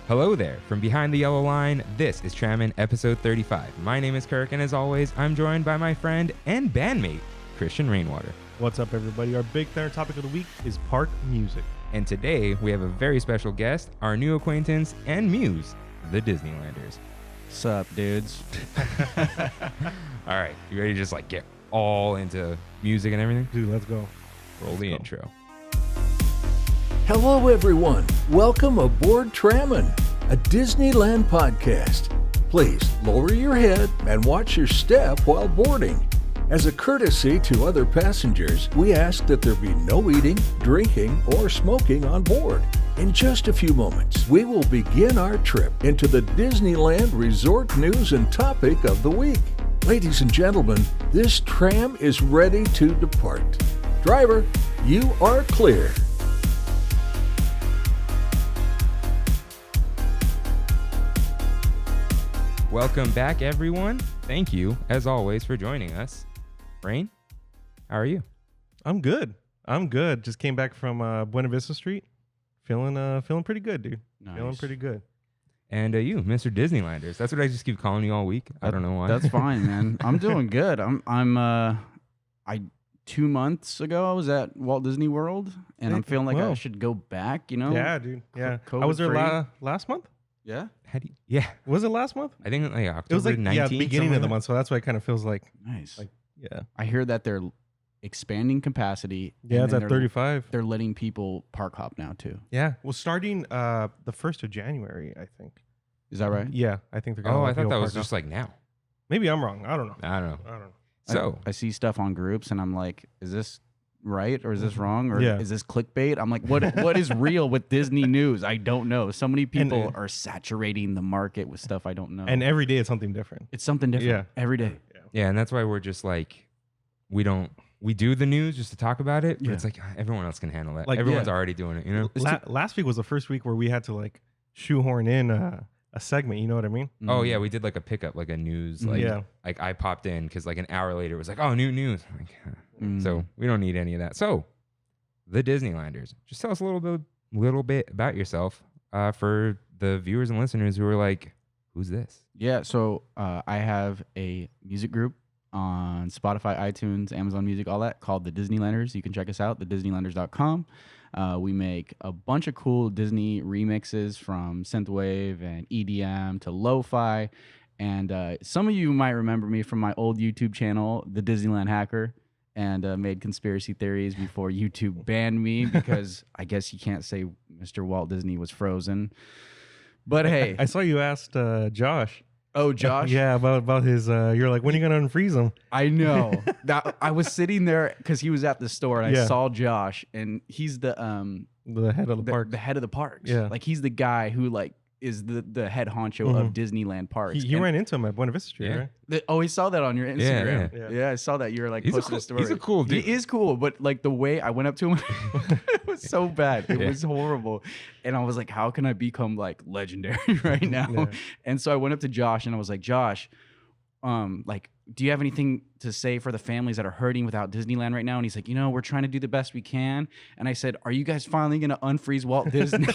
Hello there. From behind the yellow line, this is Trammin, episode 35. My name is Kirk, and as always, I'm joined by my friend and bandmate, Christian Rainwater. What's up, everybody? Our big center topic of the week is park music. And today, we have a very special guest, our new acquaintance and muse, the Disneylanders. Sup, dudes? All right, you ready to just get all into music and everything? Dude, let's go. Roll the intro. Hello, everyone. Welcome aboard Trammin, a Disneyland podcast. Please lower your head and watch your step while boarding. As a courtesy to other passengers, we ask that there be no eating, drinking, or smoking on board. In just a few moments, we will begin our trip into the Disneyland resort news and topic of the week. Ladies and gentlemen, this tram is ready to depart. Driver, you are clear. Welcome back, everyone. Thank you, as always, for joining us. Rain, how are you? I'm good. Just came back from Buena Vista Street. Feeling pretty good, dude. Nice. Feeling pretty good. And you, Mr. Disneylanders. That's what I just keep calling you all week. I don't know why. That's fine, man. I'm doing good. I 2 months ago I was at Walt Disney World, and I'm feeling like I should go back. You know? Yeah, dude. Yeah. COVID I was there free. last month. Yeah. Yeah, Was it last month? I think October It was 19th. beginning of the somewhere. month. So that's why it kind of feels like, Nice. yeah. I hear that they're expanding capacity. Yeah, and it's then at 35. They're letting people park hop now too. Yeah. Well, starting the 1st of January, I think. Is that right? Yeah, I think they're going to Oh, I thought that was just now. Maybe I'm wrong. I don't know. I don't know. I don't know. So, I see stuff on groups, and I'm like, is this right or is this wrong or Yeah. is this clickbait? I'm like, what is real with Disney news? I don't know. So many people are saturating the market with stuff I don't know. And every day it's something different. It's something different every day. yeah, and that's why we're just we do the news just to talk about it, but Yeah. it's everyone else can handle that. Like, Everyone's yeah. already doing it, you know? Last week was the first week where we had to shoehorn in a segment. You know what I mean? Oh, yeah, we did a pickup, a news. Yeah. I popped in because an hour later it was oh, new news. I'm like, huh. Mm. So we don't need any of that. So the Disneylanders, just tell us a little bit about yourself for the viewers and listeners who are who's this? Yeah, so I have a music group on Spotify, iTunes, Amazon Music, all that, called the Disneylanders. You can check us out, thedisneylanders.com. We make a bunch of cool Disney remixes from synthwave and EDM to lo-fi. And some of you might remember me from my old YouTube channel, The Disneyland Hacker, and made conspiracy theories before YouTube banned me because I guess you can't say Mr. Walt Disney was frozen. But hey. I saw you asked Josh. Oh, Josh? Yeah, about his. You're like, when are you gonna unfreeze him? I know. I was sitting there because he was at the store, and I saw Josh, and he's the head of the park. The head of the parks. Yeah. He's the guy who is the head honcho of Disneyland parks. He ran into him at Buena Vista Street, Yeah. right? I saw that on your Instagram. Yeah. I saw that you were He's posting a story. He's a cool dude. He is cool, but the way I went up to him, it was so bad. It was horrible, and I was like, "How can I become legendary right now?" Yeah. And so I went up to Josh and I was like, "Josh, do you have anything to say for the families that are hurting without Disneyland right now?" And he's like, we're trying to do the best we can. And I said, "Are you guys finally gonna unfreeze Walt Disney?"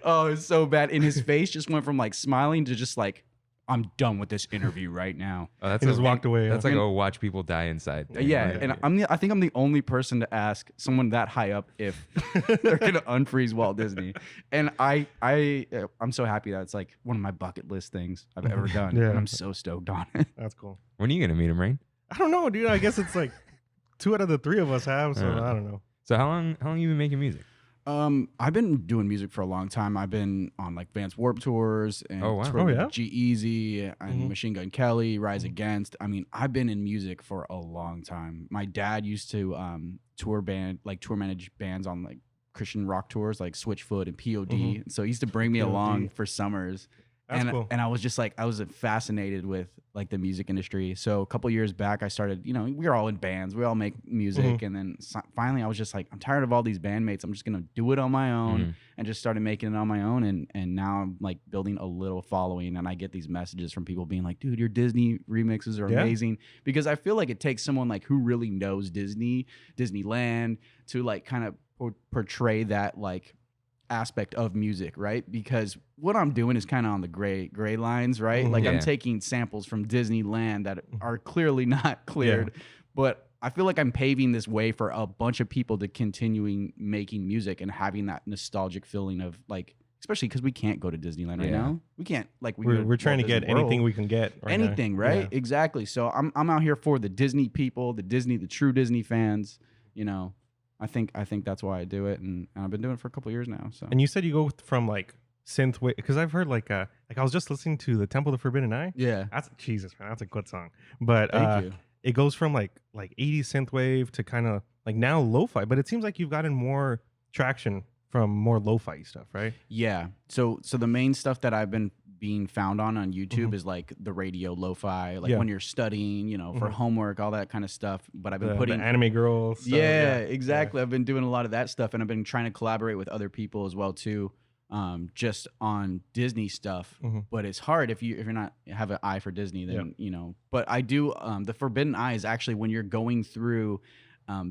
Oh, it's so bad. And his face just went from smiling to just I'm done with this interview right now. Oh, that's He just walked away. That's watch people die inside. thing. Yeah, and I think I'm the only person to ask someone that high up if they're gonna unfreeze Walt Disney. And I'm so happy that it's one of my bucket list things I've ever done. Yeah. And I'm so stoked on it. That's cool. When are you gonna meet him, Rain? I don't know, dude. I guess it's 2 out of the 3 of us have, so I don't know. So how long you been making music? I've been doing music for a long time. I've been on Vance Warped tours and Oh, wow. toured Oh, with yeah? G-Eazy and Machine Gun Kelly, Rise Against. I mean, I've been in music for a long time. My dad used to tour manage bands on Christian rock tours like Switchfoot and POD. So he used to bring me POD. along for summers. That's cool. And I was just I was fascinated with the music industry. So a couple years back, I started, we were all in bands. We all make music. And then finally I was just I'm tired of all these bandmates. I'm just going to do it on my own and just started making it on my own. And now I'm building a little following. And I get these messages from people being like, dude, your Disney remixes are amazing. Because I feel like it takes someone who really knows Disneyland to kind of portray that aspect of music, right? Because what I'm doing is kind of on the gray lines, right? Like I'm Yeah. taking samples from Disneyland that are clearly not cleared, but I feel like I'm paving this way for a bunch of people to continuing making music and having that nostalgic feeling of like, especially because we can't go to Disneyland right Yeah. now. We can't like We're trying to get anything we can get. Right anything, now. right? Yeah. Exactly. So I'm out here for the Disney people, the true Disney fans. You know, I think that's why I do it, and I've been doing it for a couple of years now. So And you said you go from like synth wave, because I've heard like I was just listening to the Temple of the Forbidden Eye. yeah, That's Jesus, man. That's a good song. But thank you. it goes from like 80s synth wave to kind of like now lo-fi. But it seems like you've gotten more traction from more lo-fi stuff, right? Yeah. So the main stuff that I've been being found on YouTube is like the radio lo-fi, like Yeah. when you're studying, you know, for homework, all that kind of stuff. But I've been The putting anime girls. yeah, exactly. I've been doing a lot of that stuff, and I've been trying to collaborate with other people as well too, just on Disney stuff. Mhm. But it's hard if you're not have an eye for Disney, then you know. But I do. The Forbidden Eye is actually when you're going through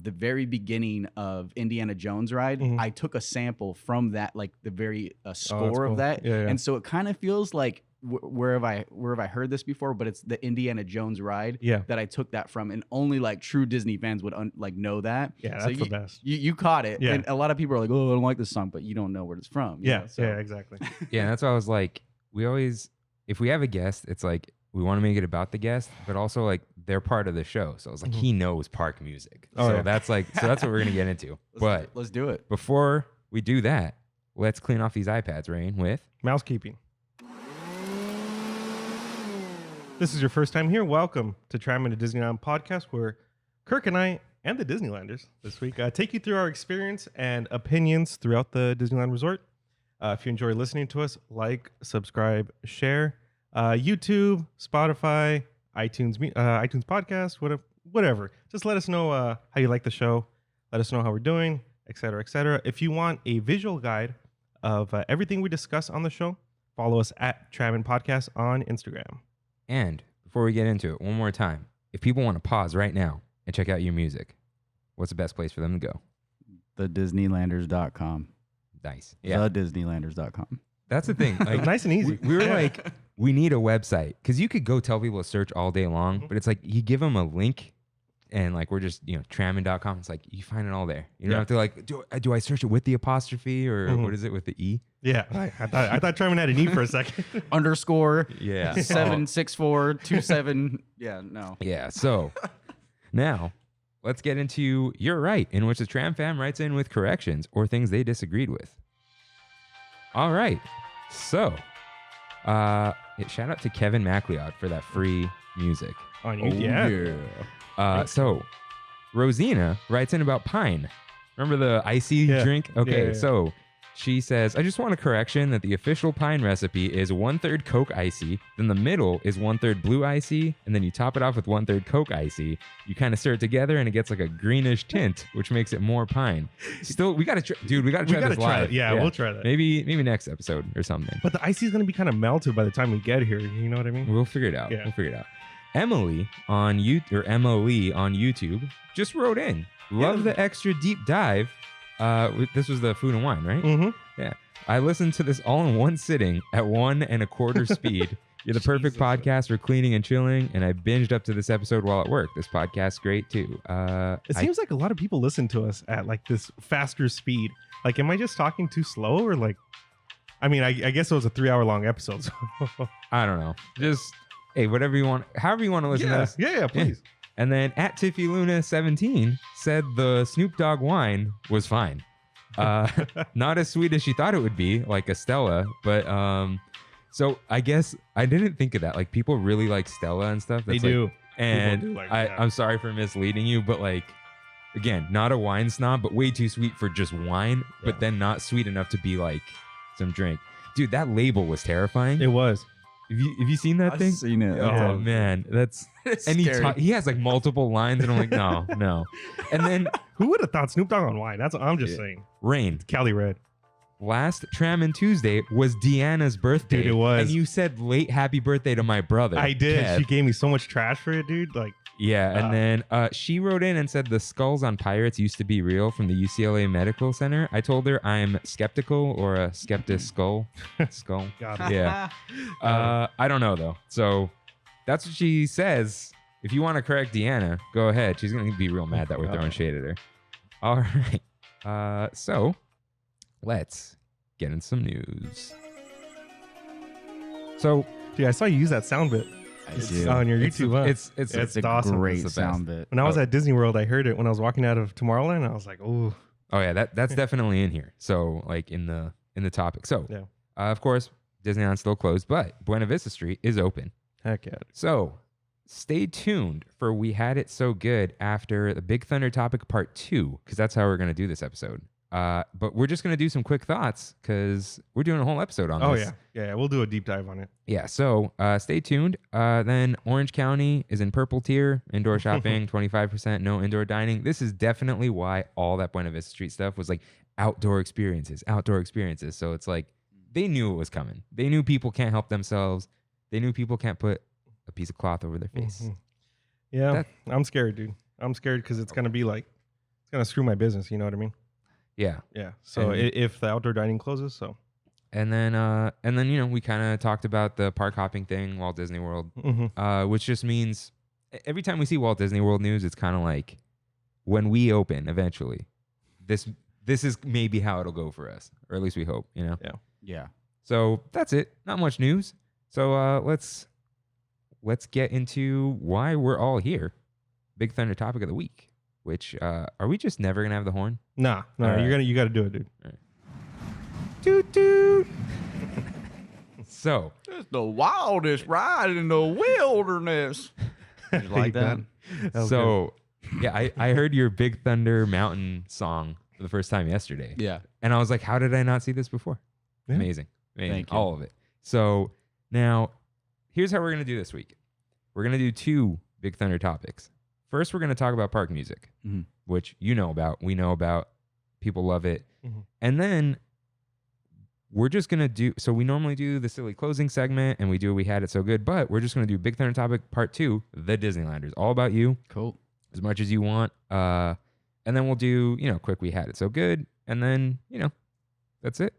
the very beginning of Indiana Jones ride. Mhm. I took a sample from that, like the very score cool. of that, Yeah, yeah. and so it kind of feels like where have I heard this before? But it's the Indiana Jones ride Yeah. that I took that from, and only like true Disney fans would like know that. Yeah, So that's the best. You caught it, Yeah. and a lot of people are like, "Oh, I don't like this song," but you don't know where it's from. you Yeah, know? So, yeah, exactly. Yeah, that's why I was like, we always, if we have a guest, it's like we want to make it about the guest, but also like they're part of the show. So it's like he knows park music. Oh, so yeah. that's what we're gonna get into. But let's do it. before we do that, let's clean off these iPads, Rain, with Mousekeeping. This is your first time here. Welcome to Trammin to Disneyland podcast, where Kirk and I and the Disneylanders this week take you through our experience and opinions throughout the Disneyland Resort. If you enjoy listening to us, like, subscribe, share. YouTube, Spotify, iTunes podcast, whatever. Just let us know how you like the show. Let us know how we're doing, etc., etc. If you want a visual guide of everything we discuss on the show, follow us at Trammin Podcast on Instagram. And before we get into it, one more time, if people want to pause right now and check out your music, what's the best place for them to go? TheDisneylanders.com. Nice. Yeah, TheDisneylanders.com. that's the thing. Like, Nice and easy. we were like, we need a website, because you could go tell people to search all day long, but it's like you give them a link, and like we're just trammin.com. It's like you find it all there. You don't have to like, do I search it with the apostrophe or what is it with the E? Yeah, I thought Trammin had an E for a second. _ Yeah. 76427. Yeah, no. Yeah. So now let's get into You're Right, in which the Tram fam writes in with corrections or things they disagreed with. All right. So shout out to Kevin MacLeod for that free music. On you, yeah. So Rosina writes in about pine. Remember the icy drink? Okay, Yeah. so she says, I just want a correction that the official pine recipe is 1/3 Coke icy, then the middle is 1/3 blue icy, and then you top it off with 1/3 Coke icy. You kind of stir it together and it gets like a greenish tint, which makes it more pine. Still, we gotta try this live. it. Yeah, we'll try that. Maybe next episode or something. But the icy is going to be kind of melted by the time we get here. You know what I mean? We'll figure it out. Yeah. We'll figure it out. Emily on YouTube just wrote in. Love the extra deep dive. This was the food and wine, right? Mm-hmm. Yeah. I listened to this all in one sitting at 1 1/4 speed. You're the perfect Jesus. podcast for cleaning and chilling, and I binged up to this episode while at work. This podcast's great too. It seems like a lot of people listen to us at like this faster speed. Like, am I just talking too slow, or like? I mean, I guess it was a 3-hour long episode. So. I don't know. Just hey, whatever you want, however you want to listen to this. Yeah, please. And then at Tiffy Luna 17 said the Snoop Dogg wine was fine. Not as sweet as she thought it would be, like a Stella, but so I guess I didn't think of that. Like people really like Stella and stuff. They That's like- do. and People do like I, that. I'm sorry for misleading you, but like again, not a wine snob, but way too sweet for just wine, Yeah. but then not sweet enough to be like some drink. Dude, that label was terrifying. It was. Have you seen that I've thing? seen it. Oh man, that's It's and scary. he has like multiple lines, and I'm like, no. And then Who would have thought Snoop Dogg on wine? That's what I'm just saying. Rain. Cali Red. Last Trammin Tuesday was Deanna's birthday. Dude, it was. And you said late happy birthday to my brother. I did. Kev. She gave me so much trash for it, dude. Like, Yeah, and then she wrote in and said the skulls on pirates used to be real from the UCLA Medical Center. I told her I'm skeptical or a skeptic skull. Got it. Yeah. I don't know though. So that's what she says. If you want to correct Deanna, go ahead. She's gonna be real mad that we're throwing shade at her. All right. So let's get in some news. So Dude, I saw you use that sound bit. On your YouTube, huh? it's a awesome. great It's the sound best. bit. When I was at Disney World, I heard it when I was walking out of Tomorrowland. I was like, "Oh, Oh yeah, that's definitely in here. So like in the topic. So yeah, of course Disneyland's still closed, but Buena Vista Street is open. heck yeah." So stay tuned for We Had It So Good after the Big Thunder topic part 2, because that's how we're gonna do this episode. But we're just gonna do some quick thoughts because we're doing a whole episode on Oh this. yeah, we'll do a deep dive on it. Yeah, so stay tuned. Then Orange County is in purple tier, indoor shopping, 25%, no indoor dining. This is definitely why all that Buena Vista Street stuff was like outdoor experiences. So it's like they knew it was coming. They knew people can't help themselves. They knew people can't put a piece of cloth over their face. Mhm. Yeah, I'm scared, dude. I'm scared because it's gonna be like it's gonna screw my business. You know what I mean? Yeah. Yeah. So And- if the outdoor dining closes, so And then we kind of talked about the park hopping thing, Walt Disney World, which just means every time we see Walt Disney World news, it's kind of like when we open eventually, this is maybe how it'll go for us, or at least we hope, Yeah. Yeah. So that's it. Not much news. So let's get into why we're all here. Big Thunder topic of the week. Which are we just never gonna have the horn? Nah, All right. you gotta do it, dude. Toot toot. So It's the wildest ride in the wilderness. Did you like that? That was so yeah, I heard your Big Thunder Mountain song for the first time yesterday. Yeah. And I was like, how did I not see this before? Yeah. Amazing. Thank you. All of it. So now here's how we're going to do this week. We're going to do 2 Big Thunder topics. First, we're going to talk about park music, Mhm. which you know about. We know about. People love it. Mhm. And then we're just going to do, so we normally do the silly closing segment and We Had It So Good, but we're just going to do Big Thunder topic part 2, the Disneylanders. All about you. Cool. As much as you want. And then we'll do, quick We Had It So Good. And then, that's it.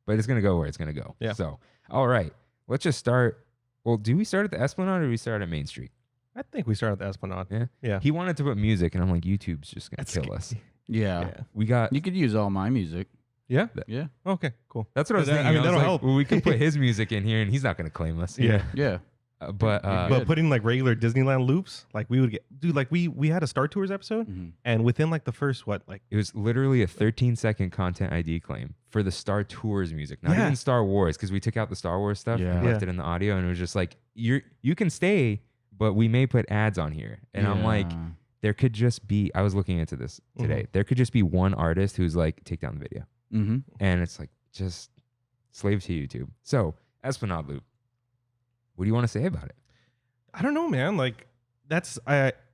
But it's going to go where it's going to go. Yeah. So, all right. Let's just start. Well, do we start at the Esplanade or do we start at Main Street? I think we started at the Esplanade. Yeah. Yeah. He wanted to put music, and I'm like, YouTube's just going to kill us. Yeah. Yeah. We got. You could use all my music. Yeah. Yeah. Okay. Cool. That's what I was That- thinking. I mean, was that'll like, help. well, we could put his music in here, and he's not going to claim us. Yeah. Yeah. But You're But good. putting like regular Disneyland loops, like we would get, dude. Like we had a Star Tours episode, Mhm. and within like the first it was literally a 13-second content ID claim for the Star Tours music, not Yeah. even Star Wars, because we took out the Star Wars stuff and Yeah. left it in the audio, and it was just like, you can stay, but we may put ads on here. And I'm like, Yeah. there could just be, I was looking into this today, there could just be one artist who's like, take down the video. Mhm. And it's like, just slave to YouTube. So, Esplanade Loop, what do you want to say about it? I don't know, man. Like that's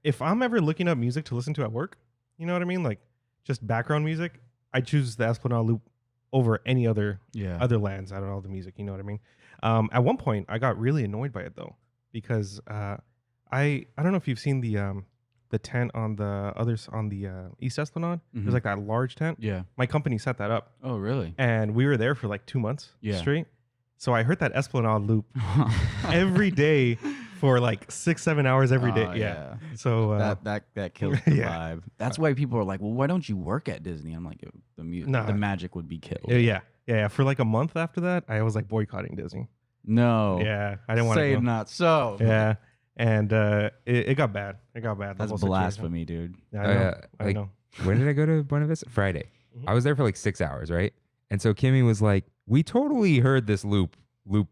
if I'm ever looking up music to listen to at work, you know what I mean? Like just background music, I choose the Esplanade Loop over any other Yeah. lands out of all the music. You know what I mean? At one point, I got really annoyed by it though, because I don't know if you've seen the tent on the East Esplanade. Mhm. There's like that large tent. Yeah. My company set that up, Oh, really? and we were there for like 2 months Yeah. straight. So I heard that Esplanade Loop every day for like 6-7 hours every day. Oh, Yeah. So that kills the Yeah. vibe. That's why people are like, "Well, why don't you work at Disney?" I'm like, Nah. the magic would be killed. yeah. For like a month after that, I was like boycotting Disney. No. Yeah, I didn't want Say to. not so. Yeah, and it got bad. It got bad. the That's whole situation. blasphemy, dude. Yeah, I know. I like, know. When did I go to Buena Vista? Friday. Mhm. I was there for like 6 hours, right? And so Kimmy was like, we totally heard this loop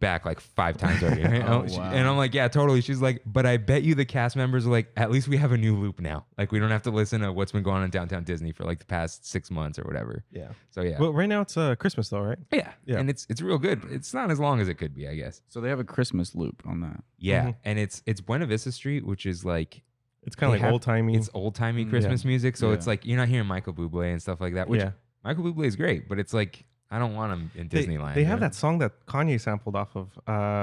back like 5 times already, right? Oh, She- wow. And I'm like, yeah, totally. She's like, but I bet you the cast members are like, at least we have a new loop now. Like we don't have to listen to what's been going on in downtown Disney for like the past 6 months or whatever. Yeah. So yeah. Well, right now it's Christmas though, right? yeah. Yeah. And it's real good. It's not as long as it could be, I guess. So they have a Christmas loop on that. Yeah. Mhm. And it's Buena Vista Street, which is like, It's kind They of like have- old timey. it's old timey Mm, Christmas music. So Yeah. it's like, you're not hearing Michael Bublé and stuff like that, which Yeah. Michael Bublé is great, but it's like, I don't want him in Disneyland. They have you know? that song that Kanye sampled off of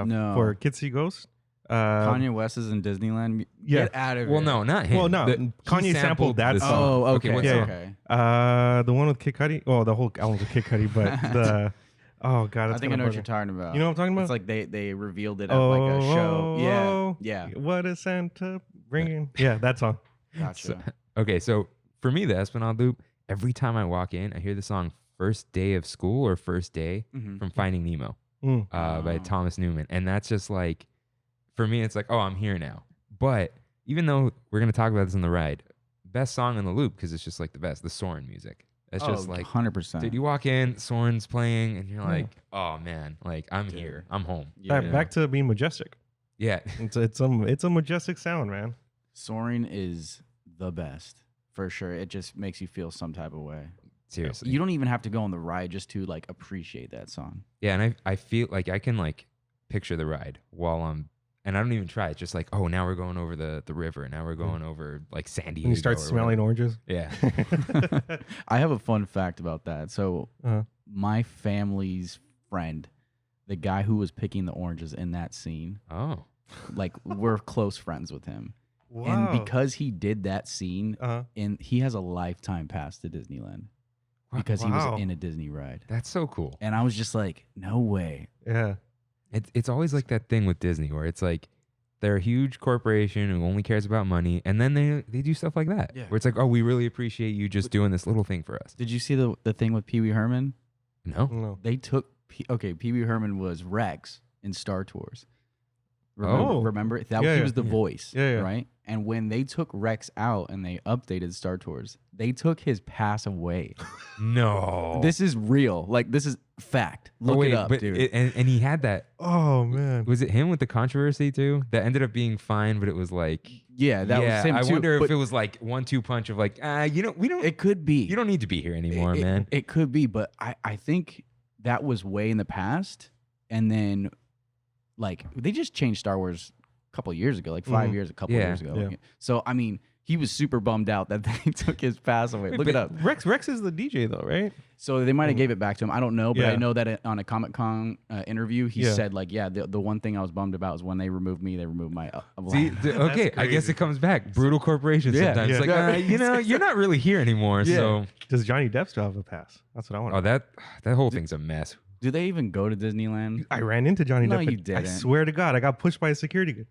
No. for Kids See Ghosts. Kanye West is in Disneyland. Yeah. Get out of Well, here. no, not him. Well, no, He Kanye sampled that the song. Oh, okay. what yeah, song? Okay. The one with Kid Cudi. Oh, the whole album's with Kid Cudi, but the oh god, I that's think I gonna know what bug you're me. talking about. You know what I'm talking about? It's like they revealed it at like a show. Yeah. What is Santa bringing? Yeah, that song. Gotcha. Okay, so for me, the Esplanade Loop, every time I walk in, I hear the song First Day of School or First Day Mhm. from Finding Nemo Mm. by Oh. Thomas Newman. And that's just like, for me, it's like, oh, I'm here now. But even though we're going to talk about this in the ride, best song in the loop, because it's just like the best, the Soren music. That's just like, 100%. dude, you walk in, Soren's playing, and you're like, oh man, like I'm Dude. here, I'm home. Back to being majestic. Yeah. It's a majestic sound, man. Soaring is the best for sure. It just makes you feel some type of way. Seriously. You don't even have to go on the ride just to like appreciate that song. Yeah, and I feel like I can like picture the ride while I'm, and I don't even try. It's just like, oh, now we're going over the river. Now we're going over like San Diego. When you start or smelling whatever. oranges. Yeah. I have a fun fact about that. So Uh-huh. my family's friend, the guy who was picking the oranges in that scene, Oh. like we're close friends with him. Wow. And because he did that scene, uh-huh. and he has a lifetime pass to Disneyland because he Wow. was in a Disney ride. That's so cool. And I was just like, no way. Yeah. It's always like that thing with Disney where it's like they're a huge corporation who only cares about money, and then they do stuff like that. Yeah. Where it's like, oh, we really appreciate you just doing this little thing for us. Did you see the thing with Pee Wee Herman? No. No. They took Pee Wee Herman was Rex in Star Tours. Oh. Remember? That Yeah, he yeah. was the voice, Yeah, yeah. right? And when they took Rex out and they updated Star Tours, they took his pass away. No. This is real. Like this is fact. Oh, Look wait, it up, but dude. and he had that. Oh man. Was it him with the controversy too? That ended up being fine, but it was like, yeah, that was him I too. wonder if but it was like 1-2 punch of like, we don't. it could be. You don't need to be here anymore, it, man. It could be, but I think that was way in the past. And then, like, they just changed Star Wars a couple years ago, like 5 Mhm. years, a couple Yeah. years ago. Yeah. Like, so, I mean, he was super bummed out that they took his pass away. Look it up. Rex is the DJ though, right? So they might have Mm. gave it back to him. I don't know, but Yeah. I know that on a Comic-Con interview, he Yeah. said, like, yeah, the one thing I was bummed about is when they removed me, they removed my See, okay, I guess crazy. it comes back. Brutal corporations Yeah, sometimes. yeah. Like, Yeah. you're not really here anymore. Yeah. So, Does Johnny Depp still have a pass? That's what I want. oh, that whole thing's a mess. Do they even go to Disneyland? I ran into Johnny No, Depp. you I didn't. swear to God, I got pushed by a security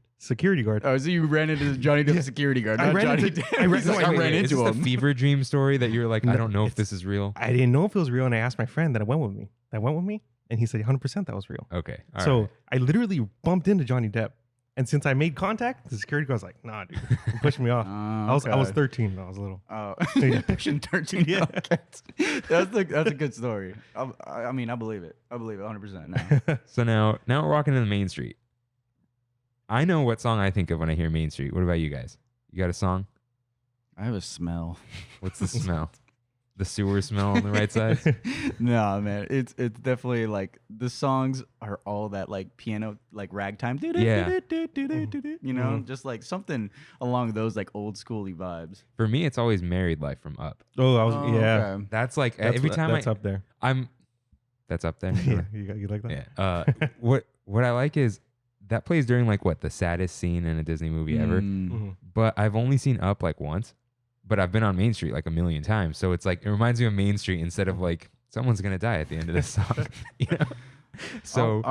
guard. Oh, so you ran into Johnny Depp's security guard, I not ran Johnny into- Depp. I ran- He's like, no, I wait, ran is into this him. the fever dream story that you're like, I No, don't know if it's- this is real? I didn't know if it was real, and I asked my friend that went with me, and he said 100% that was real. Okay. all So right. I literally bumped into Johnny Depp, and since I made contact, the security guard was like, "Nah, dude," he pushed me off. I was 13. I was little. Oh, Yeah. pushing 13. Yeah. Okay. That's a good story. I mean, I believe it. I believe it 100% now. So now we're walking in the Main Street. I know what song I think of when I hear Main Street. What about you guys? You got a song? I have a smell. What's the smell? The sewer smell on the right side? No, man. It's definitely like the songs are all that like piano, like ragtime. Yeah. You know, just like something along those like old schooly vibes. For me, it's always Married Life from Up. Oh, yeah. Okay. That's like That's, every time that's up there. that's up there. Yeah, you like that? Yeah. What I like is that plays during like what the saddest scene in a Disney movie ever. Mm. Mhm. But I've only seen Up like once. But I've been on Main Street like a million times, so it's like it reminds me of Main Street instead of like someone's gonna die at the end of this song. You know? So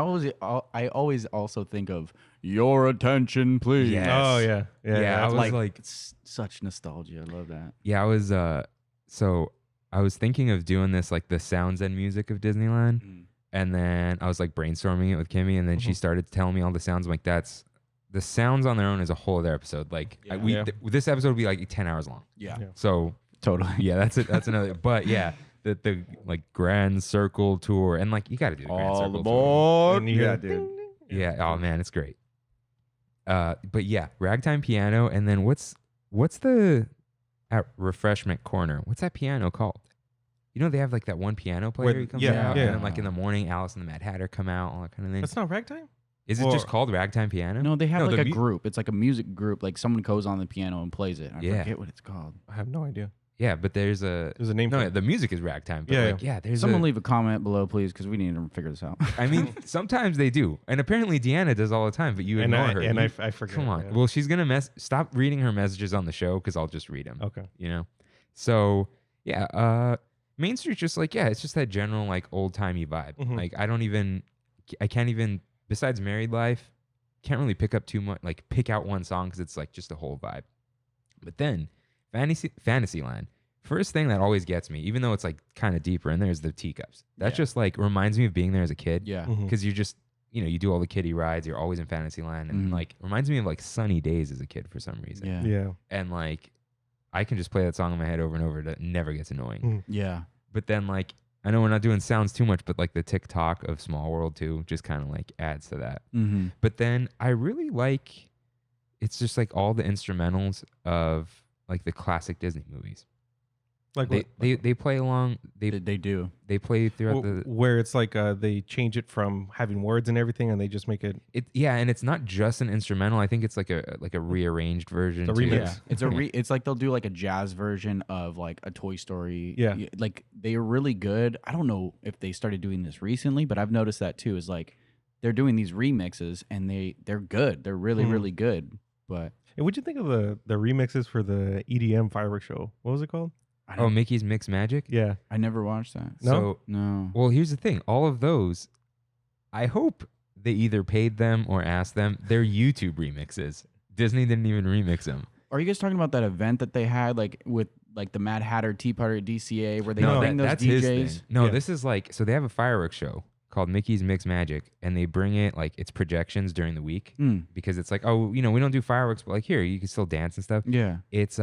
I always also think of Your Attention, Please. Yes. Oh yeah, Yeah, I was like it's such nostalgia. I love that. yeah, I was so I was thinking of doing this like the sounds and music of Disneyland. Mm. And then I was like brainstorming it with Kimmy, and then she started telling me all the sounds. I'm like, that's the sounds on their own is a whole other episode. Like Yeah. this episode would be like 10 hours long. Yeah. Yeah. So Totally. yeah, that's it. That's another. But yeah, the like Grand Circle tour, and like you got to do the Grand All Circle tour. aboard. And you Yeah, got dude. ding, ding. Yeah. Oh man, it's great. But yeah, Ragtime Piano, and then what's the at Refreshment Corner? What's that piano called? You know they have like that one piano player who comes yeah, out, yeah. and then like in the morning, Alice and the Mad Hatter come out, all that kind of thing. That's not ragtime. Is it just called Ragtime Piano? No, they have No, like the a group. It's like a music group. Like someone goes on the piano and plays it. I Yeah. forget what it's called. I have no idea. Yeah, but there's a name for no. it. The music is ragtime. But there's Someone leave a comment below, please, because we need to figure this out. I mean, sometimes they do, and apparently Deanna does all the time. But you ignore her. And I forget. Come on. Yeah. Well, she's gonna stop reading her messages on the show because I'll just read them. Okay. You know. So yeah, Main Street's just like it's just that general like old timey vibe. Mhm. Like I can't even besides Married Life, can't really pick up too much. Like pick out one song because it's like just a whole vibe. But then Fantasyland. First thing that always gets me, even though it's like kind of deeper in there, is the teacups. That just like reminds me of being there as a kid. Yeah. Mhm. Because you just, you do all the kiddie rides. You're always in Fantasyland. And Mhm. like reminds me of like sunny days as a kid for some reason. Yeah. Yeah. And like I can just play that song in my head over and over. That never gets annoying. Mhm. Yeah. But then like, I know we're not doing sounds too much, but like the TikTok of Small World too just kind of like adds to that. Mm-hmm. But then I really like, it's just like all the instrumentals of like the classic Disney movies. Like They play along. They do. They play throughout the. where it's like they change it from having words and everything, and they just make it. And it's not just an instrumental. I think it's like a rearranged version. The too. remix. Yeah. It's it's like they'll do like a jazz version of like a Toy Story. Yeah. Like they are really good. I don't know if they started doing this recently, but I've noticed that too. Is like they're doing these remixes and they're good. They're really Mhm. really good. But And what'd you think of the remixes for the EDM fireworks show? What was it called? Oh, Mickey's Mix Magic. Yeah. I never watched that. No? So No. well, here's the thing. All of those, I hope they either paid them or asked them. They're YouTube remixes. Disney didn't even remix them. Are you guys talking about that event that they had like with like the Mad Hatter Tea Party at DCA where they No, bring those that's DJs? his thing. No, Yeah. this is like, so they have a fireworks show called Mickey's Mix Magic, and they bring it like it's projections during the week Mm. because it's like, oh, we don't do fireworks, but like here you can still dance and stuff. Yeah. It's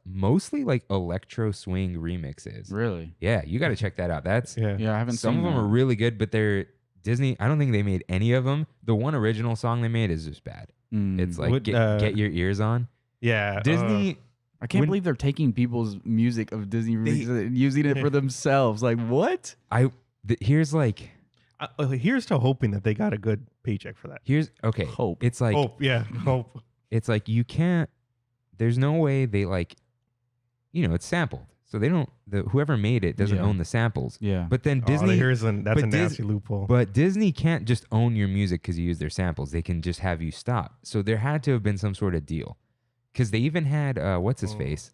mostly like electro swing remixes. Really? Yeah, you got to check that out. That's Yeah. Yeah, I haven't some seen of them that. are really good, but they're Disney. I don't think they made any of them. The one original song they made is just bad. Mm. It's like What, get your ears on. Yeah. Disney. I can't when- believe they're taking people's music of Disney remixes and using it for themselves. Like what? Here's like here's to hoping that they got a good paycheck for that. here's okay. Hope. It's like Hope. Yeah. Hope. it's like you can't. There's no way they like. It's sampled, so they don't. Whoever made it doesn't Yeah. own the samples. Yeah. But then That's Disney. that's a but nasty loophole. But Disney can't just own your music because you use their samples. They can just have you stop. So there had to have been some sort of deal, because they even had what's his face,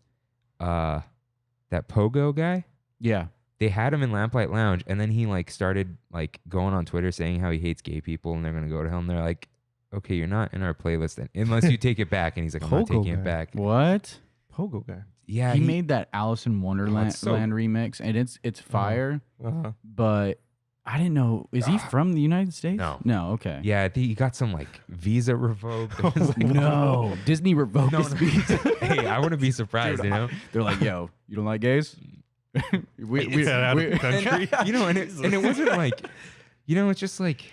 that Pogo guy. Yeah. They had him in Lamplight Lounge, and then he like started like going on Twitter saying how he hates gay people, and they're gonna go to him. And they're like, okay, you're not in our playlist then, unless you take it back. And he's like, I'm not Pogo taking guy. it back. What? Pogo guy. Yeah, He made that Alice in Wonderland it's so- land remix, and it's fire. Uh-huh. But I didn't know. Is he from the United States? No. No. Okay. Yeah, he got some like visa revoked. It was like, No. Disney revoked his visa. Hey, I wouldn't be surprised. Dude, They're like, yo, you don't like gays? Get out of the country. And it wasn't like, it's just like,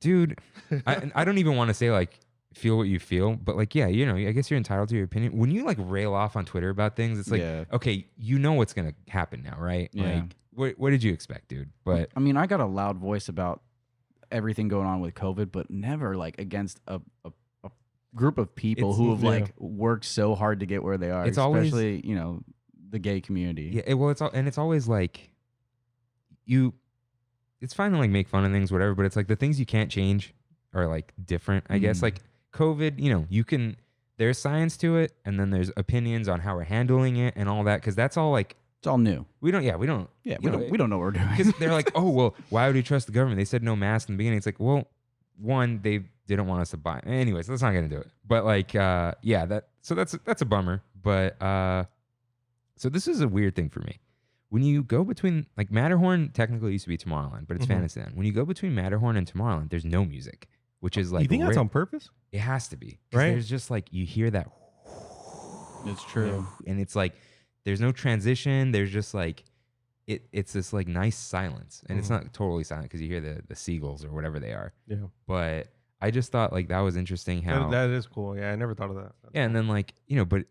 dude, I don't even want to say like feel what you feel, but like, yeah, I guess you're entitled to your opinion. When you like rail off on Twitter about things, it's like, Yeah. okay, you know what's gonna happen now, right? Yeah. Like, what did you expect, dude? But I mean, I got a loud voice about everything going on with COVID, but never like against a group of people It's- who have yeah. like worked so hard to get where they are. It's always- especially the gay community. yeah, it's always like it's fine to like make fun of things, whatever, but it's like the things you can't change are like different, I guess. Mm. Like COVID, there's science to it, and then there's opinions on how we're handling it and all that, because that's all like It's all new. we don't Yeah, you we know, don't know what we're doing. because they're like, oh well, why would we trust the government? They said no mask in the beginning. It's like, well, one, they didn't want us to buy. Anyways, let's not get into it. But like, that's a bummer. But so this is a weird thing for me. When you go between like Matterhorn, technically used to be Tomorrowland, but it's Mhm. Fantasyland. When you go between Matterhorn and Tomorrowland, there's no music, which is like you think that's rare- on purpose? It has to be, 'cause Right? There's just like you hear that, It's true. and it's like there's no transition. There's just like it's this like nice silence, and it's Mhm. not totally silent because you hear the seagulls or whatever they are. Yeah. But I just thought like that was interesting how That is cool. Yeah, I never thought of that. yeah, and then like but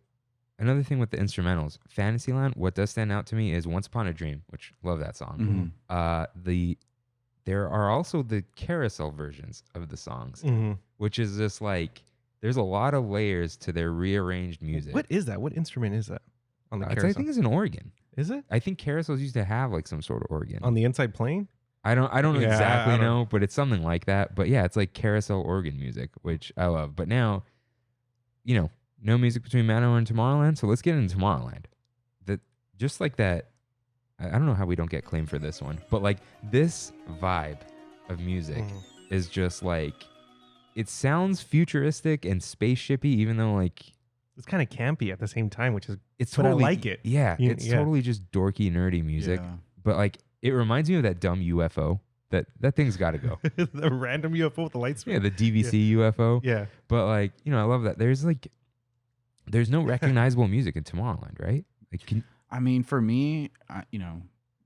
another thing with the instrumentals, Fantasyland, what does stand out to me is Once Upon a Dream, which love that song. Mhm. There are also the carousel versions of the songs, Mhm. which is just like there's a lot of layers to their rearranged music. What is that? What instrument is that? on the I carousel? think it's in Oregon. Is it I think carousels used to have like some sort of organ. on the inside plane? I don't know Yeah, exactly I don't- know, but it's something like that. But yeah, it's like carousel organ music, which I love. But now, no music between Matterhorn and Tomorrowland. So let's get into Tomorrowland. Just like that. I don't know how we don't get claimed for this one, but like this vibe of music is just like, it sounds futuristic and spaceshipy, even though like It's kind of campy at the same time, which is it's but I totally like it. Yeah, You- it's yeah. totally just dorky, nerdy music. Yeah. But like it reminds me of that dumb UFO. That thing's got to go. the random UFO with the lights. Yeah, the DVC UFO. Yeah. But like, I love that. There's no recognizable music in Tomorrowland, right? Like, I mean, for me,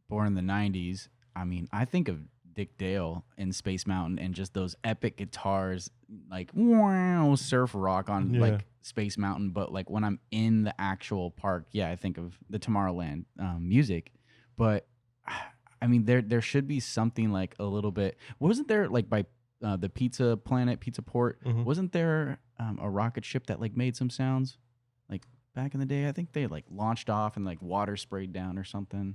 born in the 90s, I mean, I think of Dick Dale in Space Mountain and just those epic guitars, like wow, surf rock on Yeah. like Space Mountain. But like when I'm in the actual park, yeah, I think of the Tomorrowland music. But I mean, there should be something like a little bit. Wasn't there like by the Pizza Planet, Pizza Port? Mhm. Wasn't there a rocket ship that like made some sounds? Like back in the day, I think they like launched off and like water sprayed down or something.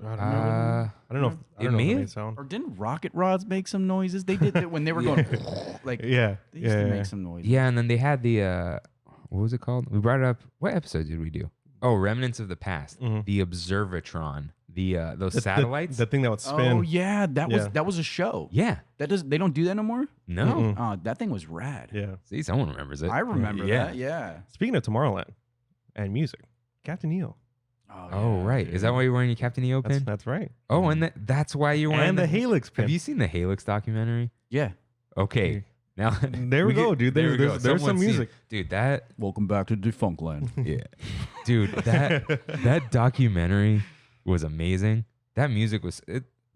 I don't know. I don't know. it If may they have- sound. Or didn't rocket rods make some noises? They did that when they were going like Yeah. they used Yeah. to make some noises. yeah, and then they had the what was it called? We brought it up. What episode did we do? Oh, Remnants of the Past. Mhm. The Observatron. Those The- satellites. The thing that would spin. Oh yeah, Yeah. that was a show. yeah. They don't do that no more? No. Mm-mm. Oh, that thing was rad. Yeah. See, someone remembers it. I remember Yeah. that. Yeah. Speaking of Tomorrowland and music, Captain EO. Oh, yeah, right. Is that dude. why you're wearing your Captain EO pin? That's right. Oh, and that's why you're wearing And the Helix pin. Have you seen the Helix documentary? Yeah. Okay. Now There we go, dude. there we go. There's some Someone's seen- music. Dude, that Welcome back to Defunctland. yeah. Dude, that documentary was amazing. That music was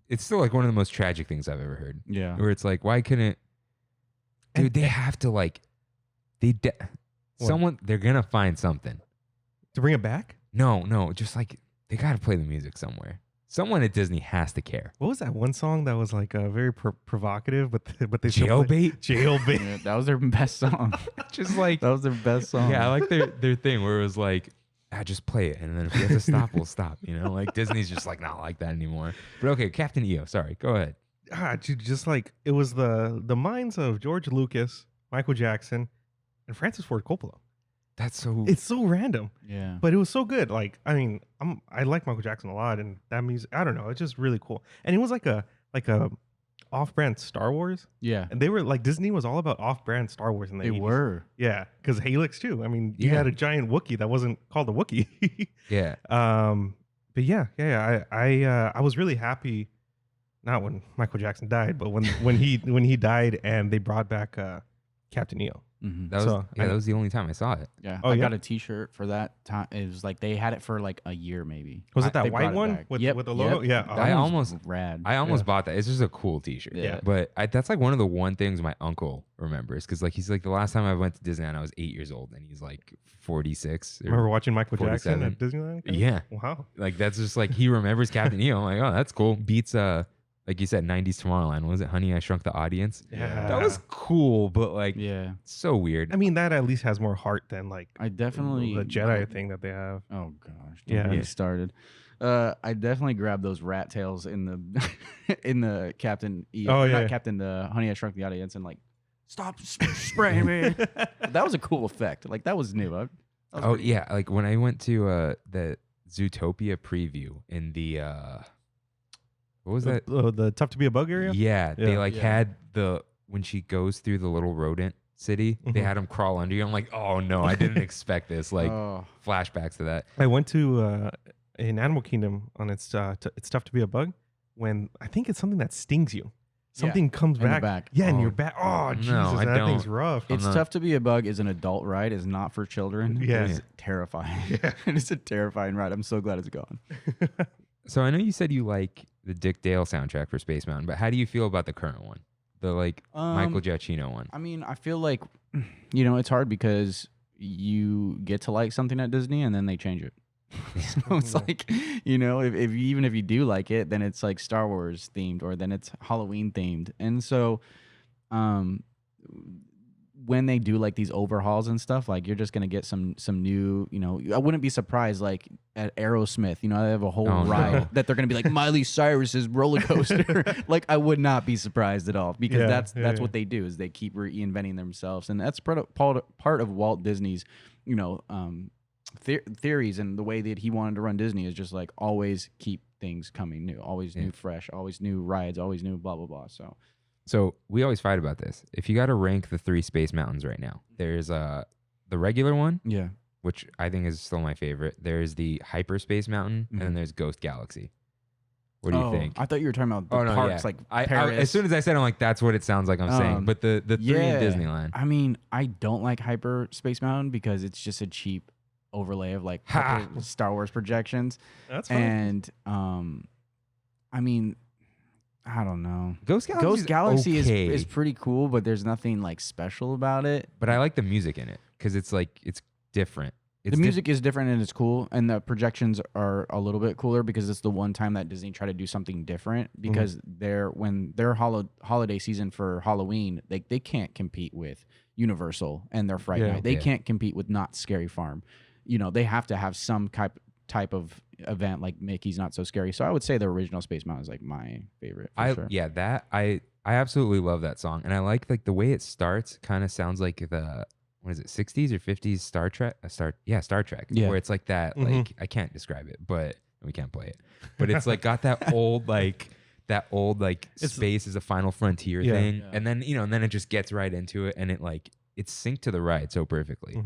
it's still like one of the most tragic things I've ever heard. Yeah. Where it's like, why couldn't dude, they have to like What? someone they're gonna find something. To bring it back? No, just like they gotta play the music somewhere. Someone at Disney has to care. What was that one song that was like very provocative, but they still play- Jailbait? Jailbait. Yeah, that was their best song. Just like That was their best song. yeah, I like their thing where it was like, just play it, and then if we have to stop, we'll stop. Like Disney's just like not like that anymore. But okay, Captain EO. Sorry, go ahead. Dude, just like it was the minds of George Lucas, Michael Jackson, and Francis Ford Coppola. That's so. It's so random, Yeah. but it was so good. Like, I mean, I like Michael Jackson a lot, and that music, I don't know, it's just really cool. And it was like a off-brand Star Wars, Yeah. and they were like Disney was all about off-brand Star Wars in the They 80s. were. Yeah, because Helix too. I mean, you Yeah. had a giant Wookiee that wasn't called a Wookiee. yeah. But yeah. I was really happy, not when Michael Jackson died, but when he died and they brought back Captain EO. Mhm. That was So, that was the only time I saw it. Yeah. Oh, I yeah? got a T-shirt for that time. It was like they had it for like a year maybe. Was it They that brought white it one back. with Yep, with the logo? yep. Yeah. That I one was almost- rad. I almost Yeah. bought that. It's just a cool T-shirt. Yeah. But that's like one of the one things my uncle remembers because like he's like the last time I went to Disneyland I was 8 years old and he's like 46. or- Remember watching Michael Jackson 47. at Disneyland? Yeah. Wow. Like that's just like he remembers Captain EO. I'm like, oh, that's cool. Beats like you said, 90s Tomorrowland. Was it Honey, I Shrunk the Audience? Yeah. That was cool, but like Yeah. so weird. I mean, that at least has more heart than like I definitely the Jedi thing that they have. Oh gosh. Yeah. Yeah. Get me started. I definitely grabbed those rat tails in the in the Captain E. Oh, yeah. Not Captain the Honey I Shrunk the Audience and like stop spraying me. That was a cool effect. Like that was new. That was Oh pretty- yeah, like when I went to the Zootopia preview in the what was that? The tough to be a bug area? Yeah, they Yeah. like Yeah. had when she goes through the little rodent city, they Mhm. had him crawl under you. I'm like, oh no, I didn't expect this. Like Oh. flashbacks to that. I went to in Animal Kingdom on it's tough to be a bug when I think it's something that stings you. Something comes in the back. back. Yeah, in Oh, your back. Oh, no, Jesus, I that thing's don't. rough. It's not- Tough to Be a Bug is an adult ride. It's not for children. Yeah. It is terrifying. Yeah. It is a terrifying ride. I'm so glad it's gone. So I know you said you like the Dick Dale soundtrack for Space Mountain, but how do you feel about the current one? The like Michael Giacchino one. I mean, I feel like, it's hard because you get to like something at Disney and then they change it. So it's Yeah. like, if even if you do like it, then it's like Star Wars themed or then it's Halloween themed. And so when they do like these overhauls and stuff, like you're just gonna get some new, I wouldn't be surprised like at Aerosmith, they have a whole ride that they're gonna be like Miley Cyrus's roller coaster. Like I would not be surprised at all because that's what they do is they keep reinventing themselves, and that's part of Walt Disney's, theories and the way that he wanted to run Disney is just like always keep things coming new, always new, fresh, always new rides, always new, blah blah blah. So we always fight about this. If you got to rank the 3 Space Mountains right now, there's the regular one, which I think is still my favorite. There's the Hyperspace Mountain, and then there's Ghost Galaxy. What do you think? I thought you were talking about the parks, like Paris. As soon as I said, I'm like, that's what it sounds like I'm saying. But the 3 in Disneyland. I mean, I don't like Hyperspace Mountain because it's just a cheap overlay of like Star Wars projections. That's fine. And I mean, I don't know. Ghost Galaxy is pretty cool, but there's nothing like special about it. But I like the music in it because it's like it's different. The music is different and it's cool, and the projections are a little bit cooler because it's the one time that Disney tried to do something different. Because when their holiday season for Halloween, they can't compete with Universal and their Fright Night. They can't compete with Knott's Scary Farm. They have to have some type of event like Mickey's Not So Scary. So I would say the original Space Mountain is like my favorite. I absolutely love that song, and I like the way it starts. Kind of sounds like the 60s or 50s Star Trek? Star Trek. Yeah. Where it's like that. Like I can't describe it, but we can't play it. But it's like got that old space is a final frontier thing, and then and then it just gets right into it, and it's synced to the ride so perfectly.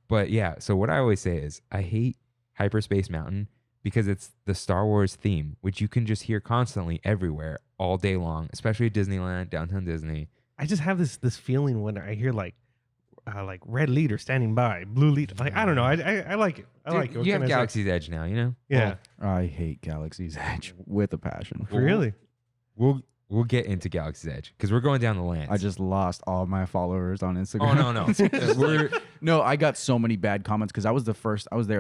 But so what I always say is I hate Hyperspace Mountain because it's the Star Wars theme, which you can just hear constantly everywhere all day long, especially at Disneyland, Downtown Disney. I just have this feeling when I hear like red leader standing by, blue leader. Like I don't know. I like it. Like it. You have Galaxy's Edge now, Yeah. Well, I hate Galaxy's Edge with a passion. Really? We'll get into Galaxy's Edge because we're going down the land. I just lost all my followers on Instagram. Oh no. No, I got so many bad comments because I was there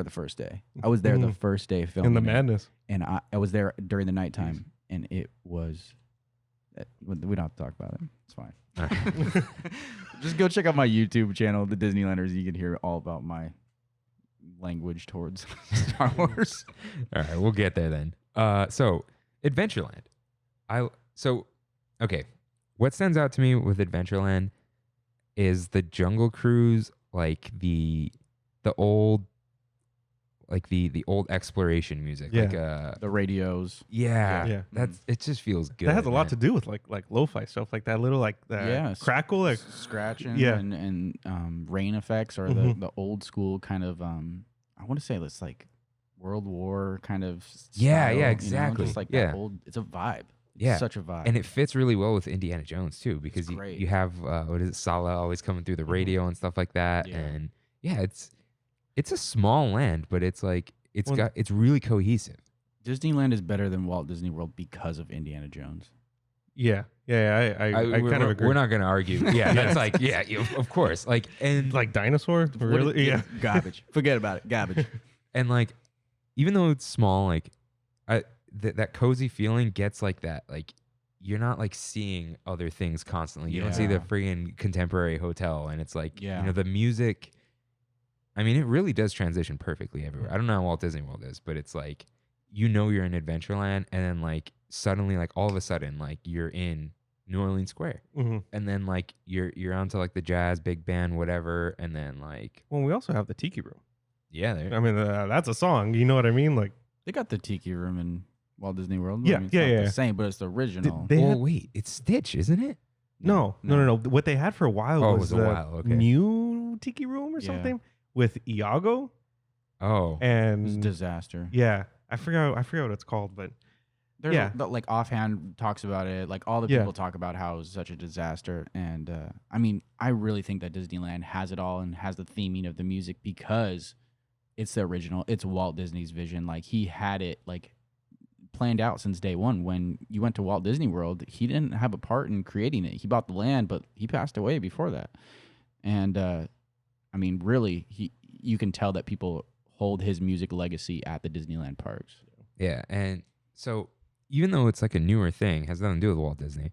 the first day. I was there the first day filming. In the madness. And I was there during the nighttime, and it was. We don't have to talk about it. It's fine. Just go check out my YouTube channel, The Disneylanders. You can hear all about my language towards Star Wars. All right, we'll get there then. So Adventureland. Okay. What stands out to me with Adventureland is the Jungle Cruise, like the old exploration music, like the radios. Yeah. It just feels good. That has a lot to do with like lo-fi stuff, like that little crackle, like scratching, and rain effects, or the old school kind of I want to say it's like World War kind of style, exactly. Just like that old. It's a vibe. Yeah, such a vibe, and it fits really well with Indiana Jones too, because you have what is it, Sala always coming through the radio and stuff like that, and it's a small land, but it's like it's really cohesive. Disneyland is better than Walt Disney World because of Indiana Jones. I kind of agree. We're not going to argue. Yeah, that's like of course, like and like dinosaur, really, garbage. Forget about it, garbage. And like even though it's small, like that cozy feeling gets like that, like you're not like seeing other things constantly. You don't see the friggin' contemporary hotel, and it's like the music. I mean, it really does transition perfectly everywhere. I don't know how Walt Disney World is, but it's like you're in Adventureland, and then like suddenly, like all of a sudden, like you're in New Orleans Square, and then like you're onto like the jazz, big band, whatever, and then like. Well, we also have the Tiki Room. Yeah, I mean that's a song. You know what I mean? Like they got the Tiki Room in Walt Disney World. Yeah, I mean, it's not the same, but it's the original. Wait, it's Stitch, isn't it? No. What they had for a while was the new Tiki Room or something with Iago. Oh, and it was a disaster. Yeah, I forgot what it's called, but there's like offhand talks about it. Like all the people talk about how it was such a disaster. And I mean, I really think that Disneyland has it all and has the theming of the music because it's the original. It's Walt Disney's vision. Like he had it like planned out since day one. When you went to Walt Disney World, he didn't have a part in creating it. He bought the land, but he passed away before that. And I mean, really, you can tell that people hold his music legacy at the Disneyland parks. Yeah, and so even though it's like a newer thing, has nothing to do with Walt Disney,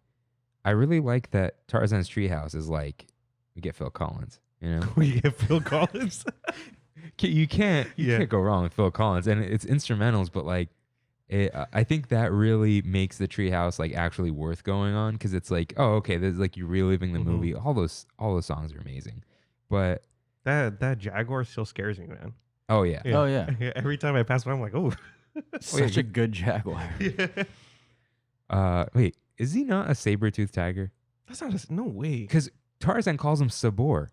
I really like that Tarzan's Treehouse is like we get Phil Collins. You know, We get Phil Collins. you can't go wrong with Phil Collins, and it's instrumentals, but like. I think that really makes the Treehouse like actually worth going on because it's like, oh, okay, there's like you're reliving the movie. All those songs are amazing, but that Jaguar still scares me, man. oh yeah, Oh, yeah. Every time I pass by, I'm like, oh. Such a good Jaguar. wait, is he not a saber-toothed tiger? That's not no way. Because Tarzan calls him Sabor.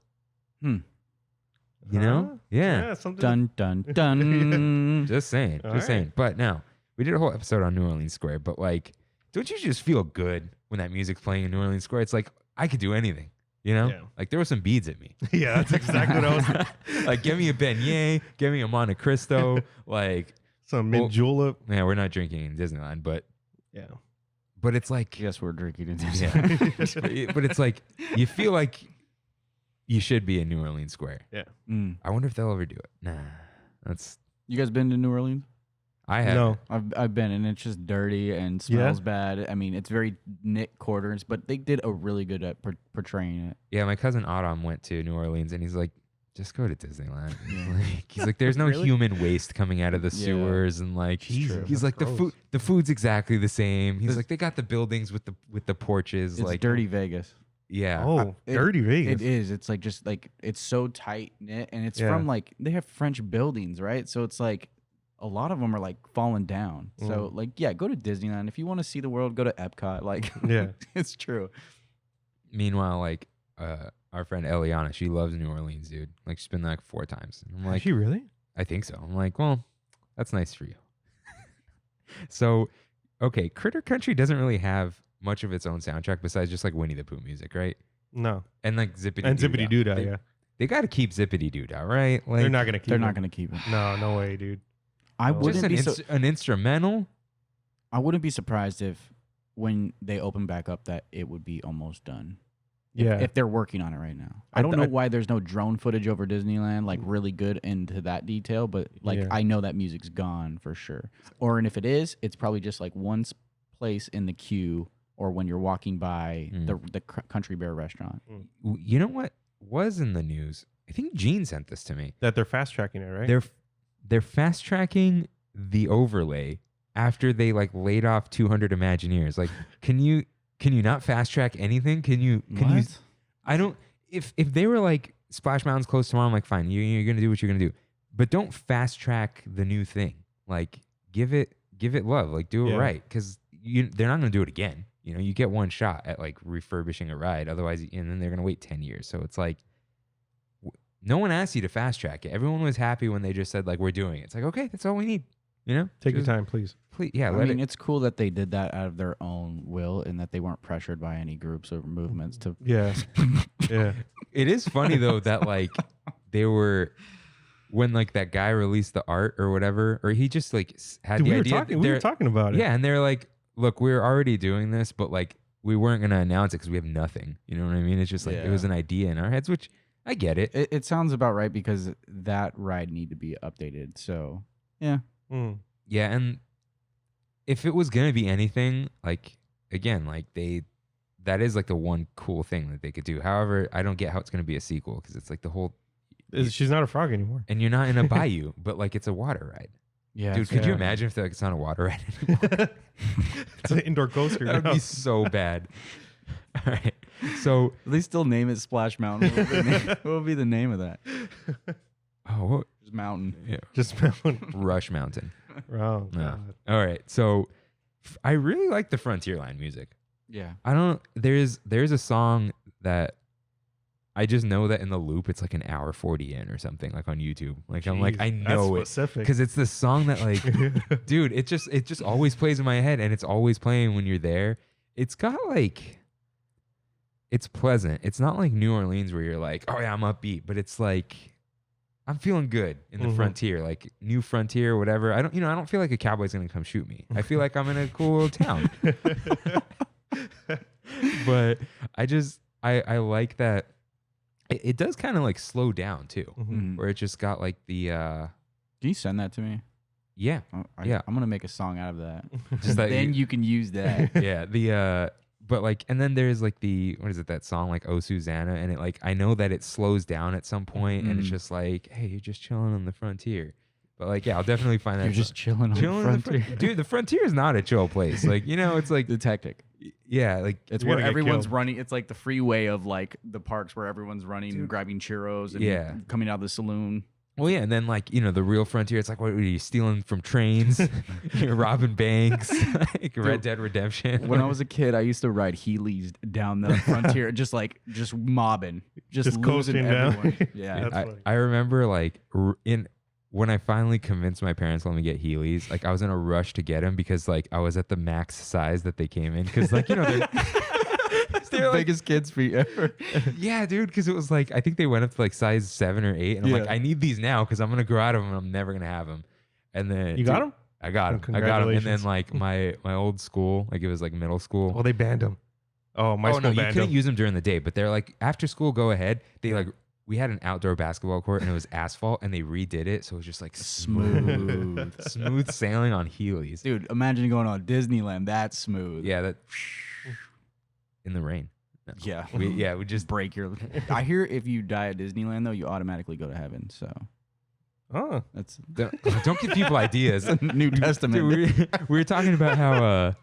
You know? Huh? Yeah. Something. Dun, dun, dun. Just saying. All Just saying. right. But now, we did a whole episode on New Orleans Square, but like, don't you just feel good when that music's playing in New Orleans Square? It's like, I could do anything, you know? Yeah. Like, there were some beads at me. Yeah, that's exactly what I was. Like, give me a beignet, give me a Monte Cristo. Like, Some mint julep. yeah, we're not drinking in Disneyland, but Yeah. it's like, Yes, we're drinking in yeah. But it's like, you feel like you should be in New Orleans Square. Yeah. Mm. I wonder if they'll ever do it. Nah, that's, You guys been to New Orleans? I have. No. I've been, and it's just dirty and smells bad. I mean, it's very knit quarters, but they did a really good at portraying it. Yeah, my cousin Autumn went to New Orleans, and he's like, just go to Disneyland. Yeah. Like, he's like, there's no Really? human waste coming out of the Yeah. sewers, and like, Jesus, he's that's like, gross. the food's exactly the same. He's This- like, they got the buildings with the porches, It's like dirty Vegas. Yeah. Oh, it- dirty Vegas. It is. It's like just like it's so tight knit, and it's Yeah. from like they have French buildings, right? So it's like a lot of them are like falling down. So like yeah, go to Disneyland if you want to see the world. Go to Epcot. Like Yeah. it's true. Meanwhile, like our friend Eliana, she loves New Orleans, dude. Like she's been there like 4 times. And I'm Is like, she really? I think so. I'm like, well, that's nice for you. So, okay, Critter Country doesn't really have much of its own soundtrack besides just like Winnie the Pooh music, right? No. And like Zippity And Zippity Doodah, They- yeah. They got to keep Zippity Doodah, right? Like They're not gonna keep. They're it. not gonna keep it. No, no way, dude. I Just wouldn't just be an instrumental. I wouldn't be surprised if when they open back up that it would be almost done. Yeah. If they're working on it right now. I- I don't know I- why there's no drone footage over Disneyland, like really good into that detail, but like Yeah. I know that music's gone for sure. Or and if it is, it's probably just like one place in the queue or when you're walking by the Country Bear restaurant. You know what was in the news? I think Gene sent this to me. that they're fast tracking it, right? They're fast tracking the overlay after they like laid off 200 Imagineers. Like, can you not fast track anything? Can you? I don't. If they were like Splash Mountain's closed tomorrow, I'm like, fine, you're gonna do what you're gonna do, but don't fast track the new thing. Like, give it love. Like, do it Yeah. right, because they're not gonna do it again. You know, you get one shot at like refurbishing a ride, otherwise, and then they're gonna wait 10 years. So it's like, no one asked you to fast track it. Everyone was happy when they just said like, we're doing it. It's like, okay, that's all we need. You know, Take your Just time, please. Please, yeah. I Let mean, it. it's cool that they did that out of their own will and that they weren't pressured by any groups or movements to. Yeah. Yeah. It is funny though that like they were when like that guy released the art or whatever, or he just like had Dude, the we were idea. talking. We were talking about it. Yeah, and they're like, look, we're already doing this, but like we weren't gonna announce it because we have nothing. You know what I mean? It's just like it was Yeah. an idea in our heads, which I get it. It sounds about right because that ride need to be updated. So yeah, Mm. Yeah, and if it was gonna be anything, like again, like that is like the one cool thing that they could do. However, I don't get how it's gonna be a sequel because it's like the whole She's not a frog anymore. and you're not in a bayou, but like it's a water ride. yeah, Dude, could you yeah. imagine if like it's not a water ride anymore? It's an indoor coaster. That would now. be so bad. All right. So, They still name it Splash Mountain. What would be the name of that? what? Just mountain. Yeah, Just mountain. Rush Mountain. Oh, Yeah. God. All right. So, I really like the Frontierline music. Yeah. I don't. There's a song that I just know that in the loop it's like an hour 40 in or something like on YouTube. Like I'm like Jeez, I know that's it specific. because it's the song that like, dude, it just always plays in my head and it's always playing when you're there. It's got like, it's pleasant. It's not like New Orleans where you're like, oh yeah, I'm upbeat, but it's like I'm feeling good in the Mhm. frontier, like new frontier, whatever. I don't feel like a cowboy's gonna come shoot me. I feel like I'm in a cool little town. But I like that it does kind of like slow down too, Mhm. where it just got like the Can you send that to me? yeah Oh, Yeah. I'm gonna make a song out of that. just that Then you can use that. yeah the But like, and then there's like what is it, that song like "Oh Susanna," and it like, I know that it slows down at some point, and it's just like, hey, you're just chilling on the frontier. But like, yeah, I'll definitely find that. You're just chilling on the frontier. Dude, the frontier is not a chill place. Like, it's like the tactic. Yeah, like it's where where everyone's killed. running. It's like the freeway of like the parks where everyone's running, grabbing churros, and coming out of the saloon. Well, yeah, and then like the real frontier. It's like, what are you stealing from trains? You're robbing banks, like Red Dead Redemption. When I was a kid, I used to ride Heelys down the frontier, just mobbing, just losing coasting everyone. down. Yeah, I remember like when I finally convinced my parents to let me get Heelys, like I was in a rush to get them because like I was at the max size that they came in because like they're the biggest kids feet ever. Yeah, dude, because it was like I think they went up to like size 7 or 8, and I'm like, I need these now because I'm gonna grow out of them and I'm never gonna have them. And then you got them? I got them. And then like my old school, like it was like middle school. Well, they banned them. Oh, my school no, you banned couldn't them. use them during the day, but they're like after school, go ahead. They like. We had an outdoor basketball court and it was asphalt and they redid it. So it was just like smooth sailing on Heelys. Dude, imagine going on Disneyland. That's smooth. Yeah. That in the rain. No. Yeah. We just break your. I hear if you die at Disneyland though, you automatically go to heaven. So. Oh. That's don't give people ideas. New Testament. Dude, we were talking about how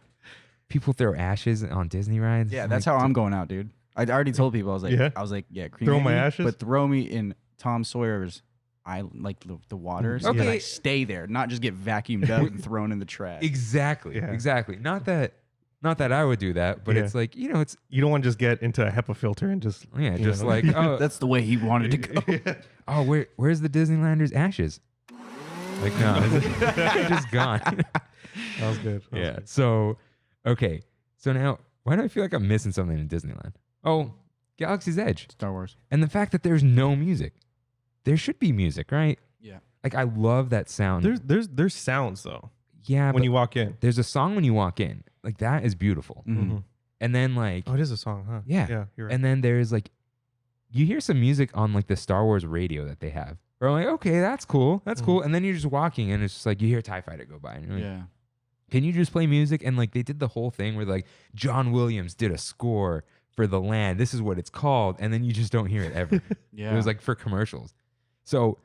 people throw ashes on Disney rides. Yeah, that's how I'm going out, dude. I already told people I was like, cremate throw my me, ashes, but throw me in Tom Sawyer's like the waters. Okay, and I stay there, not just get vacuumed up and thrown in the trash. Exactly. Not that I would do that, but it's like it's you don't want to just get into a HEPA filter and just like that's the way he wanted to go. Oh, where's the Disneylanders' ashes? Like no, they're just gone. That was good. Good. So okay, so now why do I feel like I'm missing something in Disneyland? Oh, Galaxy's Edge. Star Wars. And the fact that there's no music. There should be music, right? Yeah. Like I love that sound. There's sounds though. Yeah. When you walk in. There's a song when you walk in. Like that is beautiful. Mm-hmm. And then like it is a song, huh? Yeah. Yeah, you're right. And then there's like you hear some music on like the Star Wars radio that they have. Or I'm like, okay, that's cool. That's cool. And then you're just walking and it's just like you hear a TIE fighter go by and you're like, yeah. Can you just play music? And like they did the whole thing where like John Williams did a score for the land. This is what it's called. And then you just don't hear it ever. Yeah. It was like for commercials. So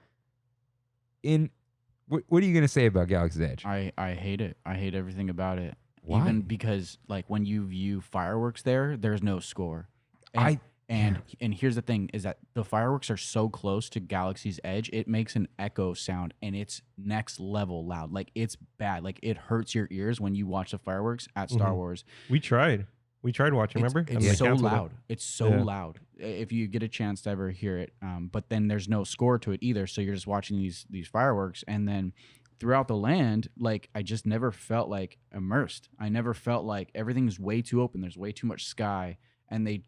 what are you going to say about Galaxy's Edge? I hate it. I hate everything about it. Why? Even because like when you view fireworks there's no score. And here's the thing is that the fireworks are so close to Galaxy's Edge, it makes an echo sound and it's next level loud. Like it's bad. Like it hurts your ears when you watch the fireworks at Star Wars. We tried watching, remember? It's so loud. It's so loud. If you get a chance to ever hear it. But then there's no score to it either. So you're just watching these fireworks. And then throughout the land, like I just never felt like immersed. I never felt like everything's way too open. There's way too much sky. And they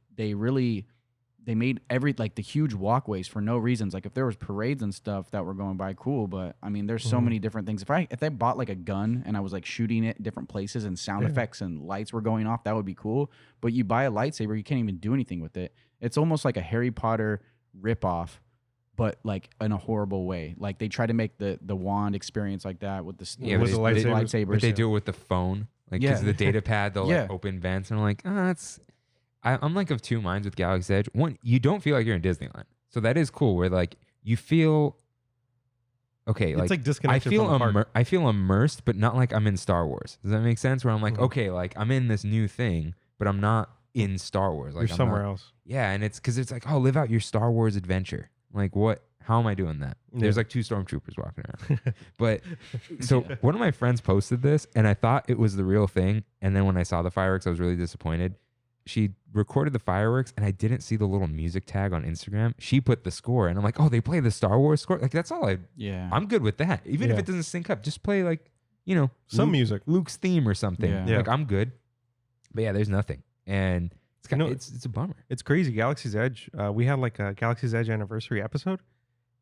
made the huge walkways for no reasons. Like if there was parades and stuff that were going by, cool. But I mean, there's so many different things. If I bought like a gun and I was like shooting it different places and sound effects and lights were going off, that would be cool. But you buy a lightsaber, you can't even do anything with it. It's almost like a Harry Potter ripoff, but like in a horrible way. Like they try to make the wand experience like that with the lightsabers. But they do it with the phone. Like because the data pad, they'll like open vents and I'm like, I'm like of two minds with Galaxy's Edge. One, you don't feel like you're in Disneyland, so that is cool. Where like you feel okay, it's like disconnected from the park. I feel immersed, but not like I'm in Star Wars. Does that make sense? Where I'm like, okay, like I'm in this new thing, but I'm not in Star Wars. Like you're somewhere else. Yeah, and it's because it's like, oh, live out your Star Wars adventure. Like what? How am I doing that? Yeah. There's like 2 stormtroopers walking around. But so one of my friends posted this, and I thought it was the real thing. And then when I saw the fireworks, I was really disappointed. She recorded the fireworks and I didn't see the little music tag on Instagram. She put the score and I'm like, oh, they play the Star Wars score? Like that's all I'm good with that. Even if it doesn't sync up, just play like, some music. Luke's theme or something. Yeah. Like I'm good. But yeah, there's nothing. And it's kind of it's a bummer. It's crazy. Galaxy's Edge. We had like a Galaxy's Edge anniversary episode.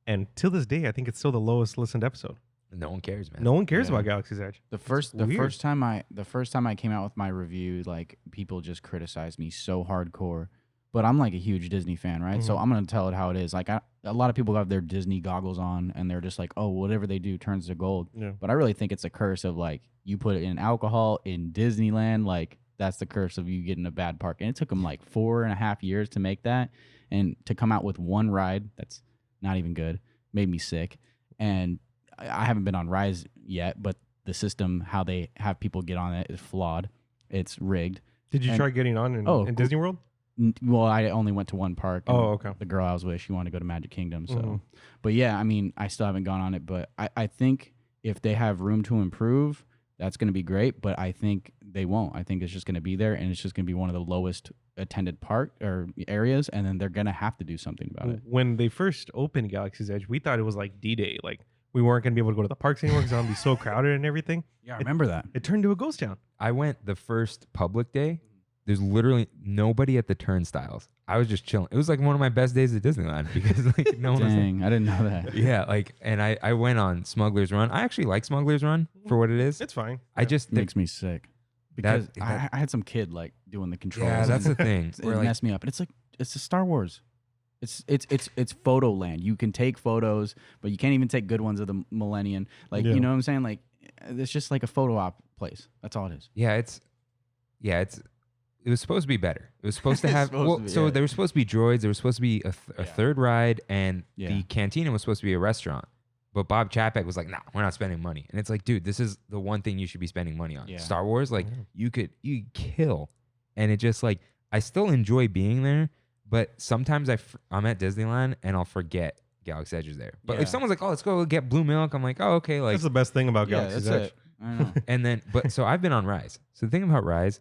And till this day, I think it's still the lowest listened episode. No one cares, man. No one cares about Galaxy's Edge. The first time I came out with my review, like people just criticized me so hardcore. But I'm like a huge Disney fan, right? So I'm gonna tell it how it is. Like a lot of people have their Disney goggles on and they're just like, oh, whatever they do turns to gold. Yeah. But I really think it's a curse of like you put it in alcohol in Disneyland, like that's the curse of you getting a bad park. And it took them like 4.5 years to make that, and to come out with one ride that's not even good made me sick. And I haven't been on Rise yet, but the system, how they have people get on it, is flawed. It's rigged. Did you try getting on in Disney World? Well, I only went to one park. Oh, okay. The girl I was with, she wanted to go to Magic Kingdom. So, but yeah, I mean, I still haven't gone on it. But I think if they have room to improve, that's going to be great. But I think they won't. I think it's just going to be there, and it's just going to be one of the lowest attended park or areas, and then they're going to have to do something about it. When they first opened Galaxy's Edge, we thought it was like D-Day. Like we weren't going to be able to go to the parks anymore because it's going to be so crowded and everything. Yeah, I remember that. It turned to a ghost town. I went the first public day. There's literally nobody at the turnstiles. I was just chilling. It was like one of my best days at Disneyland because like no one was Dang, I didn't know that. Yeah, like, and I went on Smuggler's Run. I actually like Smuggler's Run for what it is. It's fine. I just It makes me sick because that- I had some kid like doing the controls. yeah, that's the and thing. it We're like, messed me up. And it's like it's a Star Wars. It's photo land. You can take photos, but you can't even take good ones of the Millennium. Like Yeah. you know what I'm saying? Like it's just like a photo op place. That's all it is. it was supposed to be better. It was supposed to It's have supposed well, to be, so yeah. there were supposed to be droids. There was supposed to be a Yeah. third ride, and Yeah. the cantina was supposed to be a restaurant. But Bob Chapek was like, "Nah, we're not spending money." And it's like, dude, this is the one thing you should be spending money on. Yeah. Star Wars, like Yeah. you could kill, and it just like I still enjoy being there, but sometimes I'm at Disneyland and I'll forget Galaxy Edge is there. But Yeah. if someone's like, "Oh, let's go get blue milk," I'm like, "Oh, okay." Like, That's the best thing about Yeah, Galaxy's that's Edge. it. I know. and then, but so I've been on Rise. So the thing about Rise,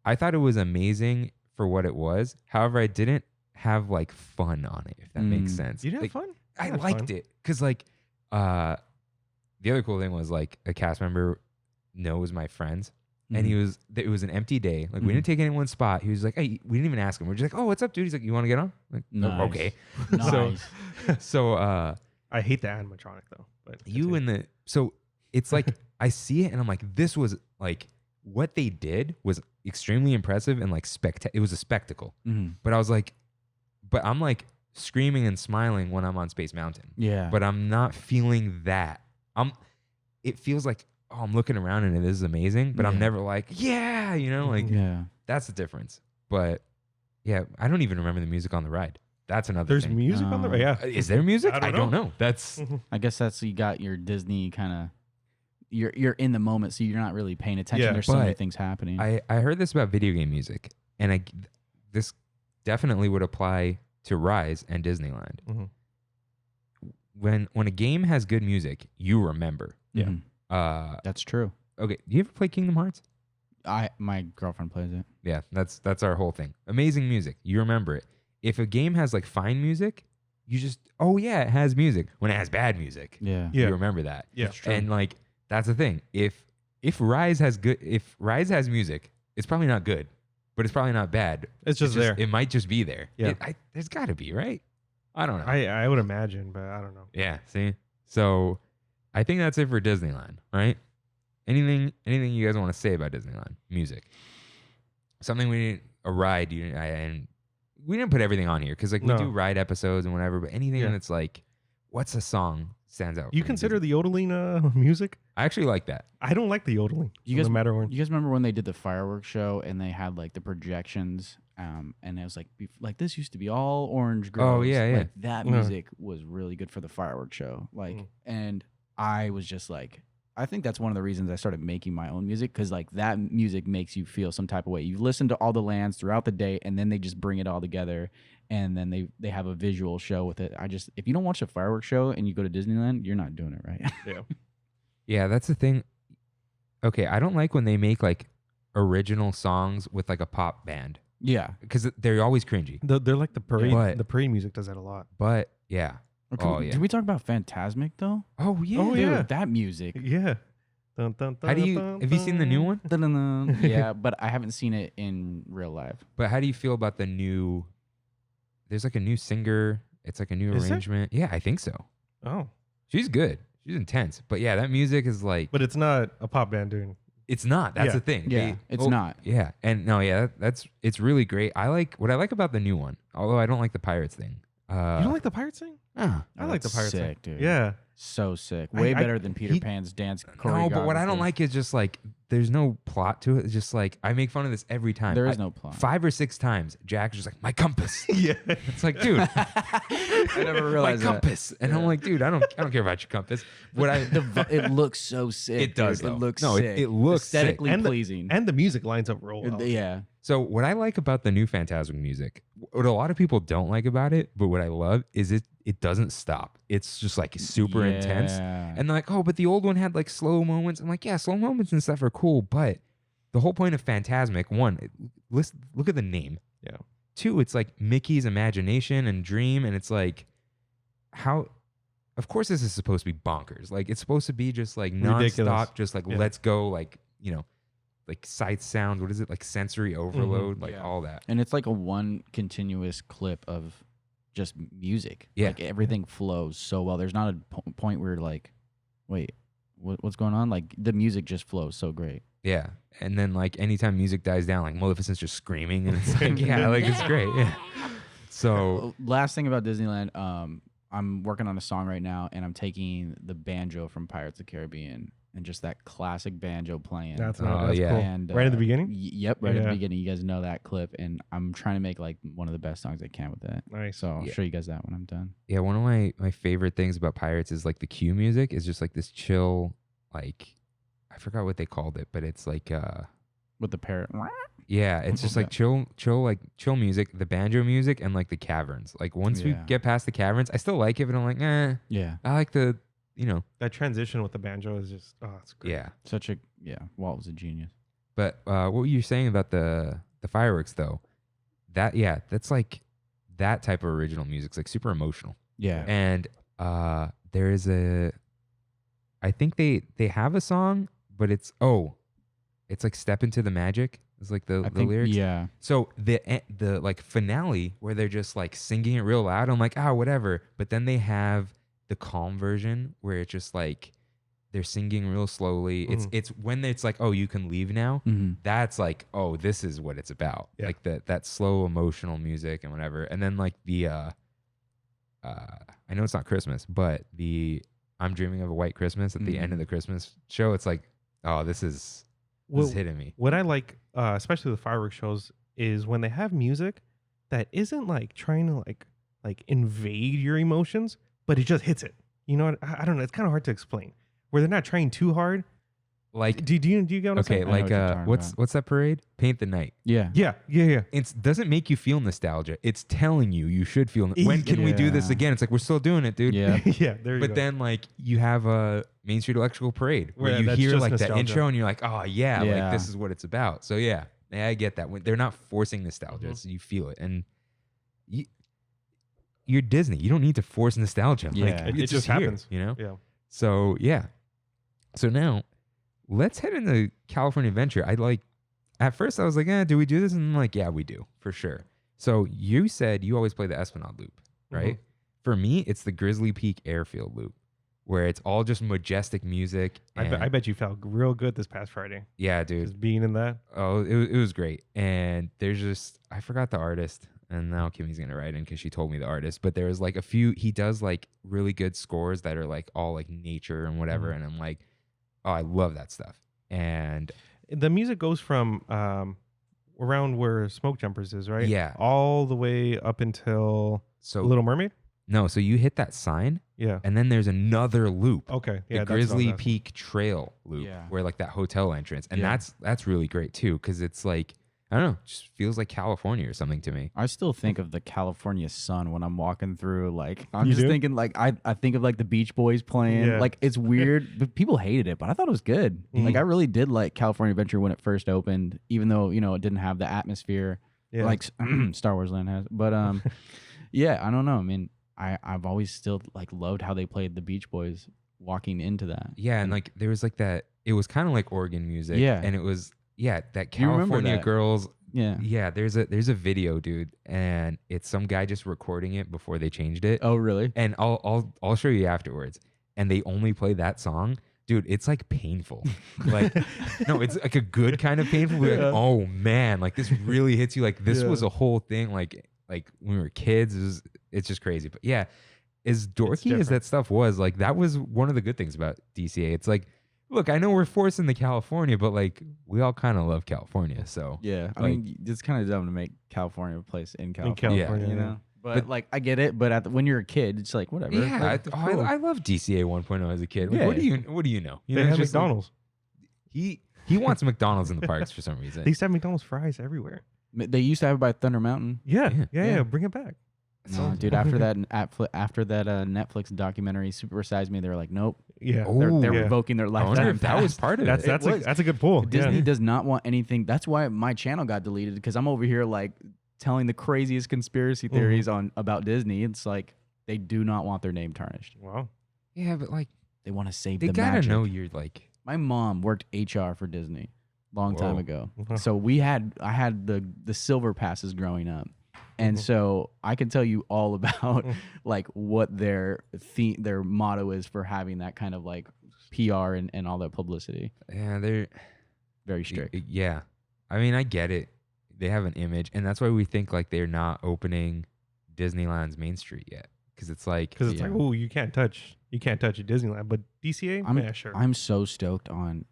I thought it was amazing for what it was. However, I didn't have like fun on it, if that makes sense. You didn't Like, have fun? I had liked fun. it because like the other cool thing was like a cast member knows my friends. And it was an empty day. Like we didn't take anyone's spot. He was like, "Hey," we didn't even ask him. We're just like, "Oh, what's up, dude?" He's like, "You want to get on?" I'm like, "Oh, Nice. okay. Nice. So I hate the animatronic though. But so it's like I see it and I'm like, this was like what they did was extremely impressive and like it was a spectacle. Mhm. But I was like, but I'm like screaming and smiling when I'm on Space Mountain. Yeah. But I'm not feeling that. It feels like, oh, I'm looking around and this is amazing, but I'm Yeah. never like, yeah, like yeah. that's the difference. But yeah, I don't even remember the music on the ride. That's another there's thing. music on the yeah. Is there music? I don't I don't know. That's I guess that's you got your Disney kind of. You're in the moment, so you're not really paying attention. Yeah. There's so many But thing happening. I heard this about video game music, and this definitely would apply to Rise and Disneyland. Mhm. When a game has good music, you remember. Yeah. Mhm. That's true. Okay, do you ever play Kingdom Hearts? My girlfriend plays it. Yeah, that's our whole thing. Amazing music, you remember it. If a game has like fine music, you just it has music. When it has bad music, Yeah. Yeah. you remember that. Yeah. That's true. And like that's the thing. If Rise has music, it's probably not good, but it's probably not bad. It's just there. It might just be there. Yeah. There's got to be, right? I don't know. I would imagine, but I don't know. Yeah. See. So, I think that's it for Disneyland, right? Anything you guys want to say about Disneyland music? Something a ride and we didn't put everything on here because like we No. do ride episodes and whatever, but anything Yeah. that's like, what's a song stands out? You for me? consider the yodeling music? I actually like that. I don't like the yodeling. You guys- no matter when. You guys remember when they did the fireworks show and they had like the projections, and it was like this used to be all orange groves. Oh, yeah, yeah. Like, that Yeah. music was really good for the fireworks show. Like, Mhm. and I was just like, I think that's one of the reasons I started making my own music because like that music makes you feel some type of way. You listen to all the lands throughout the day, and then they just bring it all together, and then they have a visual show with it. If you don't watch a fireworks show and you go to Disneyland, you're not doing it right. Yeah. Yeah, that's the thing. Okay, I don't like when they make like original songs with like a pop band Yeah. because they're always cringy. They're like the parade. But- the parade music does that a lot. But yeah. Oh, yeah. Can we talk about Fantasmic though? Oh yeah. Oh, Dude, yeah. that music. Yeah. Dun, dun, How do dun, you dun, have you seen the new one? Dun-dun-dun. Yeah, but I haven't seen it in real life. But how do you feel about the new? There's like a new singer. It's like a new Is there? arrangement. Yeah, I think so. Oh, She's good. She's intense. But yeah, that music is like but it's not a pop band doing. it's not. That's Yeah. the thing. Yeah, it's not. Yeah, and no, yeah, it's really great. What I like about the new one. Although I don't like the pirates thing. You don't like the pirates thing? Uh, I like the pirates sick, thing. dude. Yeah. So sick. Way better than Peter he- Pan's dance choreography. no, but what I don't like is just like there's no plot to it. It's just like I make fun of this every time. There is no plot. 5 or 6 times, Jack's just like my compass. Yeah. It's like, dude, I never my realized that. compass, and I'm like, dude, I don't care about your compass. What I It looks so sick. It does, dude. though. It looks No, sick. it looks sick. aesthetically And pleasing. And the music lines up real well. Yeah. So what I like about the new Phantasmic music, what a lot of people don't like about it, but what I love is it doesn't stop. It's just like super intense. Yeah. And they're like, oh, but the old one had like slow moments. I'm like, yeah, slow moments and stuff are cool, but the whole point of Phantasmic, one, look at the name. Yeah. 2, it's like Mickey's imagination and dream, and it's like how. Of course, this is supposed to be bonkers. Like it's supposed to be just like Ridiculous. nonstop, just like Yeah. let's go, like like sight sound. What is it? Like sensory overload, like Yeah. all that. And it's like a one continuous clip of just music. Yeah. Like everything flows so well. There's not a point where like, wait, what's going on? Like the music just flows so great. Yeah. And then like anytime music dies down, like Maleficent's just screaming, and it's like yeah, like it's great. Yeah. So Last thing about Disneyland, I'm working on a song right now, and I'm taking the banjo from Pirates of the Caribbean and just that classic banjo playing. That's Oh, that's yeah. cool. And, Right at the beginning? Yep, right at Yeah. the beginning. You guys know that clip, and I'm trying to make like one of the best songs I can with that. Nice. So I'll Yeah. show you guys that when I'm done. yeah, one of my favorite things about Pirates is like the cue music is just like this chill, like I forgot what they called it, but it's like With the parrot. yeah, it's just like chill music, the banjo music, and like the caverns. Like once we Yeah. get past the caverns, I still like it, but I'm like, Yeah. I like the, That transition with the banjo is just, it's great. yeah. Walt was a genius. But what were you saying about the fireworks though? That's like that type of original music's like super emotional. Yeah. And there is I think they have a song, but it's like Step Into the Magic. It's like the lyrics. Yeah. So the like finale where they're just like singing it real loud, I'm like, whatever. But then they have the calm version where it's just like they're singing real slowly. It's when it's like, oh, you can leave now. Mm-hmm. That's like, oh, this is what it's about. Yeah. Like that slow emotional music and whatever. And then like the I know it's not Christmas, but the I'm Dreaming of a White Christmas at the end of the Christmas show, it's like, oh, this is hitting me. What I like, especially the fireworks shows, is when they have music that isn't like trying to like invade your emotions, but it just hits it. You know what? I don't know. It's kind of hard to explain. Where they're not trying too hard. Like, Do you get what I'm okay, saying? I know like what you're talking about. what's that parade? Paint the Night. Yeah. Yeah. It doesn't make you feel nostalgia. It's telling you should feel. When can we do this Yeah. again? It's like we're still doing it, dude. Yeah. Yeah. There you go. But then like you have a Main Street Electrical Parade where Yeah, you that's hear just like the nostalgia. intro and you're like, oh yeah, Yeah. like this is what it's about. So yeah, I get that. When they're not forcing nostalgia, so you feel it, and you're Disney. You don't need to force nostalgia. Yeah. Like, It it's just here, happens. you know. Yeah. So yeah. So now, let's head into California Adventure. At first I was like, do we do this? And I'm like, yeah, we do for sure. So you said you always play the Esplanade loop, right? Mhm. For me, it's the Grizzly Peak Airfield loop, where it's all just majestic music. I bet you felt real good this past Friday. Yeah, dude. Just being in that. Oh, it was great. And there's just, I forgot the artist. And now Kimmy's going to write in because she told me the artist. But there was like a few, he does like really good scores that are like all like nature and whatever. Mhm. And I'm like, oh, I love that stuff. And The music goes from around where Smoke Jumpers is, right? Yeah. All the way up until so, Little Mermaid. no, so you hit that sign Yeah. and then there's another loop. Okay. The Yeah. that's what I was Grizzly asking. Peak Trail loop, Yeah. where like that hotel entrance. And Yeah. that's really great too. Cause it's like, I don't know, just feels like California or something to me. I still think of the California sun when I'm walking through. Like, I'm You just do? thinking, like, I think of like the Beach Boys playing. Yeah. Like, it's weird, but people hated it, but I thought it was good. Like, I really did like California Adventure when it first opened, even though, you know, it didn't have the atmosphere Yeah. like Star Wars Land has. But, yeah, I don't know. I mean, I've always still like loved how they played the Beach Boys walking into that. Yeah, and like there was like that. It was kind of like organ music. Yeah. and it was that You remember California that? girls. Yeah. Yeah, there's a video, dude, and it's some guy just recording it before they changed it. Oh, really? And I'll show you afterwards. And they only play that song. Dude, it's like painful. Like, no, it's like a good kind of painful. We're like, oh man, like this really hits you. Like this Yeah. was a whole thing. Like when we were kids, it's just crazy. But yeah, as dorky as different. that stuff was, like that was one of the good things about DCA. It's like, look, I know we're forcing the California, but like we all kind of love California. So Yeah, I like- mean, it's kind of dumb to make California a place in California. California, you yeah. know. But like, I get it. But when you're a kid, it's like whatever. yeah, Like, it's cool. I love DCA 1.0 as a kid. Like, Yeah. what do you know? You They know, have it's just like- McDonald's. he wants McDonald's in the parks for some reason. They used to have McDonald's fries everywhere. They used to have it by Thunder Mountain. Yeah, Yeah. yeah, Yeah. bring it back. No, dude. After that, Netflix documentary, Super Size Me, they were like, nope. Yeah. Oh, They're yeah. revoking their I lifetime wonder if that was pass. part of That's it. that's a good pull. Disney Yeah. does not want anything. That's why my channel got deleted, because I'm over here like telling the craziest conspiracy theories on about Disney. It's like they do not want their name tarnished. Wow. Yeah, but like They want to save they the gotta magic. know you're like. My mom worked HR for Disney long time Whoa. ago. Uh-huh. So I had the silver passes growing up. And Mhm. so I can tell you all about Mhm. like what their motto is for having that kind of like PR and all that publicity. Yeah, they're Very strict. Yeah, I mean, I get it. They have an image, and that's why we think like they're not opening Disneyland's Main Street yet, because it's like Because it's like, Yeah. oh, you can't touch a Disneyland, but DCA, yeah, sure. I'm so stoked on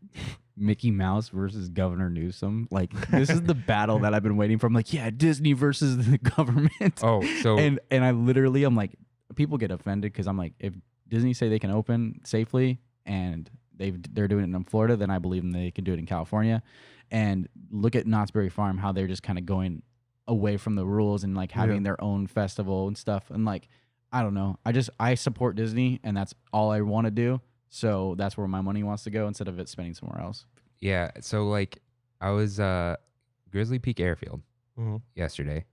Mickey Mouse versus Governor Newsom. Like this is the battle that I've been waiting for. I'm like, yeah, Disney versus the government. oh, so and I literally, I'm like, people get offended because I'm like, if Disney say they can open safely and they're doing it in Florida, then I believe them they can do it in California. And look at Knott's Berry Farm, how they're just kind of going away from the rules and like having their own festival and stuff. And like, I don't know. I support Disney, and that's all I want to do. So that's where my money wants to go instead of it spending somewhere else. yeah, so like I was Grizzly Peak Airfield Mhm. yesterday,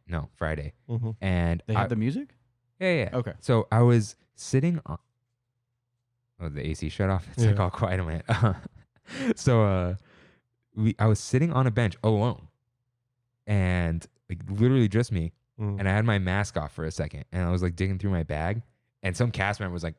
no Friday, Mhm. and They have the music? yeah. Okay. So I was sitting on. Oh, the AC shut off. It's like Yeah. all quiet. I went. So I was sitting on a bench alone, and like literally just me, Mhm. and I had my mask off for a second, and I was like digging through my bag, and some cast member was like,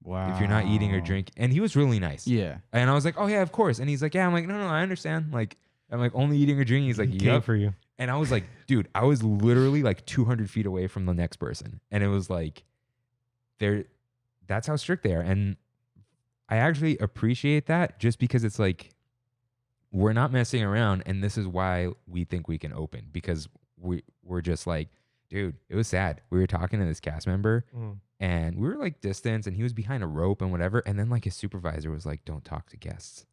Wow. "If you're not eating or drinking," and he was really nice. Yeah. And I was like, "Oh yeah, of course." And he's like, "Yeah." I'm like, "No, I understand." Like, I'm like, "Only eating or drinking." He's like, He came "Yep." for you. And I was like, dude, I was literally like 200 feet away from the next person. And it was like, that's how strict they are. And I actually appreciate that, just because it's like, we're not messing around. And this is why we think we can open, because we're just like, dude, it was sad. We were talking to this cast member, Mhm. and we were like distance, and he was behind a rope and whatever. And then like his supervisor was like, don't talk to guests.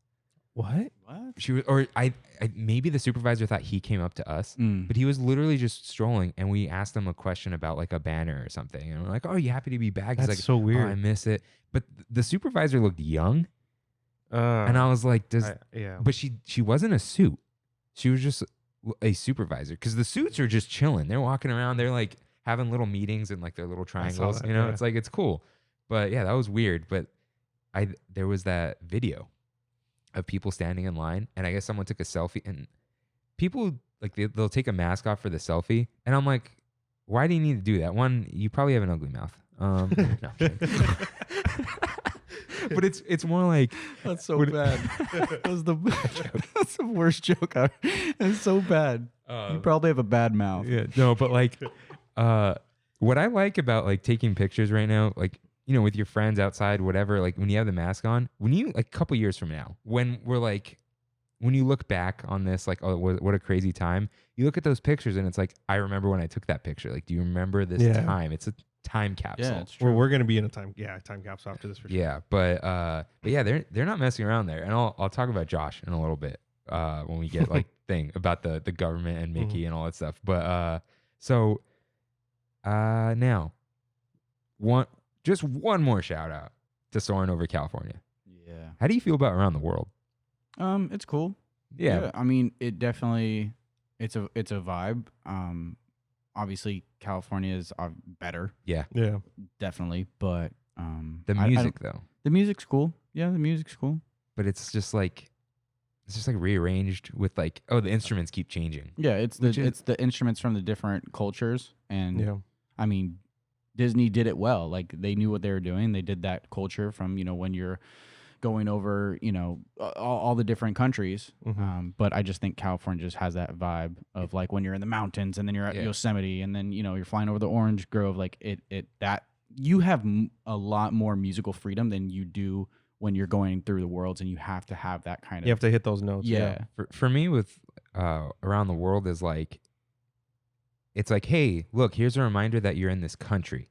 What? What? She was, or I maybe the supervisor thought he came up to us. Mm. But he was literally just strolling, and we asked him a question about like a banner or something, and we're like, "Oh, are you happy to be back?" He's That's like, so "Oh, I weird. miss it." But the supervisor looked young, and I was like, yeah. But she wasn't a suit. She was just a supervisor, because the suits are just chilling. They're walking around. They're like having little meetings in like their little triangles. that, You know, yeah. it's like it's cool. But yeah, that was weird. But there was that video of people standing in line, and I guess someone took a selfie, and people like they'll take a mask off for the selfie, and I'm like, why do you need to do that? One, you probably have an ugly mouth. No, I'm kidding. But it's more like, That's so bad. That's that's the worst joke ever. It's so bad. You probably have a bad mouth. yeah, no, but like, what I like about like taking pictures right now, like, you know, with your friends outside, whatever, like when you have the mask on, when you like a couple years from now, when we're like, when you look back on this, like, oh, what a crazy time, you look at those pictures and it's like, I remember when I took that picture. Like, do you remember this Yeah. time? It's a time capsule. Yeah, it's true. We're gonna be in a time capsule after this for sure. Yeah, but yeah, they're not messing around there, and I'll talk about Josh in a little bit when we get like thing about the government and Mickey and all that stuff. But so now just one more shout out to Soaring Over California. Yeah. How do you feel about Around the World? It's cool. Yeah, I mean, it definitely it's a vibe. Obviously California is better, Yeah. definitely, but the I music don't- though, the music's cool. Yeah, the music's cool. but it's just like rearranged with like, oh, the instruments keep changing. Yeah, it's Which is- it's the instruments from the different cultures, and Yeah. I mean, Disney did it well. Like they knew what they were doing. They did that culture from when you're going over, all the different countries. Mhm. But I just think California just has that vibe of like when you're in the mountains and then you're at Yeah. Yosemite and then, you're flying over the orange grove. Like that you have a lot more musical freedom than you do when you're going through the worlds, and you have to have that kind of. You have to hit those notes. Yeah. For me with around the world is like, it's like, hey, look, here's a reminder that you're in this country,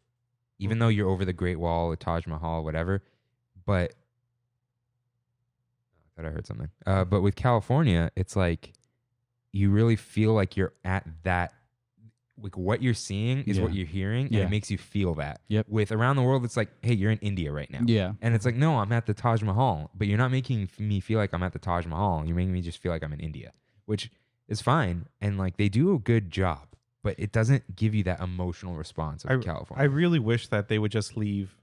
even though you're over the Great Wall, the Taj Mahal, whatever. But I thought I heard something. But with California, it's like you really feel like you're at that. Like what you're seeing is what Yeah. you're hearing, and Yeah. it makes you feel that. Yep. With around the world, it's like, hey, you're in India right now. Yeah. And it's like, no, I'm at the Taj Mahal, but you're not making me feel like I'm at the Taj Mahal. You're making me just feel like I'm in India, which is fine. And like they do a good job, but it doesn't give you that emotional response of I California. really wish that they would just leave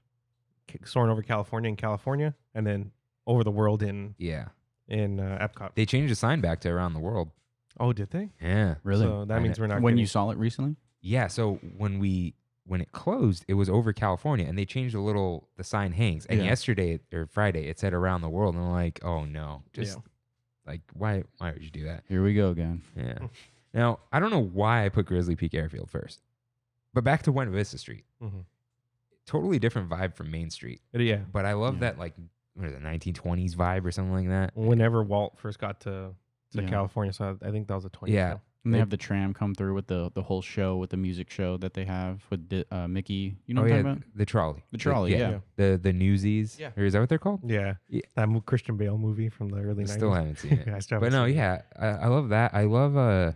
soaring over California in California, and then over the world in Yeah. Epcot. They changed the sign back to around the world. Oh, did they? Yeah. Really? So that means we're not. When getting, you saw it recently? Yeah. So when it closed, it was over California, and they changed the sign hangs. And Yeah. yesterday or Friday, it said around the world. And I'm like, oh no, just Yeah. like, why would you do that? Here we go again. Yeah. Now, I don't know why I put Grizzly Peak Airfield first, but back to Buena Vista Street. Mhm. Totally different vibe from Main Street. Yeah. But I love Yeah. that, like, what is it, 1920s vibe or something like that. Whenever Walt first got to Yeah. California, so I think that was a 20. Yeah. And they It- have the tram come through with the whole show, with the music show that they have with Mickey. You know Oh, what I'm yeah, talking about? the trolley. The trolley, yeah. The Newsies. Yeah. Or is that what they're called? Yeah. Yeah. That Christian Bale movie from the early 90s. Still haven't seen it. Yeah, I still But haven't no, seen it. yeah, I love that. I love,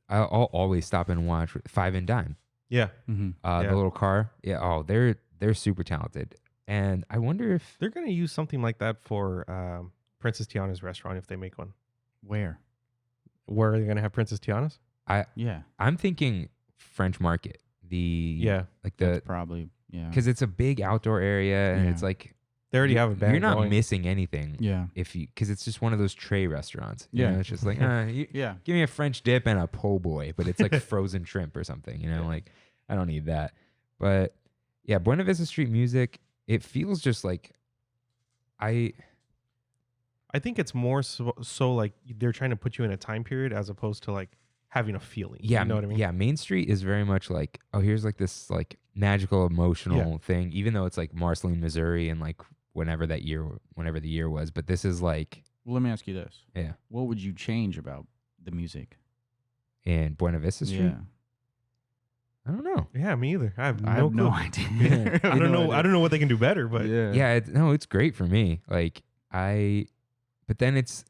I'll always stop and watch Five and Dime. Yeah. Mm-hmm. Yeah. The little car. Yeah. Oh, they're super talented. And I wonder if They're going to use something like that for Princess Tiana's restaurant if they make one. Where? Where are they going to have Princess Tiana's? Yeah. I'm thinking French Market. Yeah. Like That's probably, yeah. because it's a big outdoor area and Yeah. it's like They already have a band you're not going. missing anything Yeah. because it's just one of those tray restaurants. You Yeah. know, it's just like Yeah. give me a French dip and a po' boy, but it's like frozen shrimp or something. You know, Yeah. like I don't need that. But yeah, Buena Vista Street music. It feels just like I think it's more so like they're trying to put you in a time period as opposed to like having a feeling. Yeah, You know what I mean? Yeah, Main Street is very much like, oh, here's like this like magical emotional thing, even though it's like Marceline, Missouri, and like whenever the year was. But this is like, Well, let me ask you this. yeah, What would you change about the music? in Buena Vista Street. Yeah. I don't know. Yeah, me either. I have I no have clue. no idea. Yeah. I don't know. I don't know what they can do better, but Yeah, it's great for me. Like but then it's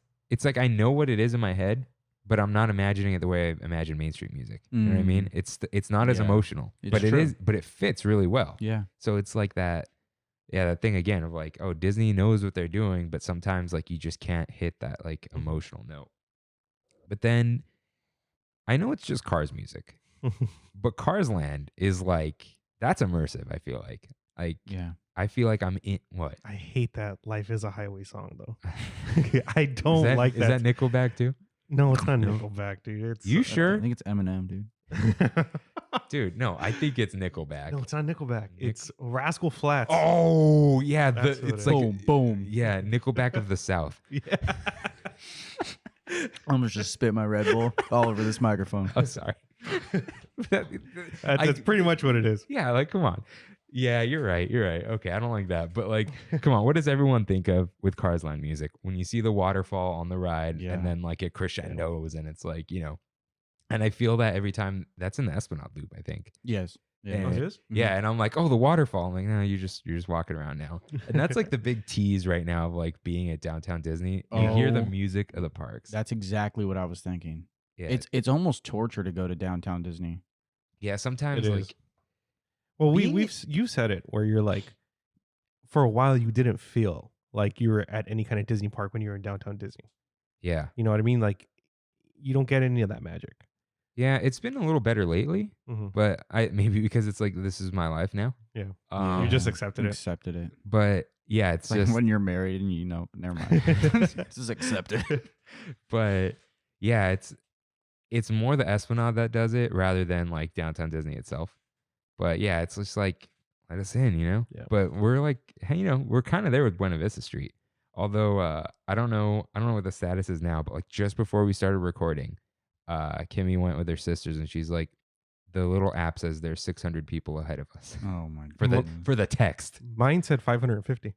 like I know what it is in my head, but I'm not imagining it the way I imagine Main Street music. You know what I mean? It's not as Yeah. emotional, It's but true. it is. But it fits really well. Yeah. So it's like that. Yeah, that thing again of like, oh, Disney knows what they're doing, but sometimes like you just can't hit that like emotional note. But then I know it's just Cars music, but Cars Land is like that's immersive. I feel like Yeah. I feel like I'm in what? I hate that "Life Is a Highway" song though. I don't Is that, like is that Nickelback too? No, it's not No. Nickelback, dude. It's You I sure, think it's Eminem, dude. dude? No, I think it's Nickelback. No, it's not Nickelback. It's Rascal Flatts. Oh yeah, That's what it's it like is. Boom. Yeah, Nickelback of the South. Yeah. I'm gonna just spit my Red Bull all over this microphone. I'm sorry. That's pretty much what it is. Yeah, like come on. Yeah, you're right. You're right. Okay, I don't like that. But like, come on, what does everyone think of with Cars Line music? When you see the waterfall on the ride Yeah. and then like it crescendos and it's like, you know, and I feel that every time that's in the Esplanade Loop, I think. Yes. Yeah. And- Oh, it is? Yeah, and I'm like, oh, the waterfall. I'm like, no, you're just walking around now. And that's like the big tease right now of like being at downtown Disney. You hear the Oh. music of the parks. That's exactly what I was thinking. yeah. It's almost torture to go to downtown Disney. Yeah, sometimes It is. like Well, Being- you said it where you're like, for a while you didn't feel like you were at any kind of Disney park when you were in downtown Disney. yeah. You know what I mean? Like, you don't get any of that magic. Yeah, it's been a little better lately, Mm-hmm. but maybe because it's like this is my life now. Yeah. Um, You just accepted it. Accepted it. But yeah, it's It's like just when you're married and you know, never mind. Just accept it. but yeah, it's more the Esplanade that does it rather than like downtown Disney itself. But yeah, it's just like let us in, you know? Yeah. But we're like, hey, you know, we're kind of there with Buena Vista Street. Although I don't know what the status is now, but like just before we started recording, Kimmy went with her sisters and she's like, the little app says there's 600 people ahead of us Oh my for the text. Mine said 550.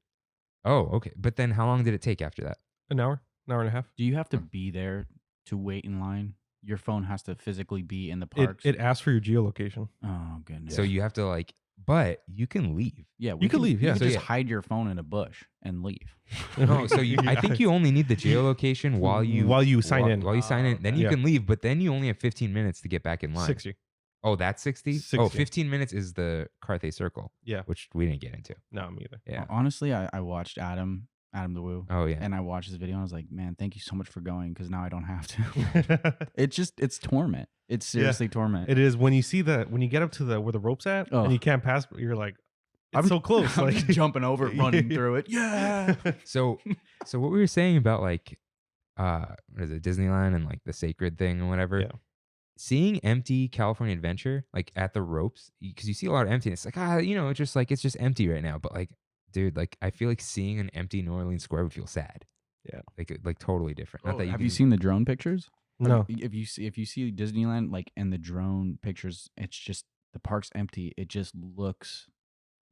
Oh, okay. But then how long did it take after that? An hour and a half. Do you have to be there to wait in line? Your phone has to physically be in the parks. It asks for your geolocation. Oh goodness. So you have to like, but you can leave. yeah, You can leave, You yeah. can So just yeah. hide your phone in a bush and leave. No, so I think you only need the geolocation while you sign in. While you sign in, then you Yeah. can leave, but then you only have 15 minutes to get back in line. 60. Oh, that's 60? 60. Oh, 15 minutes is the Carthay Circle, Yeah. which we didn't get into. No, me either. Yeah. Honestly, I watched Adam the Woo, Oh, yeah. and I watched his video and I was like, man, thank you so much for going because now I don't have to. It's torment. It's seriously torment. It is when you get up to where the rope's at Oh. and you can't pass, you're like, it's I'm so close. I'm Like just jumping over it, running through it. Yeah. So what we were saying about like, what is it, Disneyland and like the sacred thing or whatever. Yeah. Seeing empty California Adventure, like at the ropes, because you see a lot of emptiness. Like, you know, it's just empty right now. But like, dude, like I feel like seeing an empty New Orleans square would feel sad. Yeah. Like totally different. Not that Have can- you seen the drone pictures? No. If you see Disneyland like and the drone pictures, it's just the park's empty. It just looks.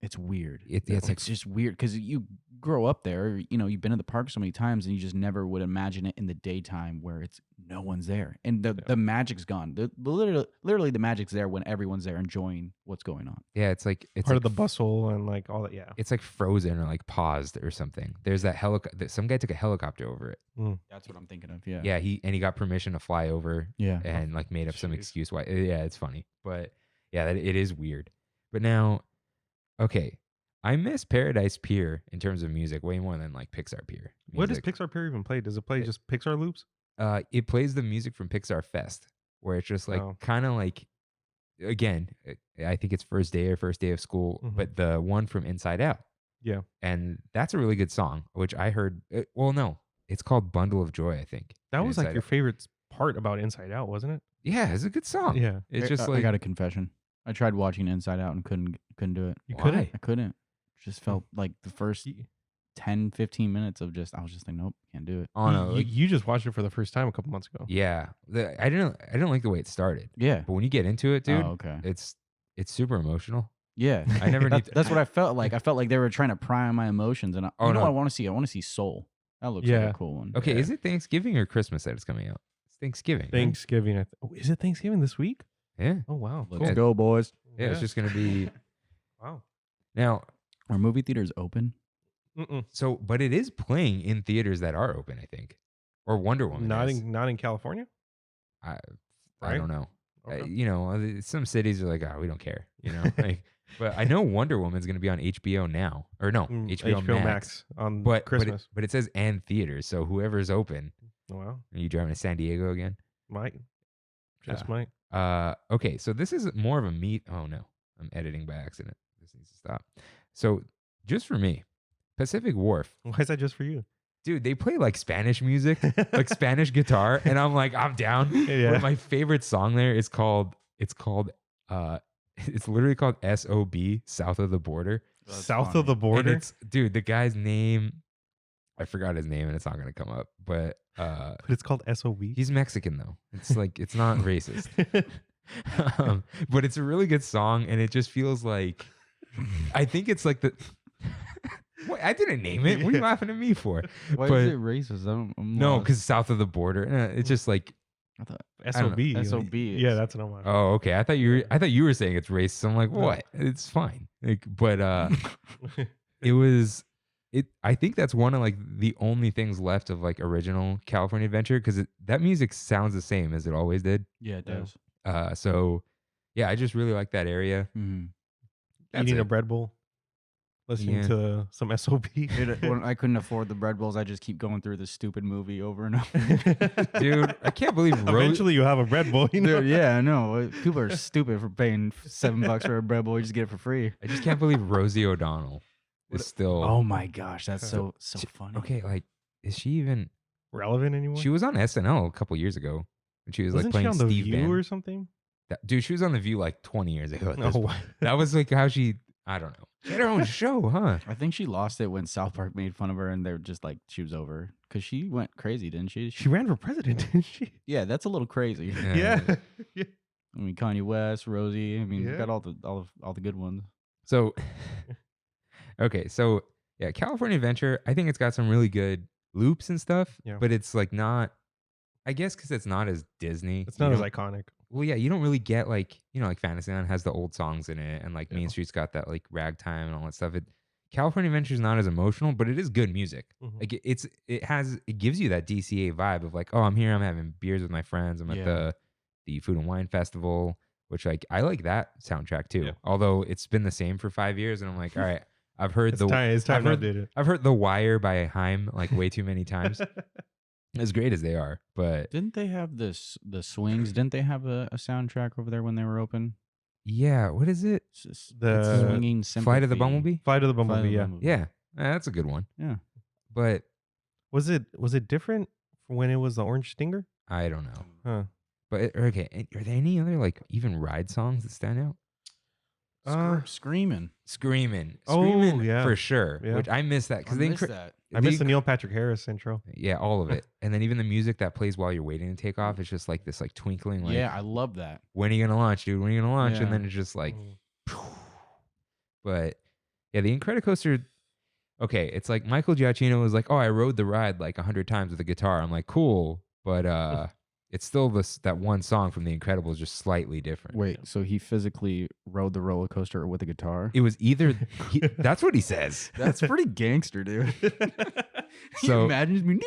It's weird. It's like just weird because you grow up there. You know, you've been to the park so many times, and you just never would imagine it in the daytime where it's no one's there, and the magic's gone. Literally, the magic's there when everyone's there enjoying what's going on. yeah, it's part like of the bustle and like all that. Yeah. It's like frozen or like paused or something. There's that helicopter. Some guy took a helicopter over it. That's what I'm thinking of. Yeah. Yeah, he got permission to fly over Yeah. and like made up some Jeez. excuse why. Yeah, it's funny, but yeah, it is weird. But now, okay, I miss Paradise Pier in terms of music way more than like Pixar Pier. What does music. Pixar Pier even play? Does it play just Pixar loops? It plays the music from Pixar Fest, where it's just like Oh. kind of like, again, I think it's first day of school, Mhm. but the one from Inside Out. Yeah. And that's a really good song, which I heard. Well, no, it's called Bundle of Joy, I think. That from was like Inside your Out. favorite part about Inside Out, wasn't it? Yeah, it's a good song. Yeah. It's just I like, got a confession. I tried watching Inside Out and couldn't do it. You Why? couldn't? I couldn't. Just felt like the first 10, 15 minutes of I was just like, nope, can't do it. oh no, You just watched it for the first time a couple months ago. yeah. I didn't like the way it started, Yeah. but when you get into it, dude, Oh, okay. it's super emotional. Yeah. I never need. That's what I felt like. I felt like they were trying to pry on my emotions, and Oh, you know no. what I want to see? I want to see Soul. That looks Yeah. like a cool one. Okay, Yeah. is it Thanksgiving or Christmas that it's coming out? It's Thanksgiving. right? Thanksgiving. Is it Thanksgiving this week? Yeah. Oh wow. Let's Cool. go, boys. Yeah, it's just gonna be Wow. now. Are movie theaters open? Mm-mm. So, but it is playing in theaters that are open, I think, or Wonder Woman. Not is. in California. I Right? don't know. Okay. You know, some cities are like, oh, we don't care. You know, like, but I know Wonder Woman's gonna be on HBO now, or no, HBO, Max. on But Christmas. but it says and theaters. So whoever's open, Oh, wow. are you driving to San Diego again? Might. Just Yeah. might. Okay, so this is more of a meet. Oh no, I'm editing by accident. This needs to stop. So just for me, Pacific Wharf, Why is that just for you? dude, they play like Spanish music, like Spanish guitar, and I'm like, I'm down. Yeah. But my favorite song there is called. It's literally called SOB, South of the Border. South of the And border. it's, dude, the guy's name, I forgot his name, and it's not gonna come up. But But it's called SOB. he's Mexican though. It's like it's not racist. But it's a really good song, and it just feels like I think it's like the. Wait, I didn't name it. What are you laughing at me for? Why But- is it racist? I'm No, lost. because south of the border. It's just like, I thought SOB. like- SOB is- Yeah, that's what I'm laughing. oh, okay. I thought you were saying it's racist. I'm like, No. what? It's fine. Like, but it was. I think that's one of like the only things left of like original California Adventure because that music sounds the same as it always did. yeah, it Yeah. does. So yeah, I just really like that area. Mhm. That's Eating it. a bread bowl, listening Yeah. to some SOB. Dude, when I couldn't afford the bread bowls, I just keep going through this stupid movie over and over. Dude, I can't believe Eventually, you have a bread bowl. You know? Dude, yeah, I know. People are stupid for paying $7 for a bread bowl. You just get it for free. I just can't believe Rosie O'Donnell is still. Oh my gosh, that's so funny. Okay, like, is she even? Relevant anymore? She was on SNL a couple years ago, and she was Wasn't like she playing on The Steve View Bannon. or something? Dude, she was on The View like 20 years ago. At this No. point. That was like how she I don't know. She had her own show, huh? I think she lost it when South Park made fun of her, and they were just like, she was over because she went crazy, didn't she? She ran for president, didn't she? Yeah, that's a little crazy. Yeah. I mean, Kanye West, Rosie. I mean, Yeah. we got all the good ones. So, okay, so yeah, California Adventure. I think it's got some really good loops and stuff, Yeah. but it's like not. I guess because it's not as Disney. It's not you as don't- iconic. Well, yeah, you don't really get like like Fantasyland has the old songs in it, and like Yeah. Main Street's got that like ragtime and all that stuff. California Adventure is not as emotional, but it is good music. Mhm. Like it gives you that DCA vibe of like, oh, I'm here, I'm having beers with my friends, I'm at Yeah. the Food and Wine Festival, which like I like that soundtrack too. Yeah. Although it's been the same for 5 years, and I'm like, all right, I've heard It's time I've to heard, update it. I've heard The Wire by Haim like way too many times. As great as they are, but Didn't they have the Swings? Didn't they have a soundtrack over there when they were open? yeah, what is it? It's The Swinging Flight of the Sympathy. Bumblebee? Flight of the Flight of Bumblebee. the Yeah. Bumblebee. Yeah, that's a good one. Yeah. But Was it different from when it was the Orange Stinger? I don't know. Huh. But okay, are there any other like even ride songs that stand out? Screaming. Screaming, Oh, Screaming yeah. for sure. Yeah. Which I miss that because I they missed that. I missed the Neil Patrick Harris intro. yeah, all of it, and then even the music that plays while you're waiting to take off. It's just like this like twinkling. Like, Yeah, I love that. when are you gonna launch, dude? When are you gonna launch? Yeah. And then it's just like, Mhm. but yeah, the Incredicoaster. Okay, it's like Michael Giacchino was like, oh, I rode the ride like 100 times with a guitar. I'm like, cool, but it's still that one song from The Incredibles, just slightly different. Wait, so he physically rode the roller coaster with a guitar? It was either that's what he says. That's pretty gangster, dude. So- imagine me.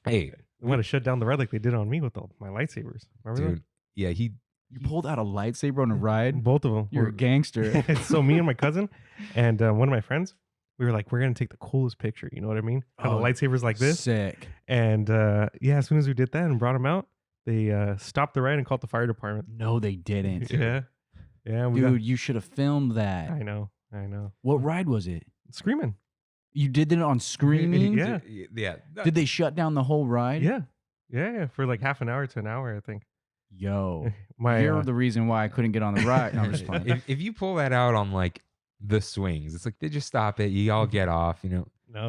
Hey, They want to shut down the ride like they did on me with my lightsabers. Remember dude, yeah, he You pulled out a lightsaber on a ride. that? Both of them. You're a gangster. So me and my cousin and one of my friends, we were like, we're gonna take the coolest picture. You know what I mean? Have the Oh, lightsabers like this. Sick. And yeah, as soon as we did that and brought them out, they stopped the ride and called the fire department. No, they didn't. Yeah, yeah, Dude, you should have filmed that. I know. What ride was it? Screaming. You did it on Screaming? Yeah. yeah. Did they shut down the whole ride? Yeah, for like half an hour to an hour, I think. Yo. My You're the reason why I couldn't get on the ride. No, I'm just playing. if you pull that out on like the swings, it's like they just stop it. You all get off. no,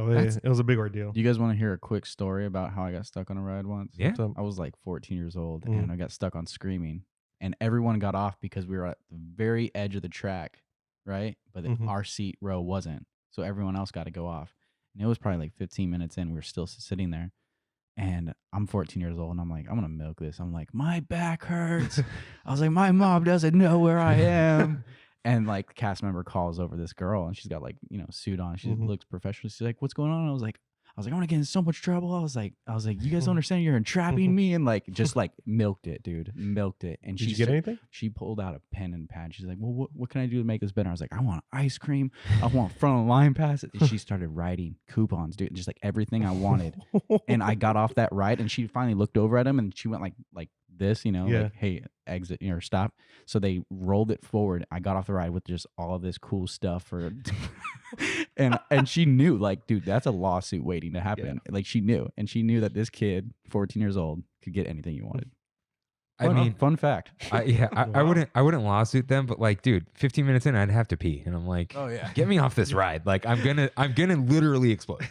That's- it was a big ordeal. Do you guys want to hear a quick story about how I got stuck on a ride once? Yeah. So, I was like 14 years old Mm. and I got stuck on Screaming. And everyone got off because we were at the very edge of the track, right? But Mhm. our seat row wasn't. So everyone else got to go off. And it was probably like 15 minutes in. We were still sitting there. And I'm 14 years old and I'm like, I'm going to milk this. I'm like, my back hurts. I was like, my mom doesn't know where I am. And like the cast member calls over this girl and she's got like, suit on. She Mhm. looks professional. She's like, what's going on? I was like, I'm gonna get in so much trouble. I was like, you guys don't understand you're entrapping me, and like just like milked it, dude, milked it. And did you get anything? she pulled out a pen and pad. She's like, well, what can I do to make this better? I was like, I want ice cream. I want front of line passes. And she started writing coupons, dude, just like everything I wanted. And I got off that ride, and she finally looked over at him, and she went like this, Yeah. like, hey, exit, or stop. So they rolled it forward. I got off the ride with just all of this cool stuff for, and she knew, like, dude, that's a lawsuit waiting to happen. Like she knew that this kid, 14 years old, could get anything he wanted. I mean, fun fact. I Wow. wouldn't lawsuit them, but like, dude, 15 minutes in, I'd have to pee, and I'm like, Oh yeah. get me off this ride. Like, I'm gonna literally explode.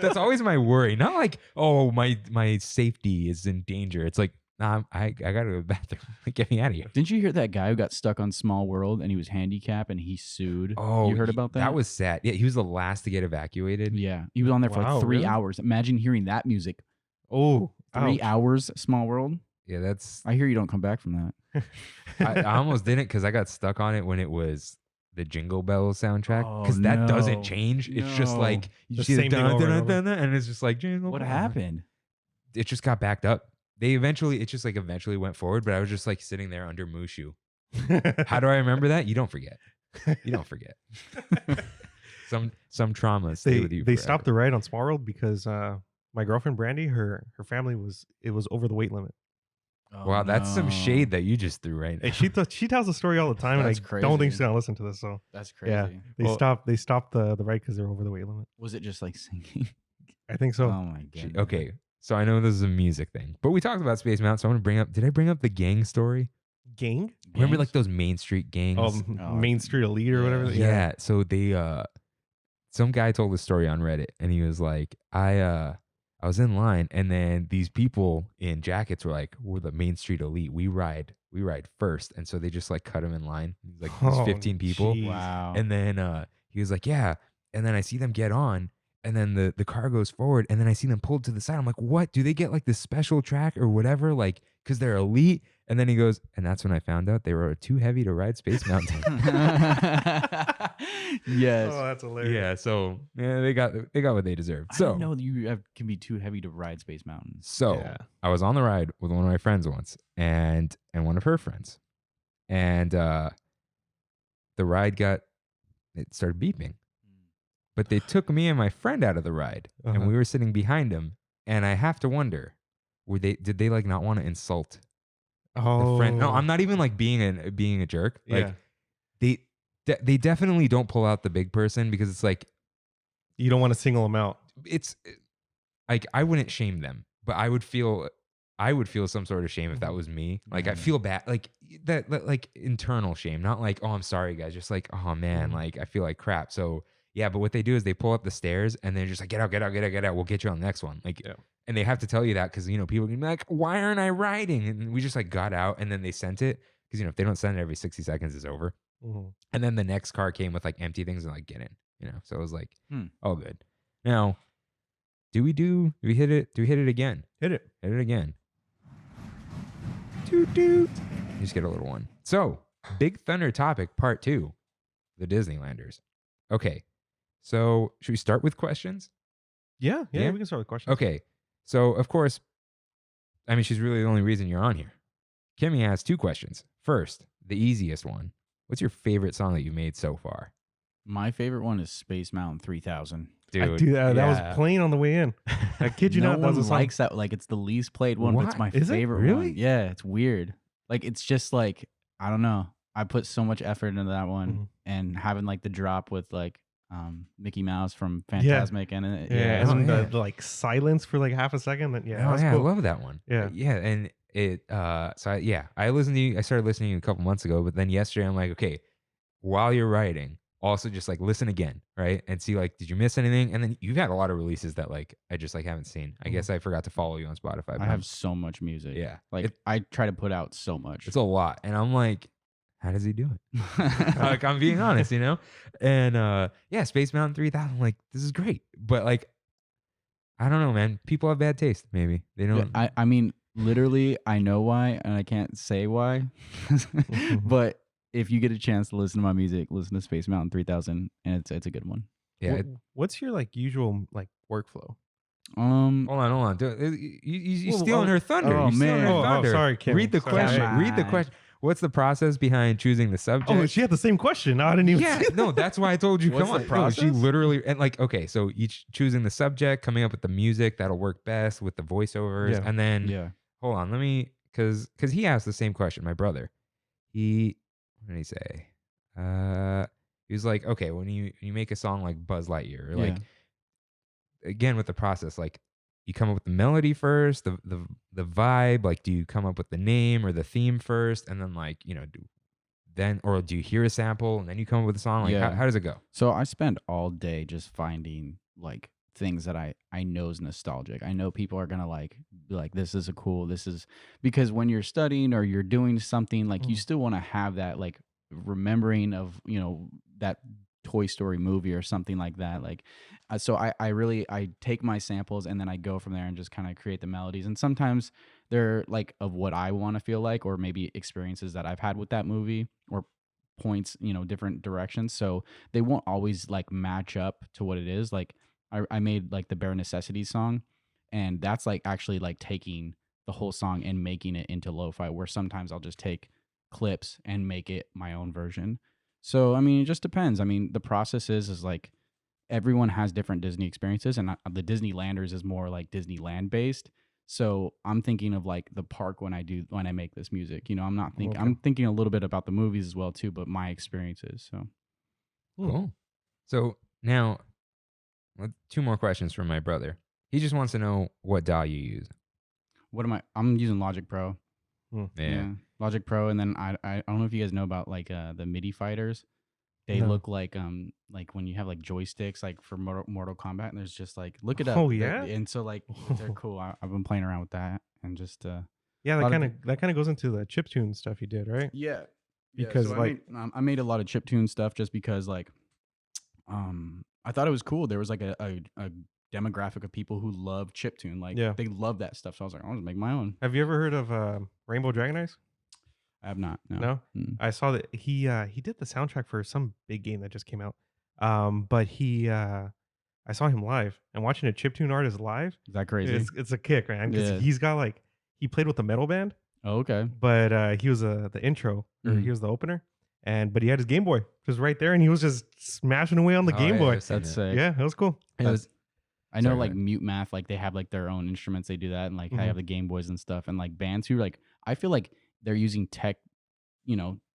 That's always my worry. Not like, oh, my safety is in danger. It's like, nah, I gotta go to the bathroom. Get me out of here. Didn't you hear that guy who got stuck on Small World and he was handicapped and he sued? Oh, you heard about that? That was sad. Yeah, he was the last to get evacuated. Yeah, he was on there for Wow, like 3 really? hours. Imagine hearing that music. Oh, 3 ouch. hours, Small World. Yeah, that's. I hear you don't come back from that. I almost didn't because I got stuck on it when it was the Jingle Bells soundtrack Oh, because that no. doesn't change. It's just No. like you The see the same thing dun, over dun, and dun, over. dun, and it's just like Jingle. What Bells. happened? It just got backed up. It just like eventually went forward, but I was just like sitting there under Mushu. How do I remember that? You don't forget. You don't forget. some traumas stay with you. They forever. stopped the ride on Small World because my girlfriend Brandy, her family was over the weight limit. Wow, that's some no. shade that you just threw right now. And she tells the story all the time, That's and I don't think crazy. she's gonna listen to this. So That's crazy. yeah, they Well- stopped the ride because they're over the weight limit. Was it just like singing? I think so. Oh my god. Okay, so I know this is a music thing, but we talked about Space Mountain, so I'm gonna bring up. Did I bring up the gang story? gang? Remember Gangs? like those Main Street gangs? Main Street Elite or whatever. Yeah. So they some guy told a story on Reddit and he was like, I was in line and then these people in jackets were like, we're the Main Street Elite. We ride first. And so they just like cut him in line. He's like these 15 people. Geez. Wow. And then he was like, yeah. And then I see them get on and then the car goes forward and then I see them pulled to the side. I'm like, what? Do they get like this special track or whatever? Like, because they're elite? And then he goes, and that's when I found out they were too heavy to ride Space Mountain. Yes. Oh, that's hilarious. Yeah, so yeah, they got what they deserved. I So didn't know that you can be too heavy to ride Space Mountain. So Yeah. I was on the ride with one of my friends once, and one of her friends, and the ride it started beeping, but they took me and my friend out of the ride, and Uh-huh. we were sitting behind him, and I have to wonder, did they like not want to insult Oh, the friend? No, I'm not even like being a jerk. Like they definitely don't pull out the big person because it's like. You don't want to single them out. It's like I wouldn't shame them, but I would feel some sort of shame if that was me. Like I feel bad, like that like internal shame, not like, oh, I'm sorry guys, just like, oh man, like I feel like crap. So yeah, but what they do is they pull up the stairs and they're just like, get out, we'll get you on the next one. Like and they have to tell you that because people can be like, why aren't I riding? And we just like got out and then they sent it because if they don't send it every 60 seconds, it's over. Mhm. And then the next car came with like empty things and like get in. So it was like, all good. Now, do we hit it? Do we hit it again? Hit it. Hit it again. Toot toot. You just get a little one. So, Big Thunder topic part 2, the Disneylanders. Okay, so should we start with questions? Yeah, Yeah? we can start with questions. Okay, so of course, I mean, she's really the only reason you're on here. Kimmy has 2 questions. First, the easiest one. What's your favorite song that you've made so far? My favorite one is Space Mountain 3000. That was playing on the way in. I kid you no not. That was one a song. likes that. Like, it's the least played one, but it's my Why? Is it? favorite Really? one. Yeah, it's weird. Like, it's just like, I don't know. I put so much effort into that one, Mhm. and having like the drop with like Mickey Mouse from Fantasmic and it. Yeah, Oh, and yeah. the like silence for like half a second. Then Oh, that's yeah, cool. I love that one. Yeah. Yeah, and it I listened to you. I started listening to you a couple months ago, but then yesterday I'm like, okay, while you're writing, also just like listen again, right? And see like, did you miss anything? And then you've had a lot of releases that like I just like haven't seen. I guess I forgot to follow you on Spotify. I but have so much music. Yeah. Like, I try to put out so much. it's a lot, and I'm like, how does he do it? Like I'm being honest, And yeah, Space Mountain 3000. Like this is great, but like I don't know, man. People have bad taste. Maybe they don't. I mean, literally, I know why, and I can't say why. But if you get a chance to listen to my music, listen to Space Mountain 3000, and it's a good one. Yeah. What's your like usual like workflow? Hold on. You Well, stealing her thunder. oh, You stealing man. her Oh, thunder. sorry, Kim. Read the Sorry. question. Come Read the on. question. What's the process behind choosing the subject? Oh, she had the same question. No, I didn't even. Yeah, see that. no, that's why I told you. What's Come the on, no, she process? literally and like okay, so each choosing the subject, coming up with the music that'll work best with the voiceovers, Yeah. and then Yeah. hold on, let me because he asked the same question. My brother, what did he say? He was like, okay, when you make a song like Buzz Lightyear, or like again with the process, like you come up with the melody first, the vibe, like do you come up with the name or the theme first, and then like do you hear a sample and then you come up with a song? Like Yeah. how does it go? So I spend all day just finding like things that I know is nostalgic. I know people are gonna like be like, this is because when you're studying or you're doing something, like you still want to have that like remembering of that Toy Story movie or something like that. Like so I take my samples and then I go from there and just kind of create the melodies. And sometimes they're like of what I want to feel like, or maybe experiences that I've had with that movie, or points, different directions. So they won't always like match up to what it is. Like I made like the Bare Necessities song, and that's like actually like taking the whole song and making it into lo-fi, where sometimes I'll just take clips and make it my own version. So I mean, it just depends. I mean, the process is like everyone has different Disney experiences, and the Disneylanders is more like Disneyland based. So I'm thinking of like the park when I make this music. I'm thinking a little bit about the movies as well too, but my experiences. So Cool. So now 2 more questions from my brother. He just wants to know what DAW you use. I'm using Logic Pro. Yeah. Logic Pro, and then I don't know if you guys know about like the MIDI fighters. They No. look like when you have like joysticks like for Mortal Kombat, and there's just like look it up. Oh, yeah? And so like they're cool. I've been playing around with that and just Yeah, lot of that kind of goes into the chiptune stuff you did, right? yeah. Because, so like- I made a lot of chiptune stuff just because like I thought it was cool. There was like a demographic of people who love chiptune. Like Yeah. they love that stuff. So I was like, I'll just make my own. Have you ever heard of Rainbow Dragon Eyes? I have not. No. No? Mm. I saw that he did the soundtrack for some big game that just came out. But I saw him live, and watching a chiptune artist live, Is that crazy? it's a kick, man. Because Yeah. he's got like he played with the metal band, Oh, okay. but he was the intro or Mhm. he was the opener, but he had his Game Boy just right there, and he was just smashing away on the Oh, Game yeah, Boy. I've seen That's it. sick. Yeah, that was cool. It was, I know Sorry, go like ahead. Mute Math, like they have like their own instruments. They do that, and like Mhm. I have the Game Boys and stuff, and like bands who like I feel like they're using tech,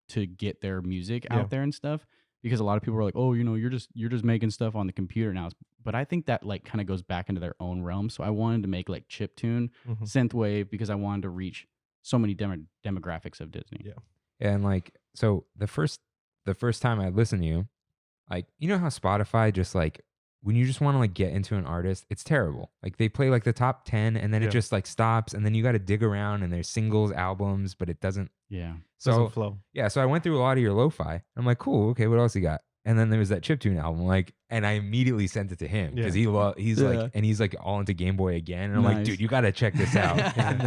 to get their music Yeah. out there and stuff. Because a lot of people are like, oh, you're just making stuff on the computer now. But I think that like kind of goes back into their own realm. So I wanted to make like chiptune, Mhm. synthwave, because I wanted to reach so many demographics of Disney. Yeah. and like, so the first time I listened to you, like, you know how Spotify just like, when you just want to like get into an artist, it's terrible. Like they play like the top 10 and then Yeah. it just like stops, and then you got to dig around, and there's singles, albums, but it doesn't. Yeah. Doesn't So flow. yeah, so I went through a lot of your lo-fi. I'm like, cool, okay, what else you got? And then there was that chiptune album, like, and I immediately sent it to him because he's Yeah. like, and he's like all into Game Boy again, and I'm like, Nice. dude, you got to check this out. and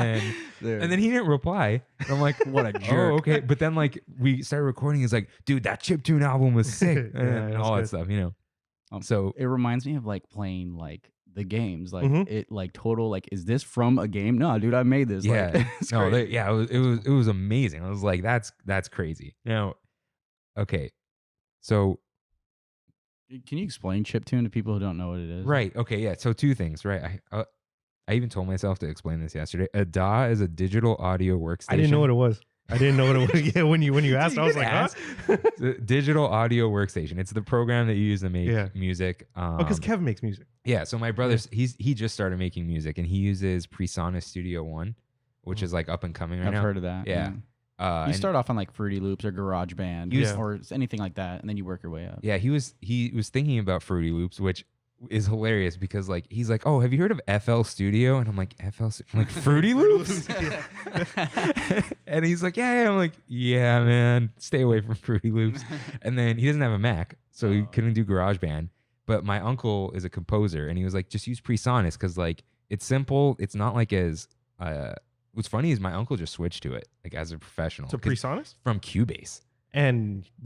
then he didn't reply. And I'm like, What a oh, jerk. okay. But then like we started recording. He's like, dude, that chiptune album was sick, Yeah, and it was all that good. stuff, Um, So It reminds me of like playing like the games, like Mhm. it like total like, is this from a game? No, dude, I made this. yeah, Like, it's no, crazy. yeah, it was amazing. I was like, that's crazy. Now, okay, so Can you explain chiptune to people who don't know what it is? right, okay, yeah. So two things, right? I even told myself to explain this yesterday. A DAW is a digital audio workstation. I didn't know what it was. I didn't know what it was. Yeah, when you asked, I was like, huh? It's a digital audio workstation. It's the program that you use to make Yeah. music. Because Kevin makes music. Yeah, so my brother's he just started making music, and he uses PreSonus Studio One, which is like up and coming right I've now. heard of that. Yeah. You and- start off on like Fruity Loops or GarageBand Yeah. or anything like that, and then you work your way up. Yeah, he was thinking about Fruity Loops, which is hilarious because like he's like, oh, have you heard of FL Studio? And I'm like, I'm like Fruity Loops. And he's like, yeah. I'm like, yeah, man, stay away from Fruity Loops. And then he doesn't have a Mac, so he couldn't do GarageBand. But my uncle is a composer, and he was like, just use PreSonus because like it's simple. It's not like as what's funny is my uncle just switched to it like as a professional To 'cause- PreSonus? from Cubase. But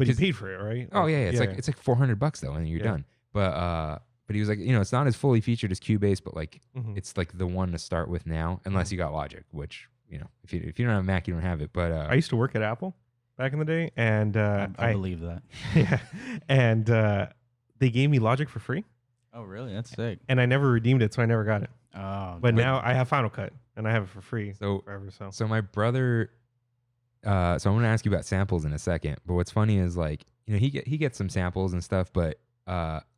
he 'Cause- paid for it, right? Oh yeah, yeah. It's like $400 though, and then you're Yeah. done. But he was like, it's not as fully featured as Cubase, but like Mhm. it's like the one to start with now, unless you got Logic, which if you don't have Mac, you don't have it. But I used to work at Apple back in the day, and I believe that. yeah, and they gave me Logic for free, Oh, really? That's sick. and I never redeemed it, so I never got it. Oh, But now I have Final Cut, and I have it for free so forever. So so my brother, so I'm gonna ask you about samples in a second. But what's funny is like he gets some samples and stuff, but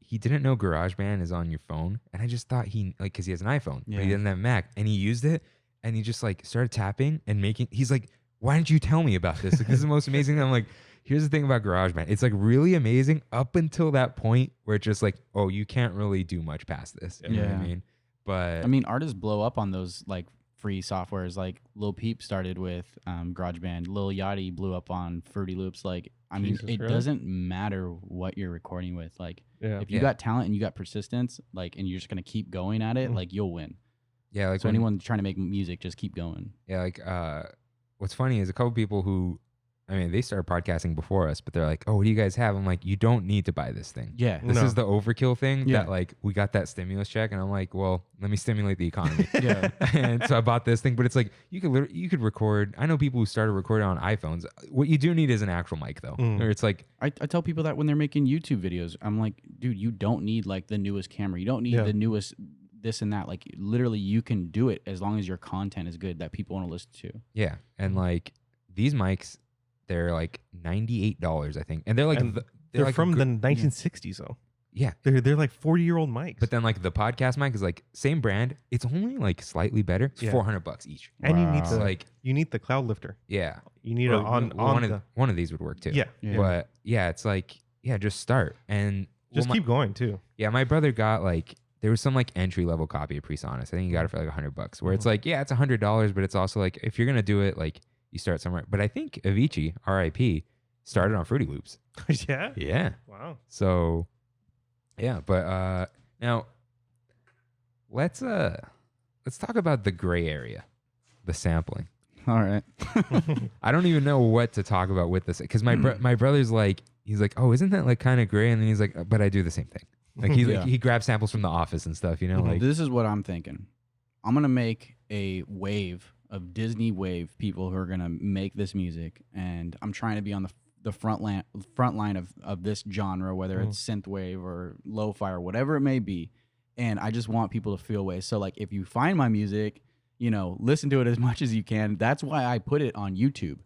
he didn't know GarageBand is on your phone, and I just thought because he has an iPhone, but Yeah. he doesn't have Mac, and he used it, and he just like started tapping and making. He's like, why didn't you tell me about this? Like, this is the most amazing thing. I'm like, here's the thing about GarageBand. It's like really amazing up until that point where it's just like, oh, you can't really do much past this. You know what I Yeah. mean? But I mean, artists blow up on those like free softwares. Like Lil Peep started with GarageBand. Lil Yachty blew up on Fruity Loops. Like, I mean, Jesus, it really? doesn't matter what you're recording with. Like, yeah, if you Yeah. got talent and you got persistence, like, and you're just gonna keep going at it, Mhm. like, you'll win. yeah, like So when- anyone trying to make music, just keep going. Yeah, like what's funny is a couple people who, I mean, they started podcasting before us, but they're like, "Oh, what do you guys have?" I'm like, "You don't need to buy this thing. Yeah. This No. is the overkill thing Yeah. that like we got that stimulus check, and I'm like, well, let me stimulate the economy." Yeah. And so I bought this thing, but it's like you could record. I know people who started recording on iPhones. What you do need is an actual mic though, Mm. or it's like I tell people that when they're making YouTube videos, I'm like, dude, you don't need like the newest camera. You don't need Yeah. the newest this and that. Like, literally, you can do it as long as your content is good that people want to listen to. yeah, and like these mics, they're like $98, I think, and they're like And they're they're like from gr- the 1960s though. Yeah. They're like 40-year-old mics. But then like the podcast mic is like same brand. It's only like slightly better. It's Yeah. $400 each. and you need Wow. the Like you need the cloud lifter. yeah. You need it Or on one the of one of these would work too. yeah. Yeah. But yeah, it's like just start and Just well, keep going too. Yeah, my brother got like there was some like entry level copy of Presonus. I think he got it for like $100. Where it's like it's $100, but it's also like if you're gonna do it, like you start somewhere. But I think Avicii, R.I.P., started on Fruity Loops. Yeah. Yeah. Wow. So yeah, but now let's talk about the gray area, the sampling. All right. I don't even know what to talk about with this because my brother's like he's like, oh, isn't that like kind of gray? And then he's like, but I do the same thing. Like Yeah. he grabs samples from The Office and stuff, you know, like This is what I'm thinking. I'm gonna make a wave of Disney wave people who are gonna make this music, and I'm trying to be on the front line of this genre, whether it's synthwave or lo-fi or whatever it may be. And I just want people to feel ways. So like if you find my music, listen to it as much as you can. That's why I put it on YouTube,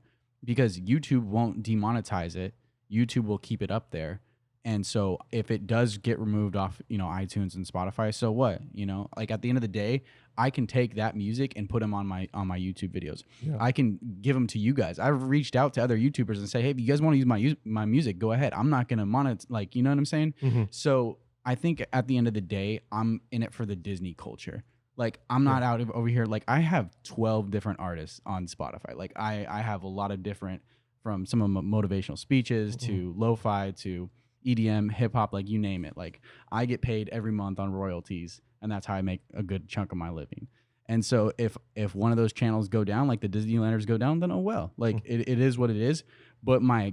because YouTube won't demonetize it. YouTube will keep it up there. And so if it does get removed off, iTunes and Spotify, so what? Like at the end of the day, I can take that music and put them on my YouTube videos. Yeah. I can give them to you guys. I've reached out to other YouTubers and say, hey, if you guys want to use my music, go ahead. I'm not going to monetize, like, you know what I'm saying? Mhm. So I think at the end of the day, I'm in it for the Disney culture. Like, I'm not out over here. Like, I have 12 different artists on Spotify. Like, I have a lot of different, from some of my motivational speeches to lo-fi to EDM, hip hop, like you name it. Like, I get paid every month on royalties, and that's how I make a good chunk of my living. And so if one of those channels go down, like the Disneylanders go down, then oh well. Like it is what it is. But my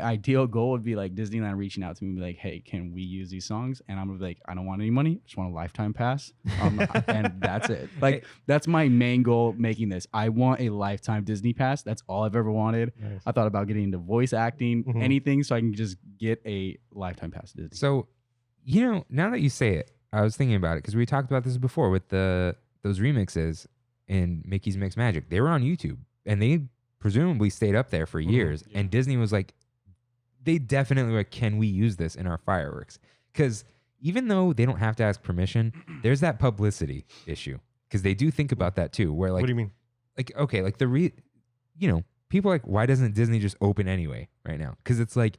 ideal goal would be like Disneyland reaching out to me and be like, hey, can we use these songs? And I'm gonna be like, I don't want any money, I just want a lifetime pass. And that's it. Like that's my main goal making this. I want a lifetime Disney pass. That's all I've ever wanted. Nice. I thought about getting into voice acting, Mhm. anything, so I can just get a lifetime pass to Disney. so now that you say it, I was thinking about it because we talked about this before with those remixes in Mickey's Mix Magic. They were on YouTube and they presumably stayed up there for years. Yeah. And Disney was like, they definitely were like, can we use this in our fireworks? Because even though they don't have to ask permission, there's that publicity issue. Because they do think about that too, where like, What do you mean? like okay, like people are like, why doesn't Disney just open anyway right now? Because it's like,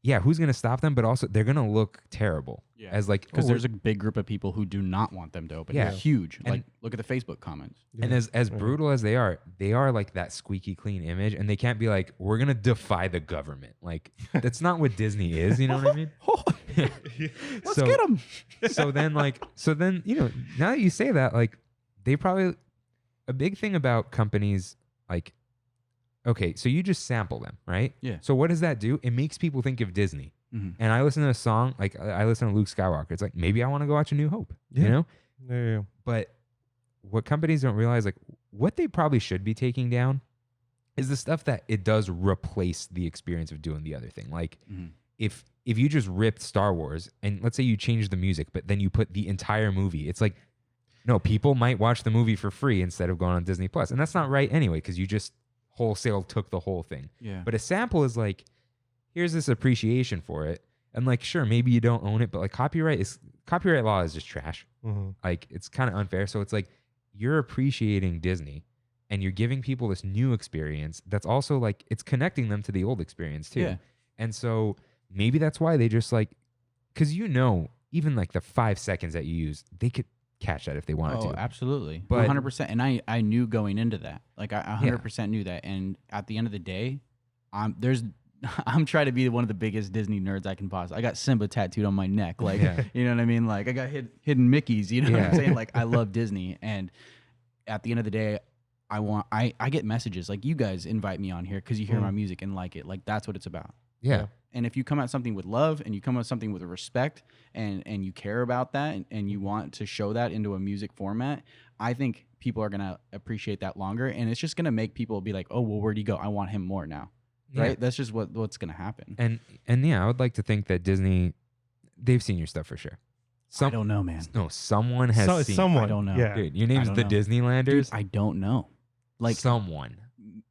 yeah, who's gonna stop them? But also, they're gonna look terrible as like Because there's a big group of people who do not want them to open. Yeah. Huge. And- like, look at the Facebook comments. And as brutal as they are like that squeaky clean image, and they can't be like, we're gonna defy the government. Like that's not what Disney is. You know what I mean? Let's So- get them. so then now that you say that, like they probably a big thing about companies like, okay, so you just sample them, right? Yeah. So what does that do? It makes people think of Disney. Mhm. And I listen to a song, like I listen to Luke Skywalker. It's like, maybe I want to go watch A New Hope, you Yeah. know? Yeah. But what companies don't realize, like what they probably should be taking down is the stuff that it does replace the experience of doing the other thing. Like Mhm. if you just ripped Star Wars and let's say you changed the music, but then you put the entire movie, it's like, no, people might watch the movie for free instead of going on Disney Plus. And that's not right anyway, because you just wholesale took the whole thing. Yeah. But a sample is like, here's this appreciation for it. And like, sure, maybe you don't own it, but like copyright law is just trash. Mhm. Like it's kind of unfair. So it's like you're appreciating Disney and you're giving people this new experience that's also like it's connecting them to the old experience too. Yeah. And so maybe that's why they just like, because even like the 5 seconds that you use, they could catch that if they wanted Oh, to. absolutely. But- 100%. And I knew going into that. Like, I 100% knew that. And at the end of the day, I'm trying to be one of the biggest Disney nerds I can possibly. I got Simba tattooed on my neck. Like, Yeah. you know what I mean? Like, I got hidden Mickeys. You know what I'm Yeah. saying? Like, I love Disney. And at the end of the day, I get messages. Like, you guys invite me on here because you hear my music and like it. Like, that's what it's about. Yeah. And if you come at something with love and you come at something with respect and you care about that and you want to show that into a music format, I think people are going to appreciate that longer. And it's just going to make people be like, oh, well, where'd he go? I want him more now. Yeah. Right? That's just what's going to happen. And yeah, I would like to think that Disney, they've seen your stuff for sure. I don't know, man. No, someone has seen. Someone. I don't know. Yeah. Dude, your name's I the don't know. Disneylanders. Dude, I don't know. Like, someone.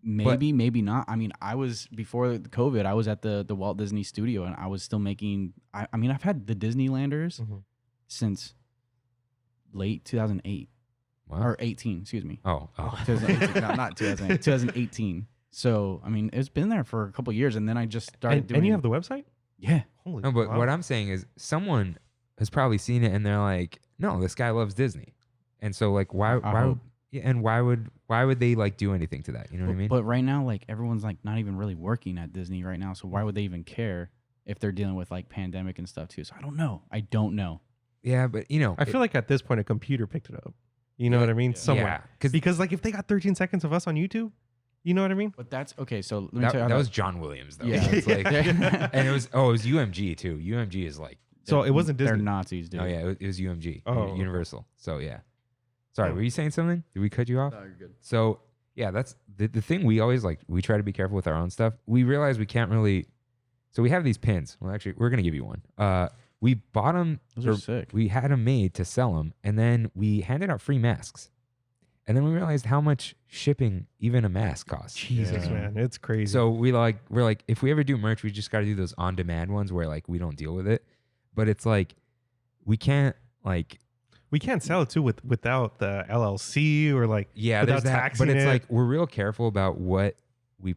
maybe not. I mean, I was before COVID. I was at the Walt Disney Studio, and I was still making. I mean, I've had the Disneylanders since late 2008 or 18. Excuse me. Oh. 2018, not 2008. 2018. So I mean, it's been there for a couple years, and then I just started doing. And you have the website? Yeah. Holy No, but wow. what I'm saying is someone has probably seen it and they're like, no, this guy loves Disney. And so like why hope. yeah, and why would they like do anything to that? You know what I mean? But right now, like everyone's like not even really working at Disney right now. So why would they even care if they're dealing with like pandemic and stuff too? So I don't know. Yeah, but you know, I feel like at this point a computer picked it up. You know what I mean? Somewhere. Yeah, Because like if they got 13 seconds of us on YouTube, you know what I mean? But that's okay. So let me that, tell you how that was John Williams though. Yeah. So it's like, and it was UMG too. UMG is like, So it wasn't They're Disney. Nazis, dude. oh yeah, it was UMG. Oh. Universal. So yeah. Sorry, were you saying something? Did we cut you off? No, you're good. So yeah, that's the thing. We always like, we try to be careful with our own stuff. We realize we can't really. So we have these pins. Well, actually, we're gonna give you one. We bought them. Those are sick. We had them made to sell them, and then we handed out free masks. And then we realized how much shipping even a mask costs. Jesus, Yeah. man. It's crazy. So we're like, if we ever do merch, we just got to do those on-demand ones where like we don't deal with it. But it's like we can't like. we can't sell it too without the LLC or like Yeah, without there's that. taxing But it's it. like we're real careful about what we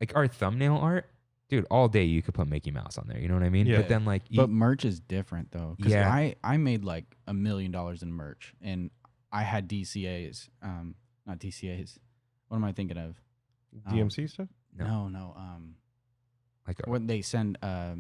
like. Our thumbnail art, dude. All day you could put Mickey Mouse on there. You know what I mean? Yeah. But then like, But merch is different though. Because Yeah. I made like $1 million in merch, and I had DCAs. Not DCAs. What am I thinking of? DMC stuff? No. No. like When they send A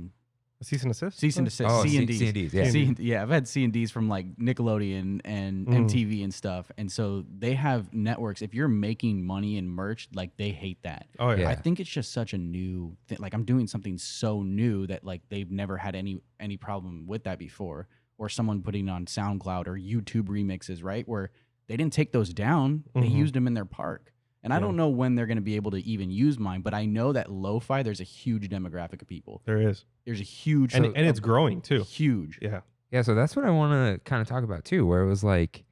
cease and desist? cease and desist, oh, C and C and Ds. Ds, yeah. Yeah, I've had C and Ds from like Nickelodeon and MTV and stuff, and so they have networks. If you're making money in merch, like they hate that. Oh yeah. Yeah. I think it's just such a new thing. Like I'm doing something so new that like they've never had any problem with that before. Or someone putting on SoundCloud or YouTube remixes, right? Where they didn't take those down. They used them in their park. And I don't know when they're going to be able to even use mine, but I know that lo-fi, there's a huge demographic of people. There is. There's a huge... And it's growing too. Huge. Yeah. Yeah, so that's what I want to kind of talk about too, where it was like,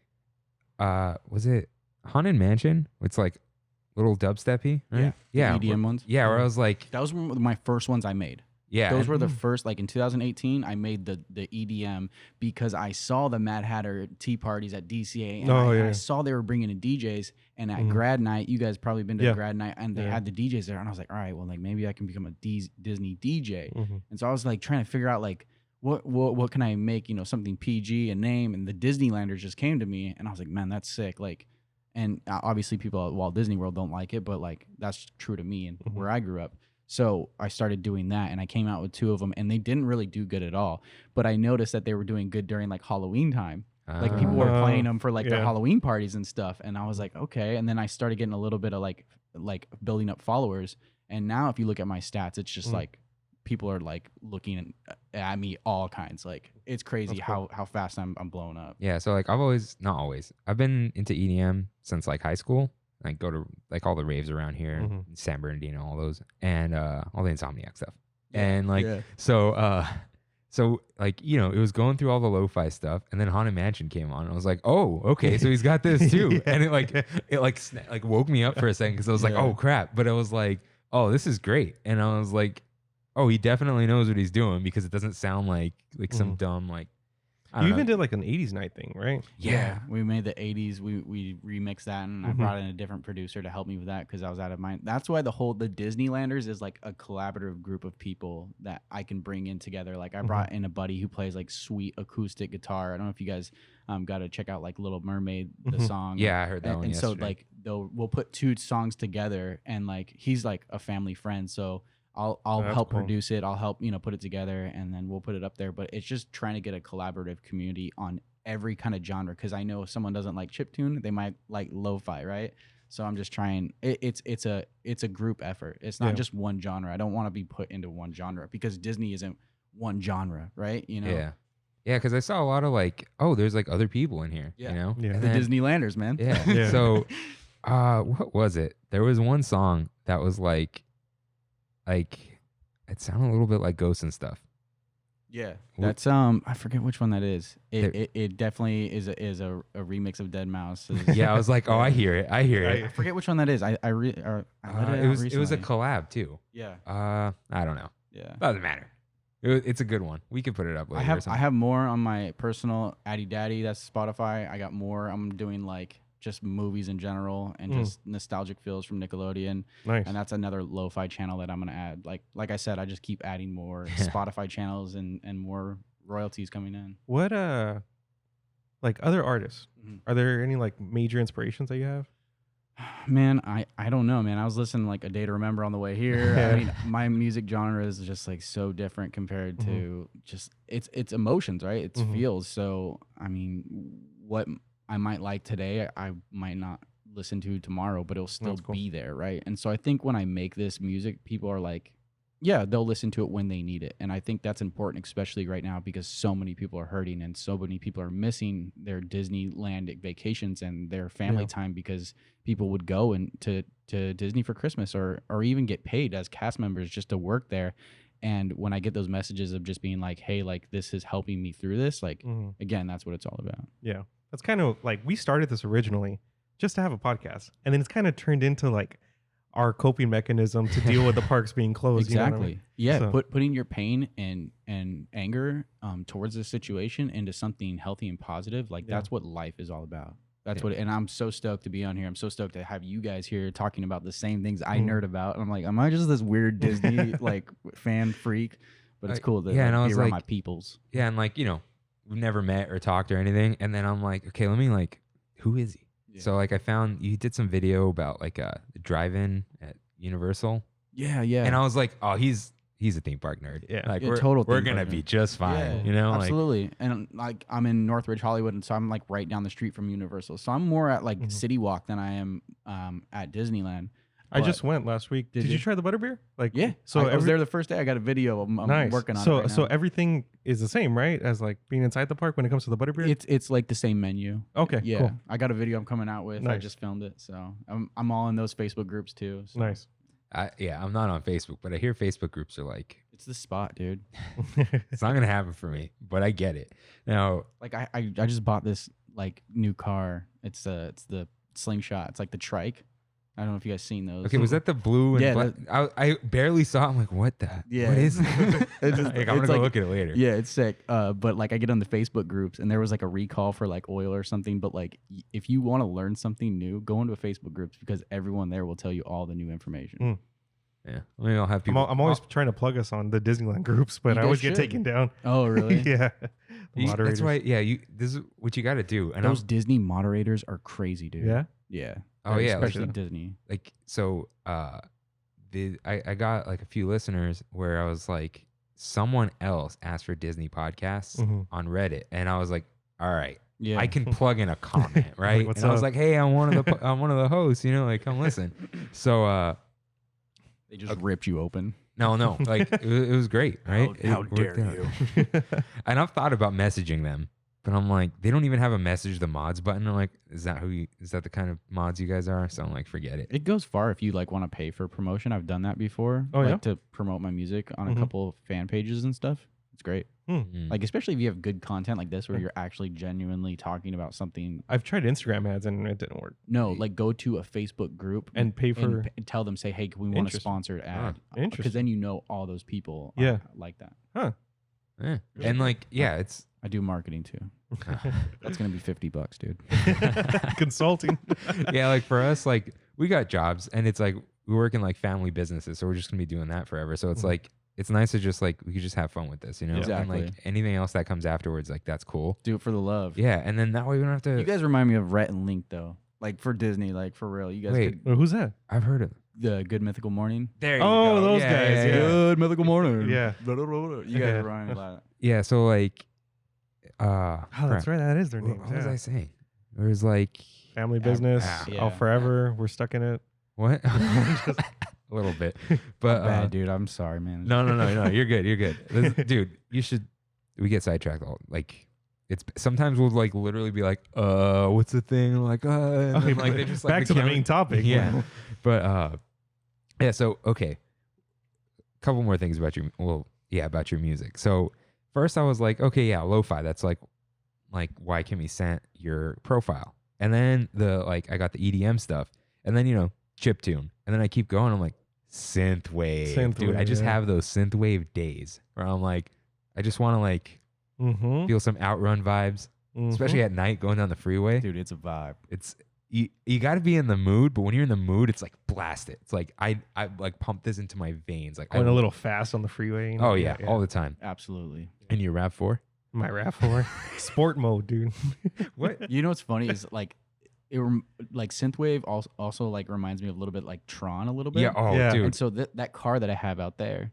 was it Haunted Mansion? It's like little dubsteppy, right? The EDM ones. Yeah, where I was like, That was one of my first ones I made. yeah, Those were the first, like in 2018, I made the EDM because I saw the Mad Hatter tea parties at DCA, and I saw they were bringing in DJs. And at grad night, you guys probably been to grad night, and they had the DJs there, and I was like, all right, well, like maybe I can become a Disney DJ. And so I was like trying to figure out like what can I make, you know, something PG and name, and the Disneylanders just came to me, and I was like, man, that's sick, like. And obviously, people at Walt Disney World don't like it, but like that's true to me and where I grew up. So I started doing that, and I came out with 2 of them, and they didn't really do good at all. But I noticed that they were doing good during like Halloween time. Like people were playing them for like their Halloween parties and stuff, and I was like, okay. And then I started getting a little bit of like building up followers. And now if you look at my stats, it's just like people are like looking at me all kinds. Like it's crazy how fast I'm blowing up. Yeah, so like I've been into EDM since like high school. I go to like all the raves around here, San Bernardino, all those, and all the Insomniac stuff. And like so like, you know, it was going through all the lo-fi stuff, and then Haunted Mansion came on, and I was like, oh, okay, so he's got this too. And it like woke me up for a second, because I was like, oh crap. But I was like, oh, this is great. And I was like, oh, he definitely knows what he's doing, because it doesn't sound like some dumb like. You even did like an 80s night thing, right? Yeah, we made the 80s. We remixed that, and I brought in a different producer to help me with that because I was out of mind. That's why the Disneylanders is like a collaborative group of people that I can bring in together. Like I brought in a buddy who plays like sweet acoustic guitar. I don't know if you guys got to check out like Little Mermaid, the song. Yeah, I heard that one And so yesterday. like we'll put 2 songs together, and like he's like a family friend, so I'll help produce it. I'll help, you know, put it together, and then we'll put it up there. But it's just trying to get a collaborative community on every kind of genre, because I know if someone doesn't like chiptune, they might like lo-fi, right? So I'm just trying. It's a group effort. It's not just one genre. I don't want to be put into one genre, because Disney isn't one genre, right? You know. Yeah, because I saw a lot of like, oh, there's like other people in here. Yeah. You know. Yeah. And The then- Disneylanders, man. Yeah. So, what was it? There was one song that was like it sounded a little bit like Ghosts and stuff. Yeah, Wh- that's I forget which one that is. There- It definitely is a remix of Dead Mouse. Yeah, I was like, oh, I hear it. I hear I it. forget which one that is. I let it out It was a recently. collab too. Yeah, I don't know. yeah. Doesn't matter. It's a good one. We could put it up later. or I something. have more on my personal Addy Daddy. That's Spotify. I got more. I'm doing like just movies in general and just nostalgic feels from Nickelodeon. Nice. And that's another lo-fi channel that I'm gonna add. Like I said, I just keep adding more Spotify channels and more royalties coming in. What like other artists? Mhm. Are there any like major inspirations that you have? Man, I don't know, man. I was listening like A Day to Remember on the way here. Yeah. I mean, my music genre is just like so different compared to just it's emotions, right? It's Mhm. feels. So I mean, what I might like today, I might not listen to tomorrow, but it'll still That's cool. be there, right? And so I think when I make this music, people are like, yeah, they'll listen to it when they need it. And I think that's important, especially right now, because so many people are hurting and so many people are missing their Disneyland vacations and their family Yeah. time because people would go and to Disney for Christmas or even get paid as cast members just to work there. And when I get those messages of just being like, hey, like this is helping me through this, like Mhm. again, that's what it's all about. Yeah. That's kind of like we started this originally just to have a podcast. And then it's kind of turned into like our coping mechanism to deal with the parks being closed. Exactly. You know what I mean? Yeah. So- Putting your pain and anger towards the situation into something healthy and positive. Like Yeah. that's what life is all about. That's Yeah. what, and I'm so stoked to be on here. I'm so stoked to have you guys here talking about the same things I Mhm. nerd about. And I'm like, am I just this weird Disney like fan freak? But it's cool to yeah, and I be was around like- my peoples. Yeah, and like, we've never met or talked or anything. And then I'm like, okay, let me like, who is he? Yeah. So like I found you did some video about like a drive-in at Universal. Yeah, yeah. And I was like, oh, he's a theme park nerd. Yeah. Like Yeah, we're total we're theme gonna park be nerd. just fine. Yeah, Like absolutely. And like I'm in Northridge, Hollywood, and so I'm like right down the street from Universal. So I'm more at like Mhm. City Walk than I am at Disneyland. I But- just went last week. Did Did you you? try the butterbeer? Like Yeah. So I was there the first day. I got a video. I'm nice. working on so it right so now. everything is the same, right? As like being inside the park when it comes to the butterbeer. It's like the same menu. Okay. Yeah. Cool. I got a video I'm coming out with. I Nice. just filmed it. So I'm all in those Facebook groups too. So Nice. I'm not on Facebook, but I hear Facebook groups are like, It's the spot, dude. it's not gonna happen for me, but I get it. Now, Like I just bought this like new car. It's the Slingshot. It's like the trike. I don't know if you guys seen those. okay, was that the blue and Yeah, black? I barely saw it. I'm like, what the? Yeah. What is that? It's just- Like, I'm it's gonna go like- look at it later. Yeah, it's sick. But like I get on the Facebook groups and there was like a recall for like oil or something. But like if you want to learn something new, go into a Facebook groups because everyone there will tell you all the new information. Mm. Yeah. Maybe I'll have I'm, people. I'm always trying to plug us on the Disneyland groups, but You I always guys get should. taken down. Oh, really? Yeah. The That's moderators. why. Yeah. This is what you got to do. And Those I'm Disney moderators are crazy, dude. Yeah. Yeah. Oh, yeah, like Especially the- Disney. like so. I got like a few listeners where I was like, someone else asked for Disney podcasts Mhm. on Reddit, and I was like, all right. Yeah. I can plug in a comment, right? What's and I was up? like, "Hey, I'm one of the I'm one of the hosts, like come listen." So They just ripped you open. no, like it was great, right? How It dare worked out. And I've thought about messaging them, but I'm like, they don't even have a message the mods button. I'm like, is that the kind of mods you guys are? So I'm like, forget it. It goes far if you like want to pay for promotion. I've done that before. Oh, like yeah? to promote my music on Mhm. a couple of fan pages and stuff. It's great. Mm. Like especially if you have good content like this where you're actually genuinely talking about something. I've tried Instagram ads and it didn't work. No, like go to a Facebook group And pay for. and tell them, say, hey, we want a Interesting. sponsored ad. Because Interesting. then you know all those people Yeah. like that. Yeah. And like, yeah, it's I do marketing too. That's gonna be $50, dude. Consulting. yeah, like for us, like we got jobs, and it's like we work in like family businesses, so we're just gonna be doing that forever. So it's Mhm. like it's nice to just like we could just have fun with this, Yeah. And Exactly. like anything else that comes afterwards, like that's cool. Do it for the love. Yeah, and then that way we don't have to. You guys remind me of Rhett and Link though. Like for Disney, like for real. You guys Wait. could Well, who's that? I've heard of. the Good Mythical Morning. There you Oh, go. those guys, yeah. Good Mythical Morning. Yeah. Blah, blah, blah, blah. You guys Yeah. remind me a lot. Yeah, so like, Oh, that's right. That is their name. What was I saying? It was like Family business. Yeah. All forever. We're stuck in it. what? a little bit, but Bad dude. I'm sorry, man. no. You're good. You're good, dude. You should. We get sidetracked all like. It's sometimes we'll like literally be like, what's the thing? Like, and then, like they just like Back to the camera- main topic. Yeah, but yeah. So okay, couple more things about your about your music. So first I was like, okay, yeah, lo-fi. That's like why Kimmy sent your profile. And then I got the EDM stuff. And then, chiptune. And then I keep going. I'm like, synthwave. Dude, I just have those synthwave days where I'm like, I just want to feel some Outrun vibes, especially at night going down the freeway. Dude, it's a vibe. It's you got to be in the mood, but when you're in the mood, it's like blast it. It's like I like pump this into my veins. Like going a little fast on the freeway. Oh yeah, all the time. Absolutely. And your RAV4? My RAV4, sport mode, dude. What? You know what's funny is like synthwave also like reminds me of a little bit like Tron a little bit. Yeah. Oh, Yeah. dude. And so that car that I have out there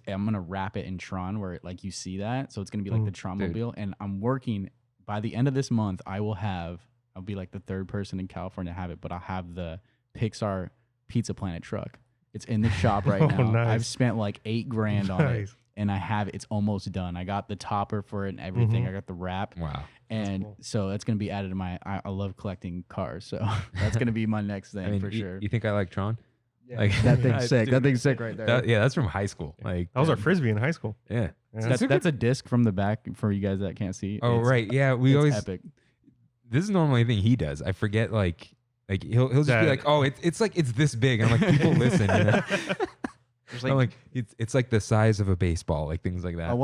I'm gonna wrap it in Tron where like you see that. So it's gonna be like the Tron mobile. And I'm working by the end of this month. I'll be like the third person in California to have it, but I'll have the Pixar Pizza Planet truck. It's in the shop right now. Nice. I've spent like $8,000 on it, and I have it's almost done. I got the topper for it and everything. I got the wrap. Wow. And cool. so that's gonna be added to my. I love collecting cars, so that's gonna be my next thing for sure. You think I like Tron? Yeah. Like That thing's sick. dude, That thing's sick right there. that's from high school. Like That was our frisbee in high school. yeah. Yeah. That's a disc from the back for you guys that can't see. Oh It's- right, yeah. We it's always. epic. This is normally a thing he does. I forget like he'll just be like, oh, it's like it's this big. And I'm like, people listen. I'm like it's like the size of a baseball, like things like that. I'll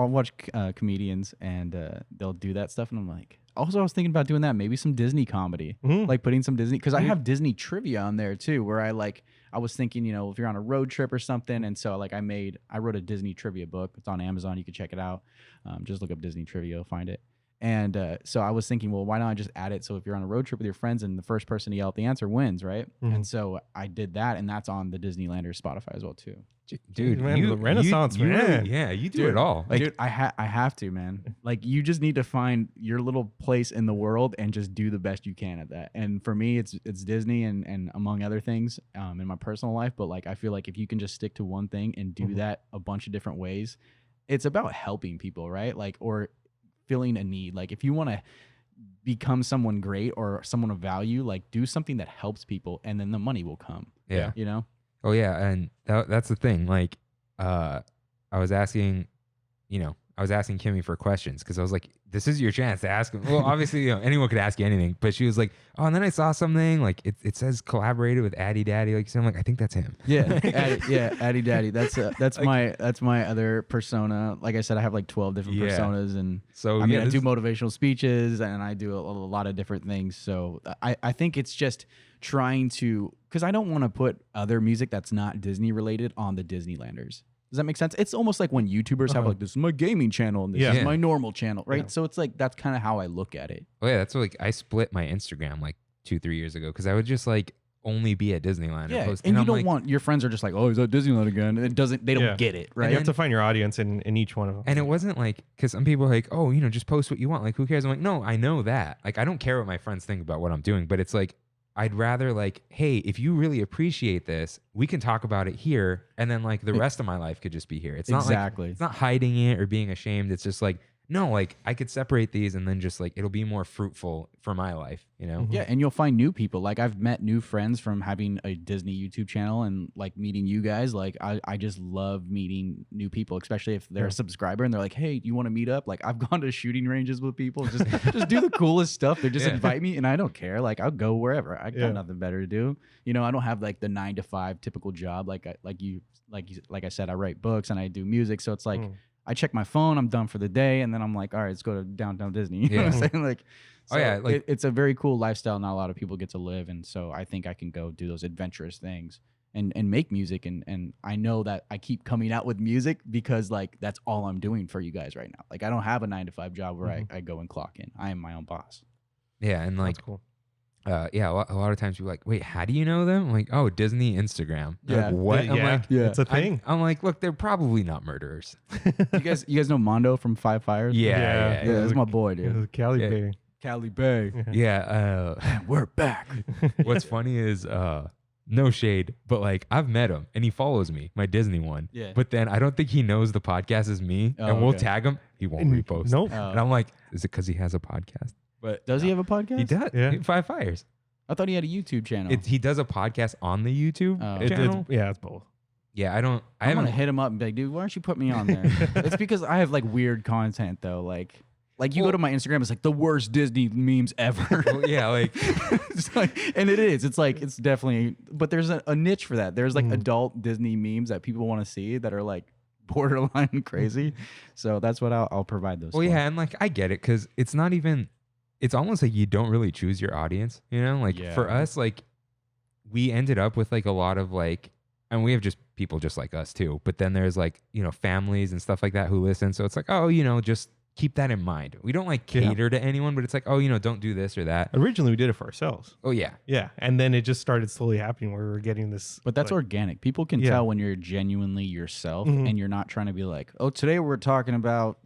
watch comedians and they'll do that stuff, and I'm like. Also, I was thinking about doing that. Maybe some Disney comedy, like putting some Disney, because I have Disney trivia on there too. Where I was thinking, if you're on a road trip or something, and so like I wrote a Disney trivia book. It's on Amazon. You can check it out. Just look up Disney trivia, you'll find it. And so I was thinking, well, why not just add it? So if you're on a road trip with your friends and the first person to yell out the answer wins, right? And so I did that, and that's on the Disneylanders Spotify as well too. Dude, man, the Renaissance, you man. Really, yeah, you do it all. Like, Dude, I have to, man. Like, you just need to find your little place in the world and just do the best you can at that. And for me, it's Disney and among other things in my personal life. But like, I feel like if you can just stick to one thing and do that a bunch of different ways, it's about helping people, right? Like, or filling a need. Like, if you want to become someone great or someone of value, like do something that helps people, and then the money will come. Yeah. You know? Oh yeah, and that's the thing. Like, I was asking Kimmy for questions because I was like, "This is your chance to ask him." Well, obviously, anyone could ask you anything, but she was like, "Oh," and then I saw something like it says collaborated with Addy Daddy. Like, so I'm like, I think that's him. Yeah, Addy Daddy. That's like, my other persona. Like I said, I have like 12 different personas, and so I mean, I do motivational speeches, and I do a lot of different things. So I think it's just trying to, because I don't want to put other music that's not Disney related on the Disneylanders. Does that make sense? It's almost like when YouTubers have like, this is my gaming channel and this is my normal channel, right? Yeah. So it's like, that's kind of how I look at it. Oh yeah, that's what, like I split my Instagram like 2-3 years ago because I would just like only be at Disneyland. Yeah, post, and you I'm don't like, want, your friends are just like, oh, he's at Disneyland again. And they don't get it, right? You have to find your audience in each one of them. And it wasn't like, because some people are like, oh, just post what you want. Like, who cares? I'm like, no, I know that. Like, I don't care what my friends think about what I'm doing, but it's like, I'd rather like, hey, if you really appreciate this, we can talk about it here, and then like the rest of my life could just be here. It's not Exactly. like, it's not hiding it or being ashamed. It's just like, no, like I could separate these and then just like it'll be more fruitful for my life, Yeah, and you'll find new people. Like I've met new friends from having a Disney YouTube channel and like meeting you guys. Like I just love meeting new people, especially if they're a subscriber and they're like, hey, do you want to meet up? Like I've gone to shooting ranges with people, just do the coolest stuff. They just invite me and I don't care. Like I'll go wherever. I got nothing better to do. I don't have like the 9-to-5 typical job. Like I said, I write books and I do music. So it's like, I check my phone, I'm done for the day, and then I'm like, all right, let's go to downtown Disney. You know what I'm saying? Like, so it's a very cool lifestyle not a lot of people get to live, and so I think I can go do those adventurous things and make music, and I know that I keep coming out with music because like that's all I'm doing for you guys right now. Like I don't have a 9-to-5 job where I go and clock in. I am my own boss. Yeah, and like, That's cool. a lot of times people are like, wait, how do you know them? I'm like, oh, Disney Instagram. They're Yeah. like, what? I'm like, It's a thing. I'm like, look, they're probably not murderers. You guys know Mondo from Five Fires? Yeah. Yeah, that's my boy, dude. Cali Yeah. Bay. Cali Bay. Yeah. We're back. What's funny is, no shade, but like I've met him and he follows me, my Disney one. Yeah. But then I don't think he knows the podcast is me, Oh, and we'll okay. tag him. He won't repost. Nope. And I'm like, is it because he has a podcast? But Does he have a podcast? he does. Yeah. 5 Fires. I thought he had a YouTube channel. He does a podcast on the YouTube Oh. channel. It's both. Yeah, I don't. I I'm haven't. gonna hit him up and be like, dude, why don't you put me on there? It's because I have like weird content though. Like you go to my Instagram, it's like the worst Disney memes ever. Well, yeah, like It's like, and it is. It's like it's definitely. But there's a niche for that. There's like adult Disney memes that people want to see that are like borderline crazy. So that's what I'll provide those. Well, for. yeah, and like I get it because it's not even. It's almost like you don't really choose your audience. You know, like Yeah. for us, like we ended up with like a lot of like, and we have just people just like us too. But then there's like families and stuff like that who listen. So it's like, oh, just keep that in mind. We don't like cater to anyone, but it's like, oh, don't do this or that. Originally, we did it for ourselves. Oh yeah, Yeah, and then it just started slowly happening where we were getting this. But that's like, organic. People can tell when you're genuinely yourself and you're not trying to be like, oh, today we're talking about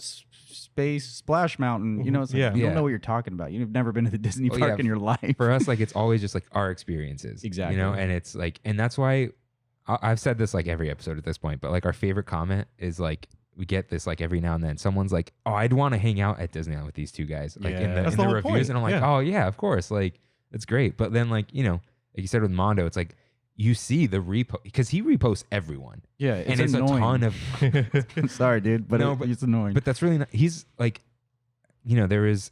space Splash Mountain. It's like, you don't know what you're talking about. You've never been to the Disney park in your life. For us, like it's always just like our experiences. Exactly. And it's like, and that's why I've said this like every episode at this point, but like our favorite comment is like, we get this like every now and then. Someone's like, "Oh, I'd want to hang out at Disneyland with these two guys." Like in the whole reviews, point. and I'm like, "Oh yeah, of course." Like it's great. But then like like you said with Mondo, it's like you see the repost because he reposts everyone. Yeah, and it's annoying. a ton of. Sorry, dude, but, it's annoying. But that's really not. He's like, there is.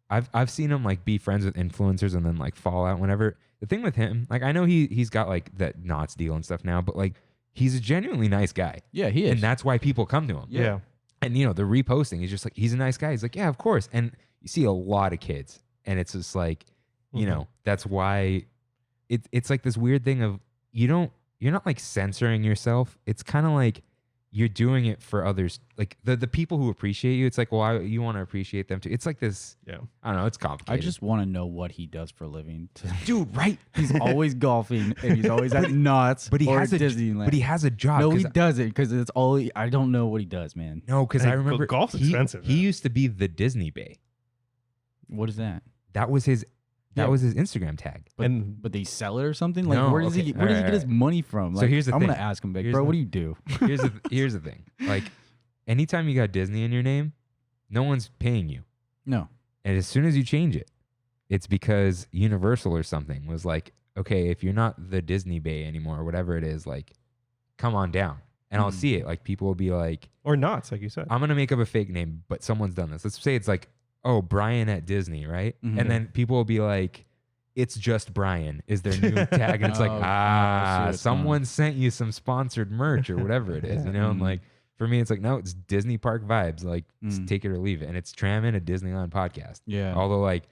I've seen him like be friends with influencers and then like fall out whenever. The thing with him, like I know he's got like that Knott's deal and stuff now, but like. He's a genuinely nice guy. Yeah, he is. And that's why people come to him. Yeah. And, the reposting is just like, he's a nice guy. He's like, yeah, of course. And you see a lot of kids. And it's just like, that's why it's like this weird thing of you're not like censoring yourself. It's kind of like you're doing it for others. Like the people who appreciate you, it's like, well, you want to appreciate them too. It's like this. Yeah. I don't know. It's complicated. I just want to know what he does for a living. Dude, right. He's always golfing and he's always at Knott's But he or has Disneyland. But he has a job. No, he doesn't because it's all. I don't know what he does, man. No, because I remember golf's expensive. He used to be the Disney Bay. What is that? That was his. That Yeah. was his Instagram tag. But they sell it or something? Like No, where does okay. he get his money from? So Like, here's the I'm thing. gonna ask him, like, Here's bro, the- what do you do? Here's the thing. Like, anytime you got Disney in your name, no one's paying you. No. And as soon as you change it, it's because Universal or something was like, okay, if you're not the Disney Bay anymore or whatever it is, like, come on down. And I'll see it. Like, people will be like, Or Knott's, like you said. I'm gonna make up a fake name, but someone's done this. Let's say it's like, oh, Brian at Disney, right? Mhm. And then people will be like, it's just Brian is their new tag. And it's like, Oh, I see what's someone going sent you some sponsored merch or whatever it is, And Mhm. like, for me, it's like, no, it's Disney Park vibes. Like, Mm. take it or leave it. And it's Trammin, a Disneyland podcast. Yeah. Although, like,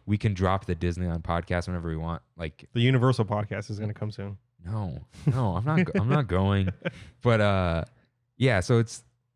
we can drop the Disneyland podcast whenever we want. Like, The Universal podcast is going to come soon. no, I'm not, I'm not going. But yeah.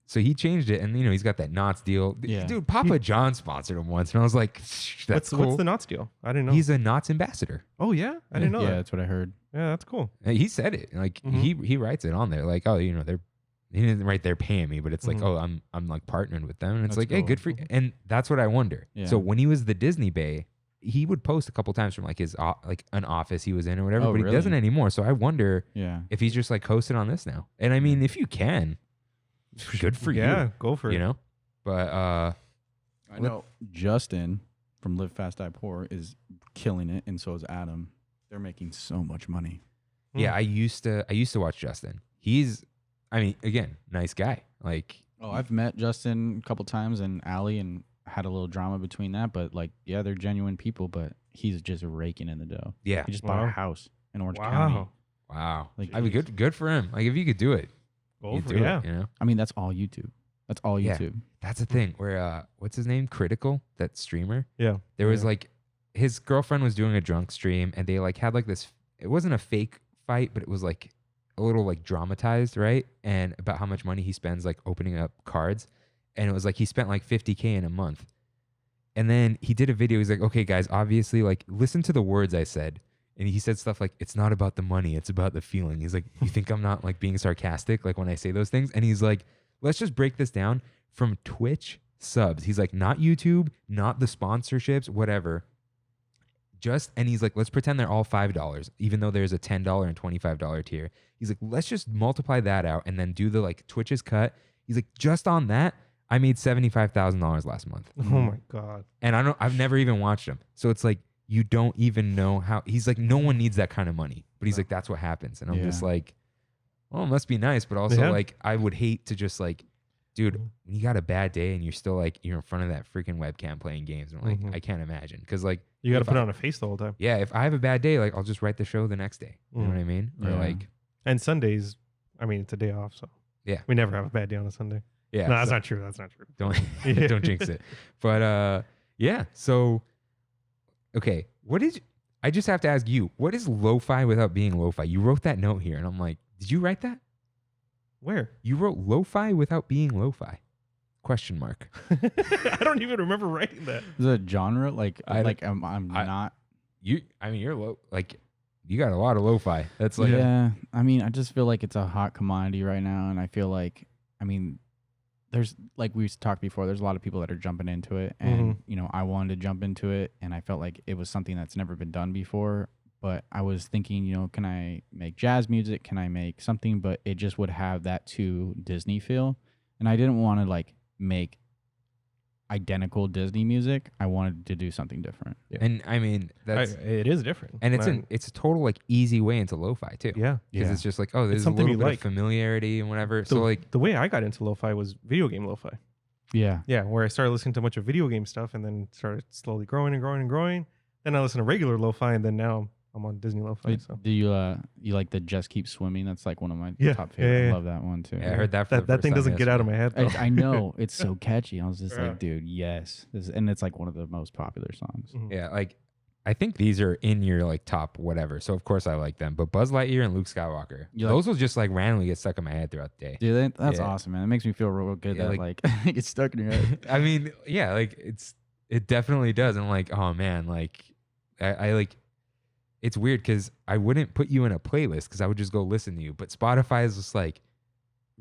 So he changed it, and he's got that Knott's deal. Yeah. Dude, Papa John sponsored him once, and I was like, that's cool. What's the Knott's deal? I didn't know. He's a Knott's ambassador. Oh yeah, I didn't know Yeah, that. that's what I heard. Yeah, that's cool. And he said it. Like he writes it on there. Like, oh, he didn't write they're paying me, but it's like, oh, I'm like partnering with them, and it's That's like, hey, cool. good for you. And that's what I wonder. Yeah. So when he was the Disney Bay, he would post a couple times from like his like an office he was in or whatever, Oh, but he really? doesn't anymore. So I wonder Yeah. if he's just like hosting on this now. And I mean, if you can, good for you. Yeah, go for it. But I know Justin from Live Fast Die Poor is killing it, and so is Adam. They're making so much money. yeah, I used to watch Justin. Again, nice guy. Like, Oh, I've met Justin a couple times and Allie and had a little drama between that, but like, yeah, they're genuine people, but he's just raking in the dough. yeah, He just bought Wow. a house in Orange County. wow. Like, I mean, good for him. Like, if you could do it, Go you for do it. Yeah. it. I mean, that's all YouTube. That's all Yeah. YouTube. That's the thing. Where what's his name? Critical, that streamer. Yeah. There was Yeah. like his girlfriend was doing a drunk stream, and they like had like this. It wasn't a fake fight, but it was like a little like dramatized, right? And about how much money he spends like opening up cards, and it was like he spent like $50K in a month. And then he did a video. He's like, okay, guys, obviously, like, listen to the words I said. And he said stuff like, it's not about the money, it's about the feeling. He's like, you think I'm not like being sarcastic, like when I say those things? And he's like, let's just break this down from Twitch subs. He's like, not YouTube, not the sponsorships, whatever. And he's like, let's pretend they're all $5, even though there's a $10 and $25 tier. He's like, let's just multiply that out and then do the like Twitch's cut. He's like, just on that, I made $75,000 last month. Oh my god. And I've never even watched him. So it's like, you don't even know how. He's like, no one needs that kind of money. But he's like, that's what happens. And I'm just Yeah. like, oh, it must be nice. But also Yeah. like, I would hate to just like, dude, when you got a bad day and you're still like, you're in front of that freaking webcam playing games. And like, I can't imagine. Cause like, You got to if put I- on a face the whole time. yeah, if I have a bad day, like I'll just write the show the next day. You know what I mean? Or Yeah. like, And Sundays, I mean, it's a day off, so Yeah. we never have a bad day on a Sunday. yeah, No, that's so not true. That's not true. don't, Yeah. don't jinx it. But yeah. So, okay. I just have to ask you, what is lo-fi without being lo-fi? You wrote that note here and I'm like, did you write that? Where? You wrote lo-fi without being lo-fi? Question mark. I don't even remember writing that. Is it a genre? Like, I- I'm I- not. You got a lot of lo-fi. That's like, Yeah, I mean, I just feel like it's a hot commodity right now, and I feel like, I mean, there's like we talked before. There's a lot of people that are jumping into it, and you know, I wanted to jump into it, and I felt like it was something that's never been done before. But I was thinking, you know, can I make jazz music? Can I make something? But it just would have that too Disney feel, and I didn't want to like make identical Disney music. I wanted to do something different. and I mean, that's, It is different. and it's Man. it's a total like easy way into lo-fi too. Yeah. Because it's just like, oh, there's a something little you bit like. of familiarity and whatever. The, So like, the way I got into lo-fi was video game lo-fi. Yeah. Yeah, where I started listening to a bunch of video game stuff and then started slowly growing and growing and growing. Then I listened to regular lo-fi and then now I'm on Disney lo-fi. Wait, So do you like the Just Keep Swimming? That's like one of my Yeah, top yeah, favorite. yeah. I love that one too. yeah, I heard that for the that first thing time doesn't get out of my yesterday. head though. I know it's so catchy. I was just Yeah. like, dude, yes, and it's like one of the most popular songs. Mhm. Yeah, like I think these are in your like top whatever. So of course I like them. But Buzz Lightyear and Luke Skywalker, You like- those will just like randomly get stuck in my head throughout the day. Do they? That's Yeah. awesome, man. It makes me feel real good Yeah, that like it gets stuck in your head. I mean, yeah, like it definitely does. And I'm like, oh man, like I like it's weird because I wouldn't put you in a playlist because I would just go listen to you. But Spotify is just like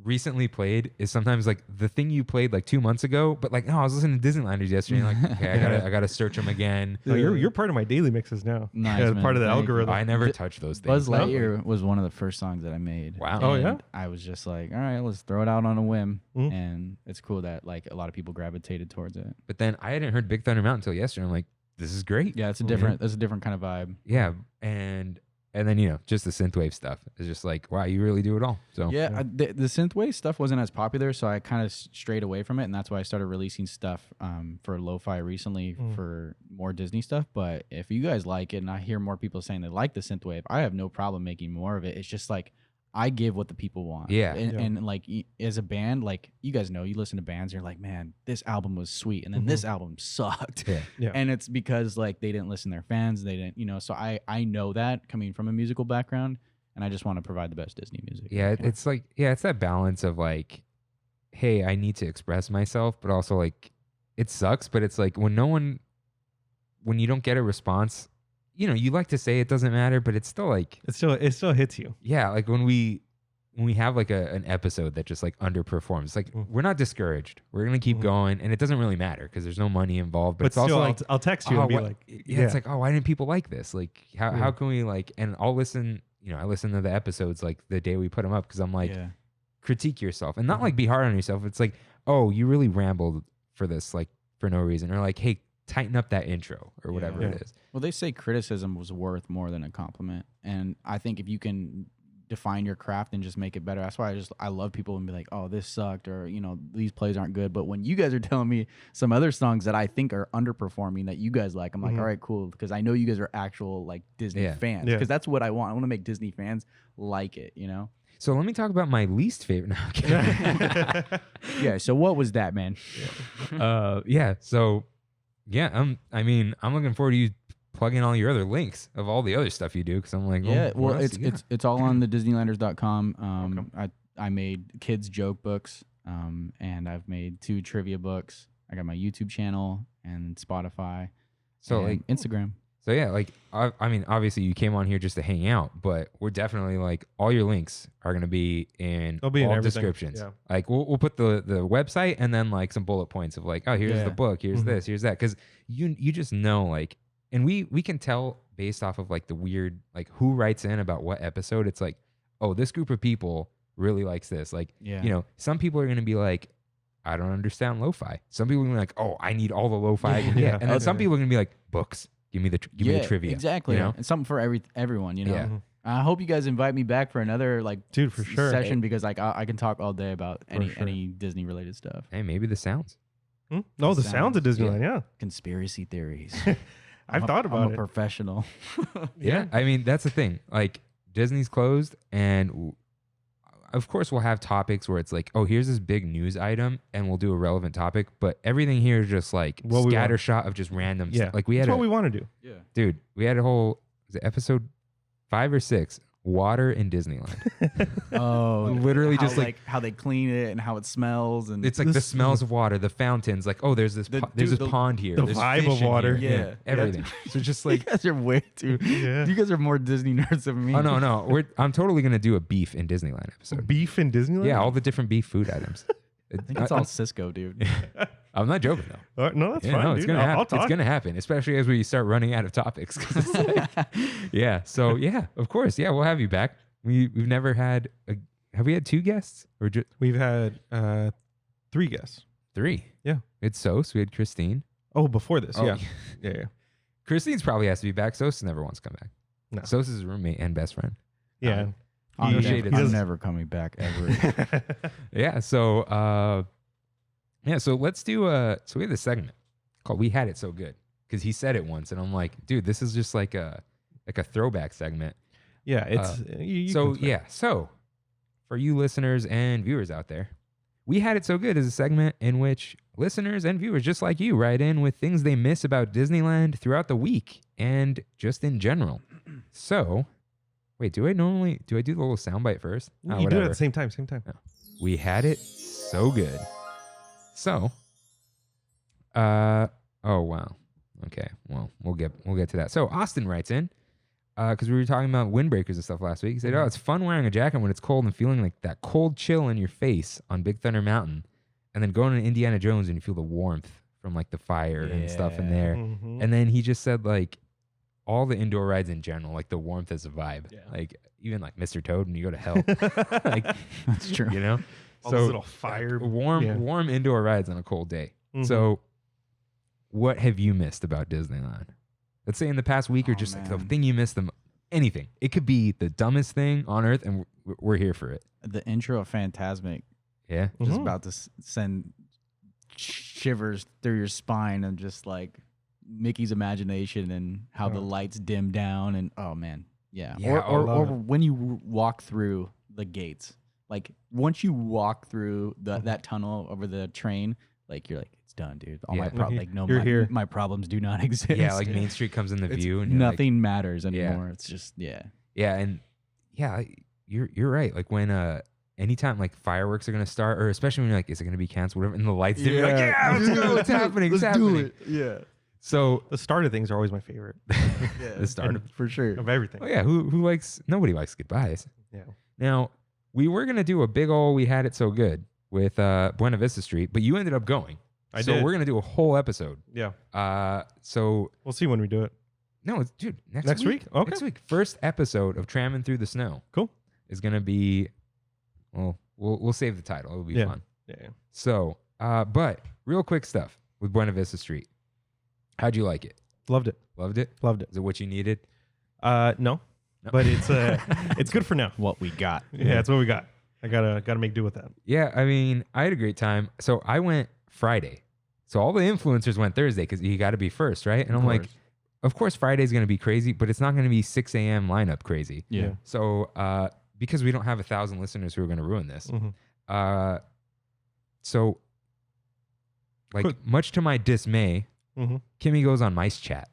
recently played is sometimes like the thing you played like 2 months ago, but like no, I was listening to Disneylanders yesterday. And like, okay, I gotta search them again. Oh, you're part of my daily mixes now. Nice, Yeah, man. part of the Thank you. algorithm. I never Th- touch those things. Buzz No. Lightyear was one of the first songs that I made. Wow. Oh, yeah? And I was just like, all right, let's throw it out on a whim, Mhm. and it's cool that like a lot of people gravitated towards it. But then I hadn't heard Big Thunder Mountain until yesterday. I'm like, this is great. Yeah, it's a Mhm. different. It's a different kind of vibe. Yeah, and then you know just the synthwave stuff is just like wow, you really do it all. So Yeah, Yeah. the synthwave stuff wasn't as popular, so I kind of strayed away from it, and that's why I started releasing stuff for lo-fi recently for more Disney stuff. But if you guys like it, and I hear more people saying they like the synthwave, I have no problem making more of it. It's just like I give what the people want. Yeah. and, Yeah. and like as a band, like you guys know, you listen to bands, you're like, man, this album was sweet, and then this album sucked. Yeah. Yeah. And it's because like they didn't listen to their fans, they didn't, you know. So I know that coming from a musical background, and I just want to provide the best Disney music. yeah, it's like it's that balance of like, hey, I need to express myself, but also like it sucks. But it's like when you don't get a response, you know, you like to say it doesn't matter, but it's still like It still hits you. yeah, like when we have like an episode that just like underperforms, like we're not discouraged. We're gonna keep going, and it doesn't really matter because there's no money involved. But, But it's also still, like I'll text you oh, and be what- like, yeah, it's like, oh, why didn't people like this? Like, how can we like? And I'll listen. You know, I listen to the episodes like the day we put them up because I'm like, yeah. critique yourself and not like be hard on yourself. It's like, oh, you really rambled for this, like for no reason, or like, hey, tighten up that intro or whatever Yeah. it is. Well, they say criticism was worth more than a compliment, and I think if you can define your craft and just make it better, that's why I love people and be like, oh, this sucked, or you know, these plays aren't good. But when you guys are telling me some other songs that I think are underperforming that you guys like, I'm like, all right, cool, because I know you guys are actual like Disney Yeah. fans, Yeah. because that's what I want. I want to make Disney fans like it, you know. So let me talk about my least favorite. No, I'm kidding. Yeah. So what was that, man? Yeah. So yeah, I'm looking forward to you plugging all your other links of all the other stuff you do because I'm like, Yeah, what well, else you got? it's all on the Disneylanders.com. I made kids joke books, and I've made 2 trivia books. I got my YouTube channel and Spotify, So and like Instagram. So yeah, like I mean, obviously you came on here just to hang out, but we're definitely like all your links are gonna be in They'll be in all everything, descriptions. yeah. Like we'll put the website and then like some bullet points of like, oh, here's Yeah. the book, here's Mhm. this, here's that, because you just know like, and we can tell based off of like the weird like who writes in about what episode. It's like, oh, this group of people really likes this. Like, Yeah. you know, some people are gonna be like, I don't understand lo-fi. Some people are gonna be like, oh, I need all the lo-fi I can Yeah. get, and then some Okay. people are gonna be like, books. Give me the trivia. Exactly. You know? And something for everyone, you know. Yeah. I hope you guys invite me back for another Dude, for sure. session because I can talk all day about any sure. any Disney related stuff. Hey, maybe the sounds. No, the sounds of Disneyland. Yeah, Conspiracy theories. I've thought about I'm a it. professional. Yeah. I mean, that's the thing. Like, Disney's closed, and of course, we'll have topics where it's like, oh, here's this big news item, and we'll do a relevant topic. But everything here is just like What we want. scattershot of just random Yeah, stuff. Like, we had that's what we want to do. Yeah. dude, we had a whole, was it episode 5 or 6, water in Disneyland. Oh, Literally how, just like how they clean it and how it smells and it's like the This- smells of water, the fountains. Like, oh, there's this pond here. the there's vibe fish of in water. here. Yeah. everything. So just you like, guys are way too. Yeah. You guys are more Disney nerds than me. oh no, I'm totally gonna do a beef in Disneyland episode. Beef in Disneyland. Yeah, all the different beef food items. I think it's all Cisco, dude. I'm not joking though. No, that's Yeah, fine. no, dude. it's gonna I'll happen. talk. It's gonna happen, especially as we start running out of topics. 'Cause it's like, yeah. So yeah, of course, yeah, we'll have you back. We've never had have we had 2 guests or just We've had 3 guests. 3? Yeah. It's Sos. We had Christine. Oh, before this, Oh, yeah. Christine's probably has to be back. Sos never wants to come back. No. Sos is his roommate and best friend. Yeah. I'm, No never, shade, I'm it's- never coming back ever. Yeah. So so let's do so we have this segment called "We Had It So Good" because he said it once, and I'm like, dude, this is just like a throwback segment. Yeah, it's So for you listeners and viewers out there, "We Had It So Good" is a segment in which listeners and viewers just like you write in with things they miss about Disneyland throughout the week and just in general. So, wait, do I do the little soundbite first? you Oh, do it at whatever. the same time. We had it so good. So, oh wow. Okay, well we'll get to that. So Austin writes in because we were talking about windbreakers and stuff last week. He said, "Oh, it's fun wearing a jacket when it's cold and feeling like that cold chill in your face on Big Thunder Mountain, and then going to Indiana Jones and you feel the warmth from like the fire and stuff in Yeah. there." Mhm. And then he just said like all the indoor rides in general, like the warmth is a vibe. Yeah. Like even like Mr. Toad when you go to hell, like That's true. you know. All those little fire warm indoor rides on a cold day. Mhm. So, what have you missed about Disneyland? Let's say in the past week, or Oh, just like the man. thing you missed them. Anything. It could be the dumbest thing on earth, and we're here for it. The intro of Phantasmic Yeah. just Mhm. about to send shivers through your spine and just like Mickey's imagination and how the Oh. lights dim down and oh man, yeah. Yeah, I or love it. when you walk through the gates, like once you walk through that tunnel over the train, like you're like it's done, dude. All my Yeah. like no, You're my, here. my problems do not exist. Yeah, like Main Street comes in the It's view, and you're like- nothing matters anymore. It's just yeah. yeah, and yeah, you're right. Like when anytime like fireworks are gonna start, or especially when you're like, is it gonna be canceled? Whatever, and the lights dim, you're like, yeah, let's go. It's happening. It's happening. Yeah. So The start of things are always my favorite the start of for sure. of everything. oh yeah, who likes? Nobody likes goodbyes. Yeah. Now, we were going to do a big old We Had It So Good with Buena Vista Street, but you ended up going. I so did. we're going to do a whole episode. Yeah. So, We'll see when we do it. no, dude, Next week? Okay. Next week. First episode of Trammin' Through the Snow. Cool. Is going to be, well, we'll save the title. It'll be Yeah. fun. Yeah. So, but real quick stuff with Buena Vista Street. How'd you like it? Loved it. Loved it? Loved it. Is it what you needed? No, No. but it's good for now. What we got. Yeah, that's what we got. I gotta make do with that. Yeah, I mean, I had a great time. So I went Friday. So all the influencers went Thursday because you got to be first, right? And I'm like, of course Friday's going to be crazy, but it's not going to be 6 a.m. lineup crazy. Yeah. So because we don't have 1,000 listeners who are going to ruin this. Mhm. So like Quick. much to my dismay, Mhm. Kimmy goes on Mice Chat.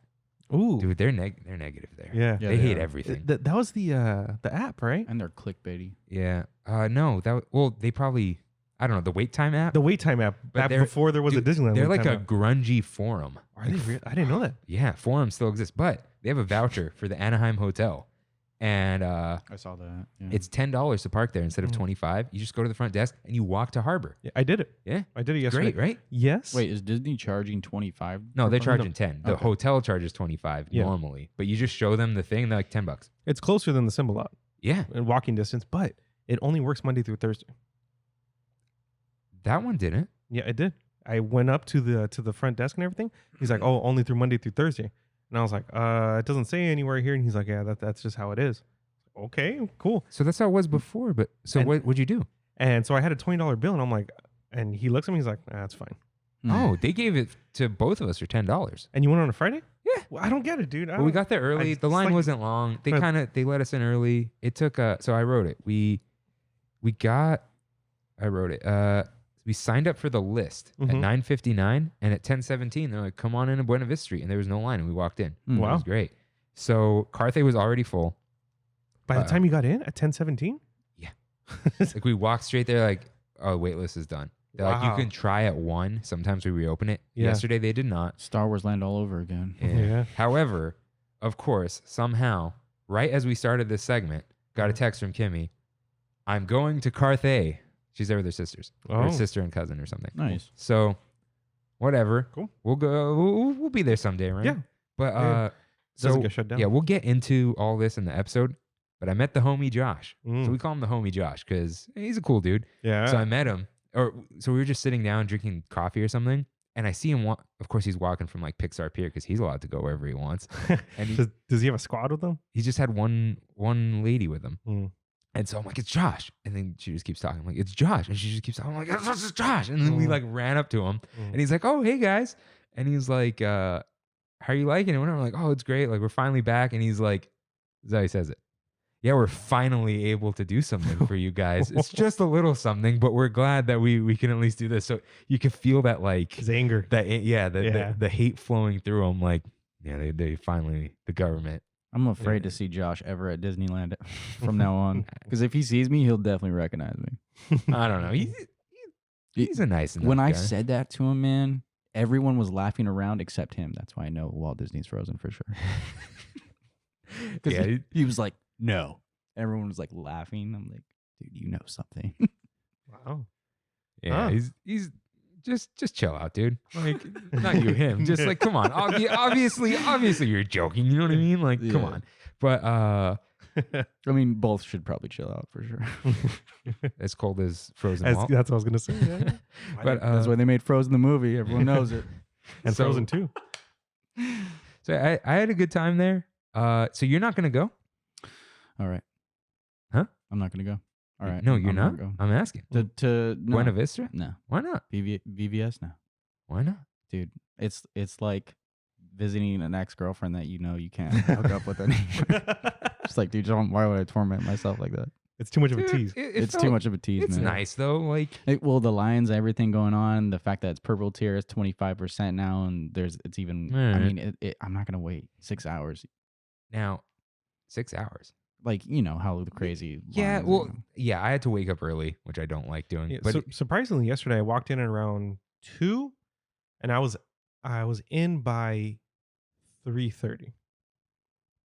Ooh. Dude, they're negative there. Yeah. Yeah, they they hate are. everything. That was the app, right? And they're clickbaity. Yeah. No, they probably, I don't know, the wait time app. The wait time app. But Back they're- before there was Dude, a Disneyland. They're wait like a time app. grungy forum. Are they real? I didn't know that. Yeah, forums still exist, but they have a voucher for the Anaheim Hotel, and I saw that. Yeah. it's $10 to park there instead of Mhm. 25. You just go to the front desk and you walk to Harbor. Yeah, I did it. Yeah, I did it yesterday. great, right? Yes. Wait, is Disney charging 25? No, they're No. charging 10. The Okay. hotel charges 25 Yeah. normally, but you just show them the thing. They're like $10. It's closer than the Symbol lot Yeah, in walking distance, but it only works Monday through Thursday. that one didn't. Yeah, it did. I went up to the front desk and everything. He's like, "Oh, only through Monday through Thursday." And I was like, "It doesn't say anywhere here." And he's like, "Yeah, that's just how it is." okay, cool. So that's how it was before. But so And- what'd you do? And so I had a $20 bill, and I'm like, and he looks at me, he's like, that's fine. Oh, they gave it to both of us for $10. And you went on a Friday? Yeah. Well, I don't get it, dude. But we got there early. The line wasn't long. They they let us in early. It took so I wrote it. I wrote it. We signed up for the list at 9:59, and at 10:17 they're like, "Come on in to Buena Vista Street," and there was no line, and we walked in. Wow. It was great. So Carthay was already full. By the time you got in at 10:17? Yeah. Like we walked straight there, like, oh, wait list is done. They're like, you can try at 1. Sometimes we reopen it. Yeah. Yesterday they did not. Star Wars Land all over again. Yeah. However, of course, somehow, right as we started this segment, got a text from Kimmy. I'm going to Carthay. She's there with her sisters. Or Oh. sister and cousin or something. Nice. So, whatever. Cool. We'll go. We'll be there someday, right? Yeah. But Yeah. Doesn't so get shut down. yeah, we'll get into all this in the episode. But I met the homie Josh. Mm. So we call him the homie Josh because he's a cool dude. Yeah. So I met him, so we were just sitting down drinking coffee or something, and I see him. Of course, he's walking from like Pixar Pier because he's allowed to go wherever he wants. And does he have a squad with him? he just had one lady with him. Mm. And so I'm like, it's Josh. And then she just keeps talking. I'm like, it's Josh. And she just keeps talking. I'm like, it's Josh. And then we like ran up to him. And he's like, oh, hey guys. And he's like, how are you liking it? And I'm like, oh, it's great. Like, we're finally back. And he's like, this is how he says it. Yeah, we're finally able to do something for you guys. It's just a little something, but we're glad that we can at least do this. So you can feel that like His anger. the hate flowing through him. Like, yeah, they finally, the government. I'm afraid to see Josh ever at Disneyland from now on. Because if he sees me, he'll definitely recognize me. I don't know. He's a nice enough When I guy. said that to him, man, everyone was laughing around except him. That's why I know Walt Disney's Frozen for sure. Yeah, he was like, no. Everyone was like laughing. I'm like, dude, you know something. Wow. yeah, Huh. he's just chill out, dude. Like, not you, him. Just like, come on. Obviously you're joking. You know what I mean? Like, come Yeah. on. But I mean, both should probably chill out for sure. as cold as Frozen That's Walt. what I was gonna say. Yeah. But That's why they made Frozen the movie. Everyone knows it. And so- Frozen too. So I had a good time there. So you're not gonna go? All right. Huh? I'm not going to go. All right. No, you're I'm not. gonna I'm asking. go. To no. Buena Vista? No. Why not? VVS? No. Why not? Dude, it's like visiting an ex-girlfriend that you know you can't hook up with anymore. It's like, dude, why would I torment myself like that? It's too much of a Dude, tease. It's too much of a tease, It's man. nice though. Like, Well, the lines, everything going on, the fact that it's purple tier is 25% now, and it's even. I Alright. mean, I'm not gonna wait 6 hours. now 6 hours. Like, you know how crazy. Yeah, lines are well, now. yeah, I had to wake up early, which I don't like doing. Yeah, but surprisingly, yesterday I walked in at around 2, and I was in by 3:30.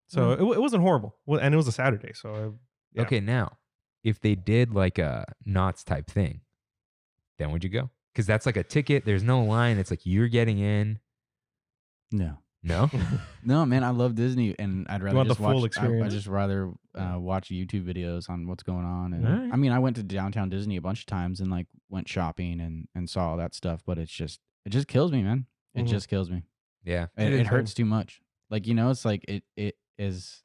So it wasn't horrible. Well, and it was a Saturday, so yeah. okay, now if they did like a Knott's type thing, then would you go? Because that's like a ticket. There's no line. It's like you're getting in. No. No. No, man, I love Disney, and I'd rather want just the full watch. I experience? just rather watch YouTube videos on what's going on. And Alright. I mean, I went to downtown Disney a bunch of times and like went shopping and saw all that stuff. But it just kills me, man. It Mhm. just kills me. Yeah. It hurts too much. Like, you know, it's like it is.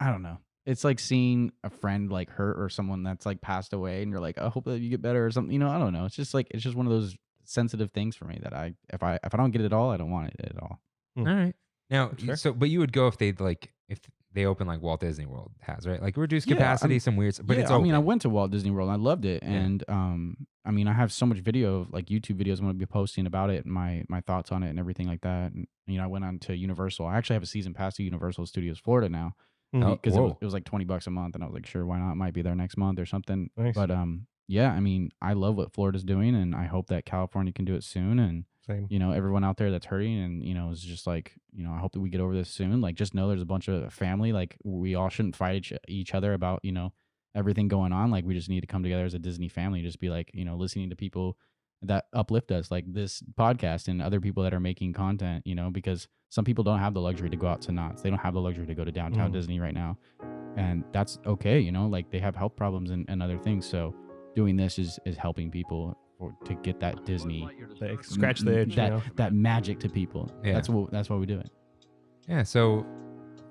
I don't know. It's like seeing a friend like hurt or someone that's like passed away, and you're like, I hope that you get better or something. You know, I don't know. It's just one of those sensitive things for me that if I don't get it all, I don't want it at all. All right. Now, That's fair. so but you would go if they open like Walt Disney World has, right? Like reduced Yeah, capacity, I'm- some weird, but Yeah, it's I open. mean, I went to Walt Disney World and I loved it. Yeah. And I mean, I have so much video of like YouTube videos I'm going to be posting about it and my thoughts on it and everything like that. And, you know, I went on to Universal. I actually have a season pass to Universal Studios Florida now Mhm. because whoa. it was like $20 a month. And I was like, sure, why not? It might be there next month or something. Nice. But yeah, I mean, I love what Florida's doing and I hope that California can do it soon. And, Same. you know, everyone out there that's hurting and, you know, is just like, you know, I hope that we get over this soon. Like, just know there's a bunch of family. Like, we all shouldn't fight each other about, you know, everything going on. Like, we just need to come together as a Disney family. Just be like, you know, listening to people that uplift us, like this podcast and other people that are making content, you know, because some people don't have the luxury to go out to Knott's. They don't have the luxury to go to downtown Disney right now. And that's okay, you know, like they have health problems and other things. So doing this is helping people to get that Disney Scratch the itch. that you know? that magic to people. Yeah. That's why we do it. Yeah. So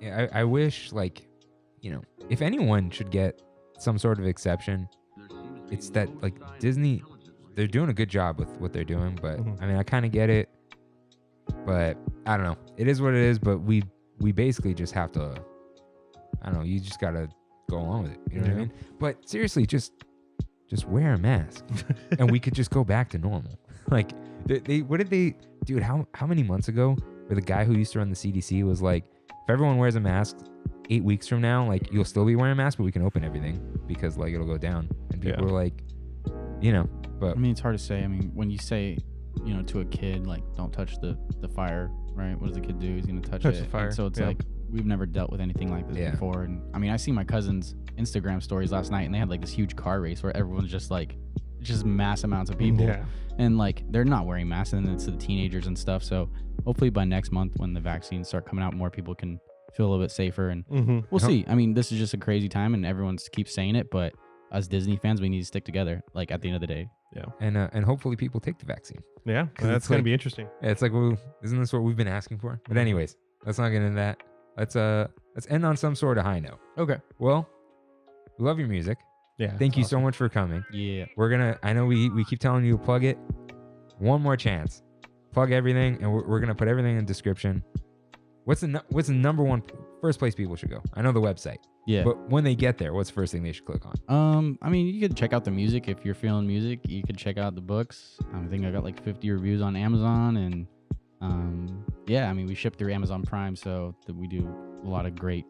yeah, I wish like if anyone should get some sort of exception, it's that like Disney, they're doing a good job with what they're doing, but I mean, I kind of get it, but I don't know. It is what it is, but we basically just have to, I don't know, you just got to go along with it. You know what I mean? But seriously, just wear a mask and we could just go back to normal. Like what did they, dude, how many months ago where the guy who used to run the CDC was like, if everyone wears a mask 8 weeks from now, like you'll still be wearing a mask, but we can open everything because like it'll go down. And people are like, but I mean, it's hard to say. I mean, when you say, to a kid, like, don't touch the fire, right? What does the kid do? He's going to touch Touch it. the fire. And so it's like, we've never dealt with anything like this before. And I mean, I see my cousin's Instagram stories last night, and they had like this huge car race where everyone's just like, just mass amounts of people. Yeah. And like, they're not wearing masks, and it's the teenagers and stuff. So hopefully by next month, when the vaccines start coming out, more people can feel a little bit safer. And we'll see. I mean, this is just a crazy time, and everyone keeps saying it, but as Disney fans, we need to stick together, like, at the end of the day. Yeah. And hopefully people take the vaccine. Yeah. 'Cause That's it's going to like- be interesting. Yeah, it's like, well, isn't this what we've been asking for? But anyways, let's not get into that. Let's end on some sort of high note. Okay. Well, we love your music. Yeah. Thank you awesome. so much for coming. Yeah. I know we keep telling you to plug it. One more chance. Plug everything, and we're going to put everything in the description. What's the number one first place people should go? I know the website. Yeah. But when they get there, what's the first thing they should click on? I mean, you could check out the music if you're feeling music. You could check out the books. I think I got like 50 reviews on Amazon, and I mean, we ship through Amazon Prime, so that we do a lot of great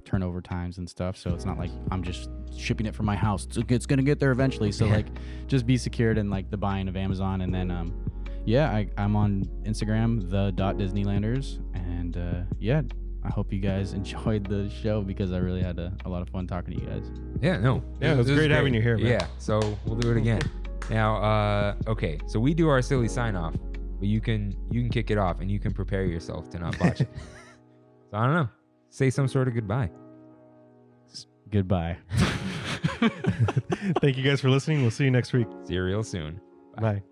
turnover times and stuff. So it's not like I'm just shipping it from my house. It's gonna get there eventually. So like, just be secured in like the buying of Amazon, and then I'm on Instagram, the.Disneylanders, and I hope you guys enjoyed the show because I really had a lot of fun talking to you guys. Yeah, no. Yeah, it was great having you here, man. Yeah, so we'll do it again. Now, okay, so we do our silly sign off, but you can kick it off and you can prepare yourself to not botch it. So I don't know. Say some sort of goodbye. Goodbye. Thank you guys for listening. We'll see you next week. See you real soon. Bye.